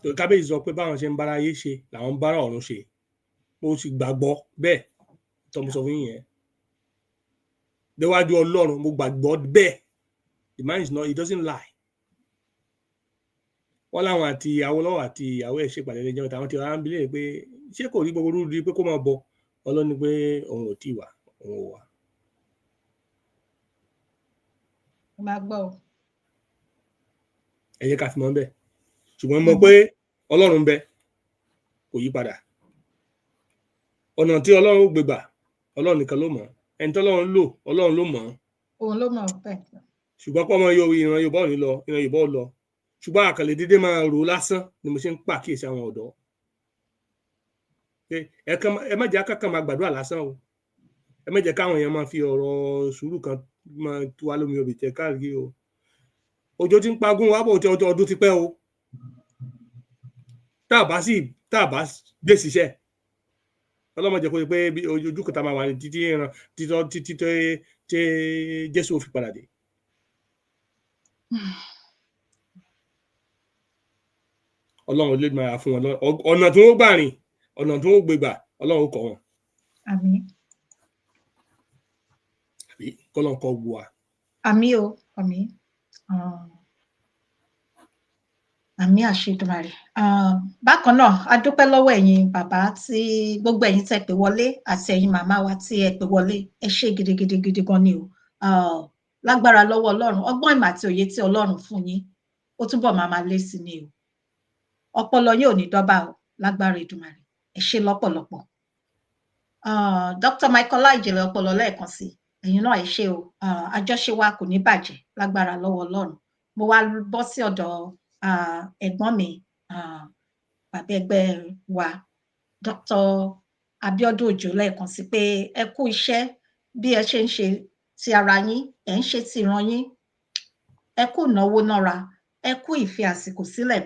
Torí kábíyèsí sọ pé báwọn ṣe ń bára ayé ṣe làwọn ń bára ọ̀run ṣe. Mo sì gbàgbọ́ bẹ́ẹ̀ tó mo sọ fún yín yẹn. Déwájú Ọlọ́run mo gbàgbọ́ bẹ́ẹ̀. The man is not, he doesn't lie. wọ́n láwọn àti Awólọ́wọ̀ àti ìyàwó ẹ̀ ṣèpàdé lẹ́jọ́ táwọn ti wá ń bilẹ̀ pé ṣé kò rí gbogbo rúdi pé kó máa bọ̀ ọlọ́ni pé òun ò tí ì wá òun ò wá. máa gbọ́ o. ẹ jẹ́ ká fi mọ́ bẹ́ẹ̀ ṣùgbọ́n mọ̀ pé Ọlọ́run ń bẹ kò yí padà ọ̀nà tí Ọlọ́run gbé gbà Ọlọ́run nìkan ló mọ̀ ẹni tí Ọlọ́run lò Ọlọ́run ló mọ̀ òun ló mọ̀ bẹ́ẹ̀. ṣùgbọ́n pọ́ ọmọ ìran Yorùbá ò ní lọ ìran Yorùbá ò lọ ṣùgbọ́n àkàlẹ̀ dédé máa rò lásán ni mo ṣe ń pàkíyèsí àwọn ọ̀dọ́ ẹ má jẹ́ akákan máa gbàdúrà lásán o ẹ má jẹ́ káwọn èèyàn máa fi ọ̀rọ̀ sùúrù kan máa tú wá lómi òbí tẹ káàkiri o òjò ti ń pagún wá bò tí ọdún ti pẹ́ o tá a bá gbé ṣiṣẹ́ ọlọ́mọdé kò pé ojú kọta máa wà ní títí tí Jésù fi padà dé. Ọlọ́run lè máa fún wọn ọ̀nà tí wọ́n gbà rìn ọ̀nà tí wọ́n gbé gbà Ọlọ́run kọ́ wọn. Àmín. àbí kọ́lọ́n kọ́ wù wá. Àmín o àmín. Àmín àṣedùmarè. Bákan náà a dúpẹ́ lọ́wọ́ ẹ̀yin bàbá tí gbogbo ẹ̀yin tẹ́ pè wọlé àti ẹ̀yin màmá wa tí ẹ pè wọlé ẹ ṣé gidigidi gan ni o. Lágbára lọ́wọ́ Ọlọ́run ọgbọ́n ìmọ̀ àti òye tí Ọlọ́run fún yín ó túbọ̀ máa lé sí ni o. Ọpọlọ yín ò ní dọ́bà o lágbára Èdùmàrè ẹ ṣé lọ́pọ̀lọpọ̀. Dr. Michael Ìjìnlẹ̀ ọpọlọ lẹ́ẹ̀kan sí ẹ̀yin náà ẹ ṣé o. Àjọṣe wa kò ní bàjẹ́ lágbára lọ́wọ́ Ọlọ́run. Mo wá bọ́ sí ọ̀dọ̀ ẹ̀gbọ́n mi bàbá ẹgbẹ́ wa Dr. Abiodun Ojo lẹ́ẹ̀kan sí pé ẹ kú iṣẹ́ bí ẹ ṣe ń ṣe ti ara yín ẹ ń ṣe ti ìran yín ẹ kú ìnáwó nára ẹ kú ìfi àsìkò sílẹ̀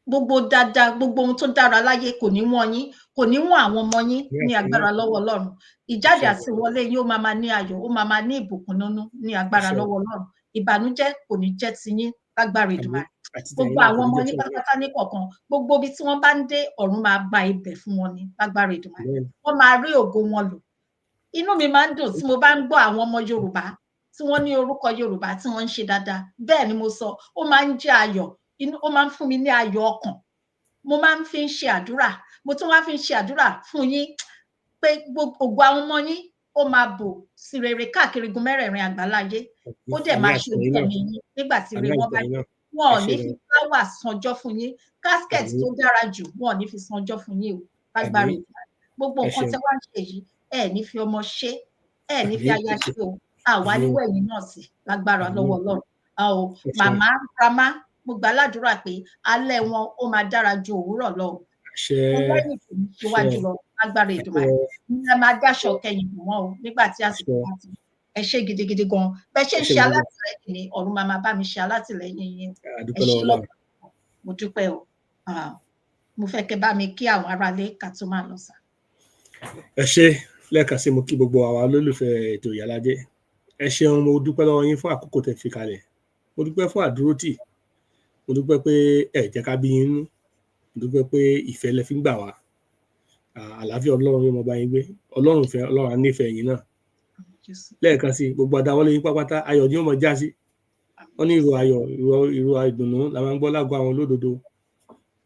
gbogbo dáadáa gbogbo ohun tó dára láyé kò ní wọ́n yín kò ní wọ́n àwọn ọmọ yín ní agbára lọ́wọ́ Ọlọ́run ìjáde àti ìwọlé yín ó máa ní ayọ̀ ó máa ní ìbùkún nínú ní agbára lọ́wọ́ Ọlọ́run ìbànújẹ́ kò ní jẹ́ ti yín lágbára Èdùmàrè gbogbo àwọn ọmọ yín pátápátá ní kọ̀ọ̀kan gbogbo ibi tí wọ́n bá ń dé ọ̀run máa gba ibẹ̀ fún wọn ní lágbára Èdùmàrè wọ́n máa rí ògo wọn lò inú mi máa ń dùn tí mo bá ń gbọ́ àwọn ọmọ Yorùbá tí wọ́n ní orúkọ Yorùbá tí wọ́n ń ṣe dáadáa bẹ́ẹ̀ ni mo sọ ó máa ń jẹ́ ayọ̀ ó máa ń fún mi ní ayọ̀ ọkàn mo máa ń fi ń ṣe àdúrà mo tún wá fi ń ṣe àdúrà fún yín pé gbogbo àwọn ọmọ yín ó máa bò sí rere káàkiri gun mẹ́rẹ̀ẹ̀rin àgbáláyé ó dẹ̀ máa ṣe ojú ẹ̀mí yín nígbà tí ire wọn bá yẹ wọn ò ní fi fúláwà sanjọ́ fún yín casket tó dára jù wọn ò ní fi sanjọ́ fún yín o lágbára Èdùmàrè gbogbo nǹkan tẹ́ wá ń ṣe yìí ẹ ní fi ọmọ ṣe ẹ ní fi aya ṣe o àwa níwọ̀ ẹ̀yìn náà sí lágbára lọ́wọ́ Ọlọ́run màmá grandma mo gbà ládùúrà pé alẹ́ wọn ó máa dára ju òwúrọ̀ lọ o lẹ́yìn tó ní síwájú lọ lágbára Èdùmàrè ẹ máa dáṣọ kẹyìn bù wọn o nígbà tí àsìkò bá ti ẹ ṣé gidigidi gan bẹ ṣe ń ṣe alátìlẹ́yìn ni ọ̀run máa bá mi ṣe alátìlẹ́yìn yín ẹ ṣé lọ́pọ̀lọpọ̀ mo dúpẹ́ o mo fẹ́ kẹ́ bá mi kí àwọn aráalé ká tó máa lọ sà. ẹ ṣé lẹ́ẹ̀kan sí mo kí gbogbo àwa olólùfẹ́ ètò Ìyálájé ẹ ṣeun mo dúpẹ́ lọ́wọ́ yín fún àkókò tẹ́ fi kalẹ̀ mo dúpẹ́ fún àdúrótì mo dúpẹ́ pé ẹ jẹ́ ká bí yín nú mo dúpẹ́ pé ìfẹ́ lẹ fi ń gbà wá àlàáfíà Ọlọ́run yóò mọ bá yín gbé Ọlọ́run fẹ́ Ọlọ́run á nífẹ̀ẹ́ yín náà lẹ́ẹ̀kan sí gbogbo àdáwọ́lé yín pápátá ayọ̀ ni ó mọ já sí wọ́n ní ìró ayọ̀ ìró ìdùnnú la máa ń gbọ́ lágọ̀ọ́ àwọn olódodo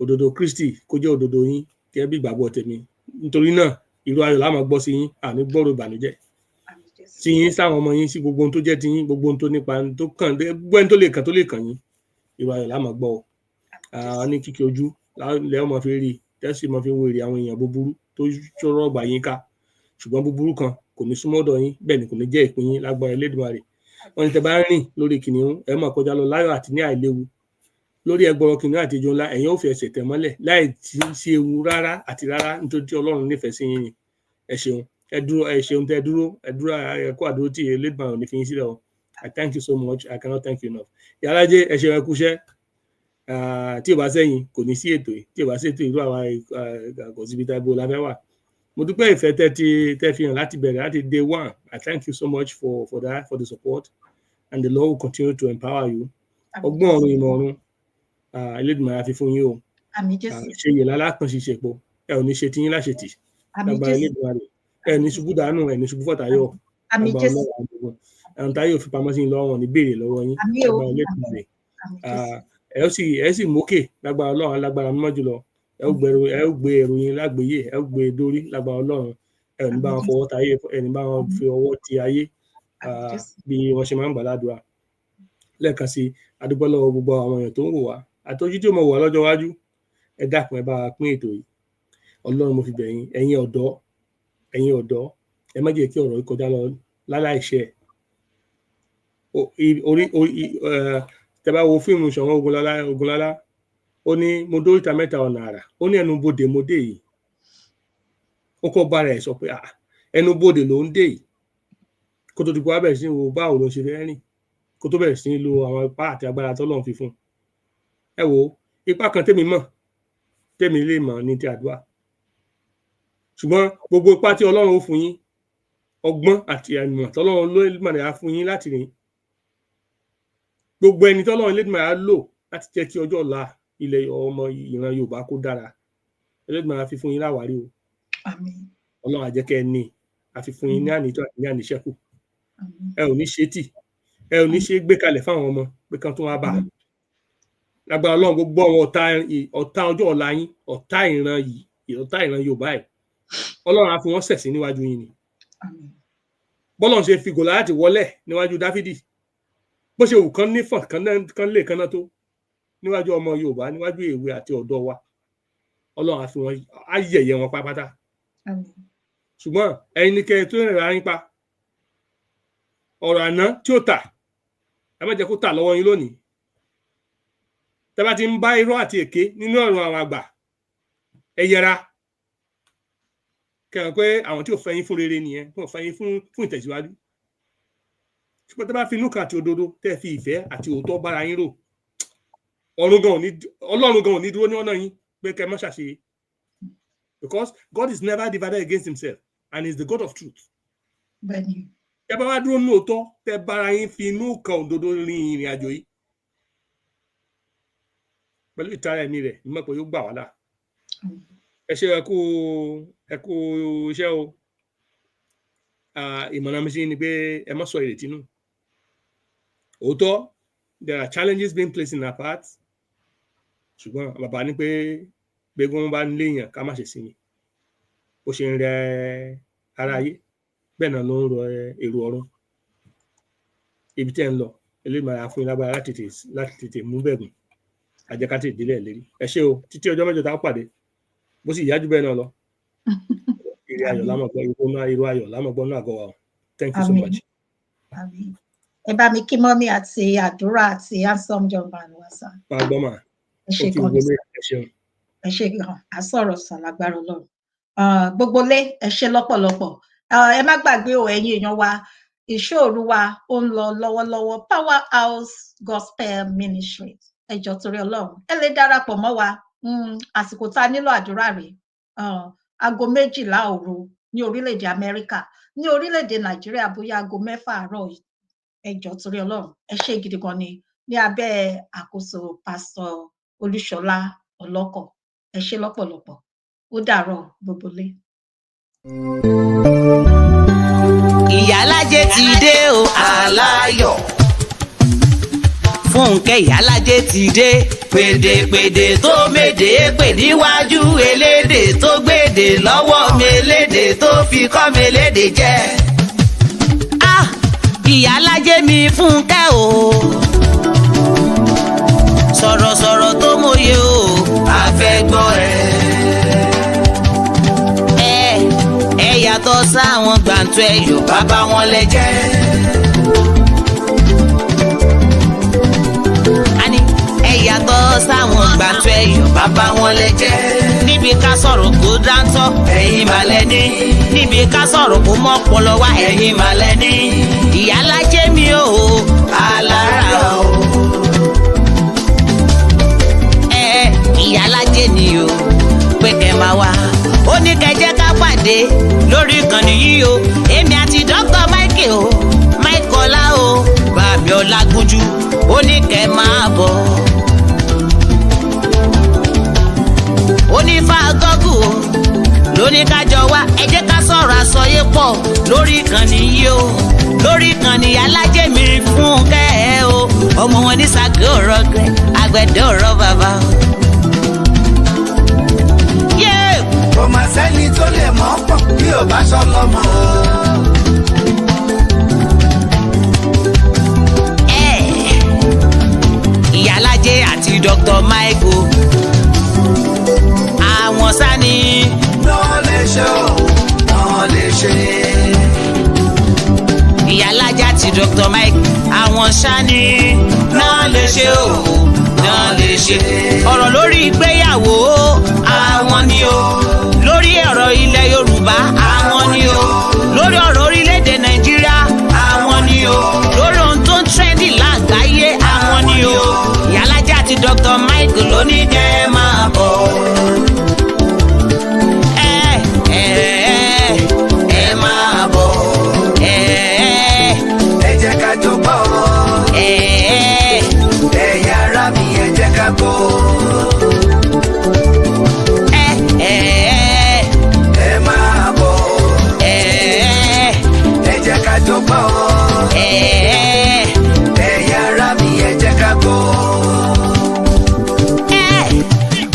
òdodo Kristi kó jẹ́ òdodo yín kẹ́ bí ìgbàgbọ́ tèmi nítorí náà ìró ayọ̀ la máa gbọ́ sí yín àní gbọ́rọ̀ ìbànújẹ́ sí yín sáwọn ọmọ yín sí gbogbo ohun tó jẹ́ ti yín gbogbo ohun tó nípa tó kàn gbogbo ẹni tó lè kàn yín ìró ayọ̀ la máa gbọ́ ọ ní kíkí ojú lẹ́ ọmọ fi rí tẹ́sí ọmọ fi wèrè àwọn èèyàn búburú tó ṣòro ọgbà yín ká ṣùgbọ́n búburú kan kò ní súnmọ́ ọ̀dọ̀ yín bẹ́ẹ̀ ni kò ní jẹ́ ìpín yín lágbára Elédùmarè wọ́n ní tẹ́ bá rìn lórí kìnìún ẹ máa kọjá lọ láyọ̀ àti ní àìléwu lórí ẹgbọrọ kìnìún àti ejò ńlá ẹ̀yin ò fi ẹsẹ̀ tẹ̀ mọ́lẹ̀ láì sí ewu rárá àti rárá nítorí tí Ọlọ́run nífẹ̀ẹ́ sí yín ni ẹ ṣeun ẹ dúró ẹ kó àdúró tí Elédùmarè ò ní fi yín sílẹ̀ o I thank you so much I cannot thank you enough Ìyálájé ẹ ṣeun ẹ kúṣẹ́ tí ò bá sẹ́yìn kò ní sí ètò tí ò bá sí ètò ìlú àwa àgọ̀síbítà ibo la fẹ́ wà mo dúpẹ́ ìfẹ́ tẹ́ fi hàn láti bẹ̀rẹ̀ láti day one I thank you so much for that for the support and the Lord will continue to empower you ọgbọ́n ọ̀run ìmọ̀ ọ̀run Elédùmarè fi fún yín o ṣe yẹ lálákan ṣiṣẹ́ pọ̀ ẹ ò ní ṣe tí yín láṣetì lágbára Elédùmarè ẹ ní ṣubú dànù ẹ ní ṣubú fọ̀tàyọ̀ lágbára Ọlọ́run àwọn táyọ̀ fi pamọ́ sí yín lọ́wọ́ ní béèrè lọ́wọ́ yín lágbára Elédùmarè ẹ sì mókè lágbára Ọlọ́run alágbára mímọ́ jùlọ ẹ ó gbé ìròyìn lágbèyè ẹ ó gbé dórí lágbára Ọlọ́run ẹ ò ní bá wọn fọwọ́ tayé ẹ ní bá wọn fi ọwọ́ ti ayé bí wọ́n ṣe máa ń gbàládùá. Lẹ́ẹ̀kan sí adúgbò lọ́wọ́ gbogbo àwọn èèyàn tó ń wò wá àtọ́jú tí ó mọ̀ wà lọ́jọ́ iwájú ẹ dákun ẹ bá wa pín ètò yìí Ọlọ́run mo fi bẹ̀ yín ẹ̀yin ọ̀dọ́ ẹ má jẹ́ kí ọ̀rọ̀ yìí kọjá lọ láláìṣẹ. Tẹ́ bá wo fíìmù Ṣọ̀wọ́n Ògúnlọ́lá ó ní mo dóríta mẹ́ta ọ̀nà àrà ó ní ẹnu bodè mo dé yìí ó kọ́ bára ẹ̀ sọ pé ẹnu bodè ló ń dé yìí kó tó di pé wá bẹ̀rẹ̀ sí ní wo báwo ló ṣe fẹ́ rìn kó tó bẹ̀rẹ̀ sí ní lo àwọn ipá àti agbára tọ́lọ́run fi fún un. Ẹ wo ipá kan tèmi lè mọ̀ ní ti àdúrà ṣùgbọ́n gbogbo ipá tí Ọlọ́run ó fún yín ọgbọ́n àti ìmọ̀ tọ́lọ́run ló mọ̀nà á fún yín láti rìn gbogbo ẹni tọ́lọ́run Elédùmarè á lò láti jẹ́ kí ọjọ́ ọ̀la ilẹ̀ ọmọ ìran Yorùbá kó dára Elédùmarè á fi fún yín láwárí o. Àmín. Ọlọ́run á jẹ́ kẹ́ ẹ ní á fi fún yín ní ànító àti ní àníṣẹ́kù ẹ ò ní ṣe tì ẹ ò ní ṣe gbé kalẹ̀ fáwọn ọmọ pé kan tó wá bá lágbára Ọlọ́run gbogbo àwọn ọ̀tá ọjọ́ ọ̀la yín ọ̀tá ìran Yorùbá ẹ̀ Ọlọ́run á fi wọ́n ṣẹ̀sín níwájú yín ni. Bọ́lọ́run ṣe fi Gòláyátì wọlẹ̀ níwájú Dáfídì bó ṣe wù kán nífọ̀n kán lè kánná tó níwájú ọmọ Yorùbá níwájú èwe àti ọ̀dọ́ wa Ọlọ́run á fi wọ́n á yẹ̀yẹ́ wọn pátápátá. Ṣùgbọ́n ẹ̀yin ní kẹ́ ẹ tó rìn ra yín pa ọ̀rọ̀ àná tí ó tà ẹ má jẹ́ kó tà lọ́wọ́ yín lónìí. Tẹ́ bá ti ń bá irọ́ àti èké nínú ọ̀rọ̀ àwọn àgbà ẹ yẹra kẹ́hìn pé àwọn tí ò fẹ́ yín fún rere nìyẹn tí ò fẹ́ yín fún ìtẹ̀síwájú. Ṣùgbọ́n tẹ́ bá fi inú kan àti òdodo tẹ́ fi ìfẹ́ àti òótọ́ bára yín rò Ọlọ́run gan ò ní dúró ní ọ̀nà yín pé kẹ́ ẹ má ṣàṣeyẹ because God is never divided against himself and he is the God of truth. Tẹ́ bá wá dúró ní òótọ́ tẹ́ bára yín fi inú kan òdodo rin ìrìn àjò yìí pẹ̀lú ìtara ẹ̀mí rẹ̀ ní mọ̀pọ̀ yóò gbà wá là. Ẹ ṣe ẹ kú iṣẹ́ o. Ìmọ̀ràn mi sí ni pé ẹ má sọ ìrètí nù. Òótọ́ there are challenges being placed in our path ṣùgbọ́n bàbá ní pé gbégún bá ń léèyàn ká má ṣe sinmi ó ṣe ń rẹ ara ayé bẹ́ẹ̀ náà ló ń rọ èrò ọ̀run ibi tẹ́ ń lọ Elédùmarè á fún yín lágbára láti tètè mú bẹ̀gùn àjẹkátì ìdílé lérí. Ẹ ṣé o títí ọjọ́ mẹ́jọ tá a pàdé bó sì yájú bẹ́ẹ̀ náà lọ ire ayọ̀ lámọ̀gbọ́ irú ayọ̀ lámọ̀gbọ́ náà àgọ́ wa o. Thank you so much. Ẹ bá mi kí mọ́mí àti àdúrà àti handsome John Van Wasa. Máa gbọ́ mà ẹ ṣe gan ẹ ṣe gan àsọ̀rọ̀ sàn lágbára Ọlọ́run gbogbo lé ẹ ṣe lọ́pọ̀lọpọ̀ ẹ má gbàgbé o ẹ̀yin èèyàn wa ìṣòro wa ó ń lọ lọ́wọ́lọ́wọ́ Powerhouse Gospel Ministry ẹ jọ̀ọ́ torí Ọlọ́run ẹ lè darapọ̀ mọ́ wa àsìkò tá a nílò àdúrà rèé aago 12 òru ní orílẹ̀-èdè Amẹ́ríkà ní orílẹ̀-èdè Nàìjíríà bóyá aago 6 àárọ̀ ẹ jọ̀ọ́ torí Ọlọ́run ẹ ṣe gidi gan ni ní abẹ́ àkóso pásítọ̀ Olúṣọlá Ọlọ́kọ̀ ẹ ṣe lọ́pọ̀lọpọ̀ ó dàárọ̀ gbogbo lé. Ìyálájé ti dé o aláyọ̀ Fúnkẹ́ Ìyálájé ti dé pèdèpèdè tó méde pè níwájú elédè tó gbèdè lọ́wọ́ melédè tó fi kọ́ melédè jẹ́ Ìyálájé mi Fúnkẹ́ o sọ̀rọ̀sọ̀rọ̀ tó mòye o àfẹ́gbọ́ ẹ yàtọ̀ sáwọn gbàǹtọ́ ẹ̀yọ̀ bàbá wọn lẹ́jẹ́. Ẹ yàtọ̀ sáwọn gbàǹtọ́ ẹ̀yọ̀ bàbá wọn lẹ́jẹ́. Níbi ká sọ̀rọ̀ kó dáńtọ́ ẹ̀yin màlẹ́ ní. Níbi ká sọ̀rọ̀ kó mọ́ ọpọlọ wá ẹ̀yin màlẹ́ ní. Ìyálájé mi o alára o. Ìyálájé ni o pé kẹ́ máa wá ó ní kẹ́ jẹ́ ká pàdé lórí ìkànnì yìí o èmi àti Dr. Michael o Michael o bàbí Ọlágúnjú ó ní kẹ́ máa bọ̀ ó ní fàgọ́gù o lóní kájọ wá ẹ jẹ́ ká sọ̀rọ̀ àsọyé pọ̀ lórí ìkànnì yìí o lórí ìkànnì Ìyálájé mi Fúnkẹ́ o ọmọ wọn ní sàgé ọ̀rọ̀ gẹ̀ alágbẹ̀dẹ ọ̀rọ̀ bàbá. kò mà sẹ́ni tó lè mọ̀ pọ̀ bí ò bá sọ lọ́mọ. Ìyálájé àti Dr. Michael àwọn sani. náà lè ṣe o náà lè ṣe. Ìyálájé àti Dr. Mike àwọn sani náà lè ṣe o náà lè ṣe. ọ̀rọ̀ lórí ìgbéyàwó àwọn ni o, lórí ọ̀rọ̀ ilẹ̀ Yorùbá àwọn ni o, lórí ọ̀rọ̀ orílẹ̀-èdè Nàìjíríà àwọn ni o, lórí ohun tó ń trendy lágbàáyé àwọn ni o. Ìyálájé àti Dr. Mike ló ní kẹ́ ẹ máa bọ̀. Ẹ máa bọ̀. ẹ jẹ́ ká jọ gbọ́. ẹ̀yin ará mi ẹ jẹ́ ká gbọ́. ẹ máa bọ̀. ẹ jẹ́ ká jọ gbọ́. ẹ̀yin ará mi ẹ jẹ́ ká gbọ́.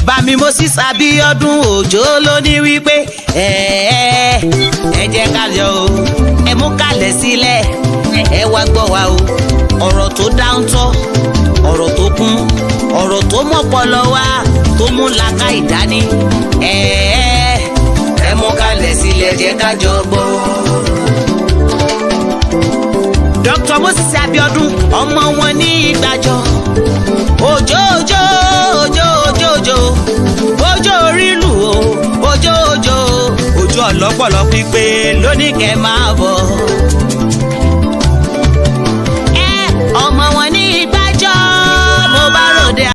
Bàmí Moses Abíọ́dún Òjó ló ní wípé ẹ jẹ́ ká yọ̀ o, ẹ mú kalẹ̀ sílẹ̀, ẹ wá gbọ́ wa o. ọ̀rọ̀ tó dáńtọ́, ọ̀rọ̀ tó kún, ọ̀rọ̀ tó mọ́pọlọ wá, tó mú làákà ìdání. ẹ mú kalẹ̀ sílẹ̀, jẹ́ ká jọ gbọ́. Dr. Moses Abíọ́dún ọmọ wọn ní Ìgbàjọ. Òjó òjó òjó òjó òjó òjó orílù o, òjó òjó òjó ọlọ́pọ̀lọ́ pípé lóní kẹ́ máa bọ̀.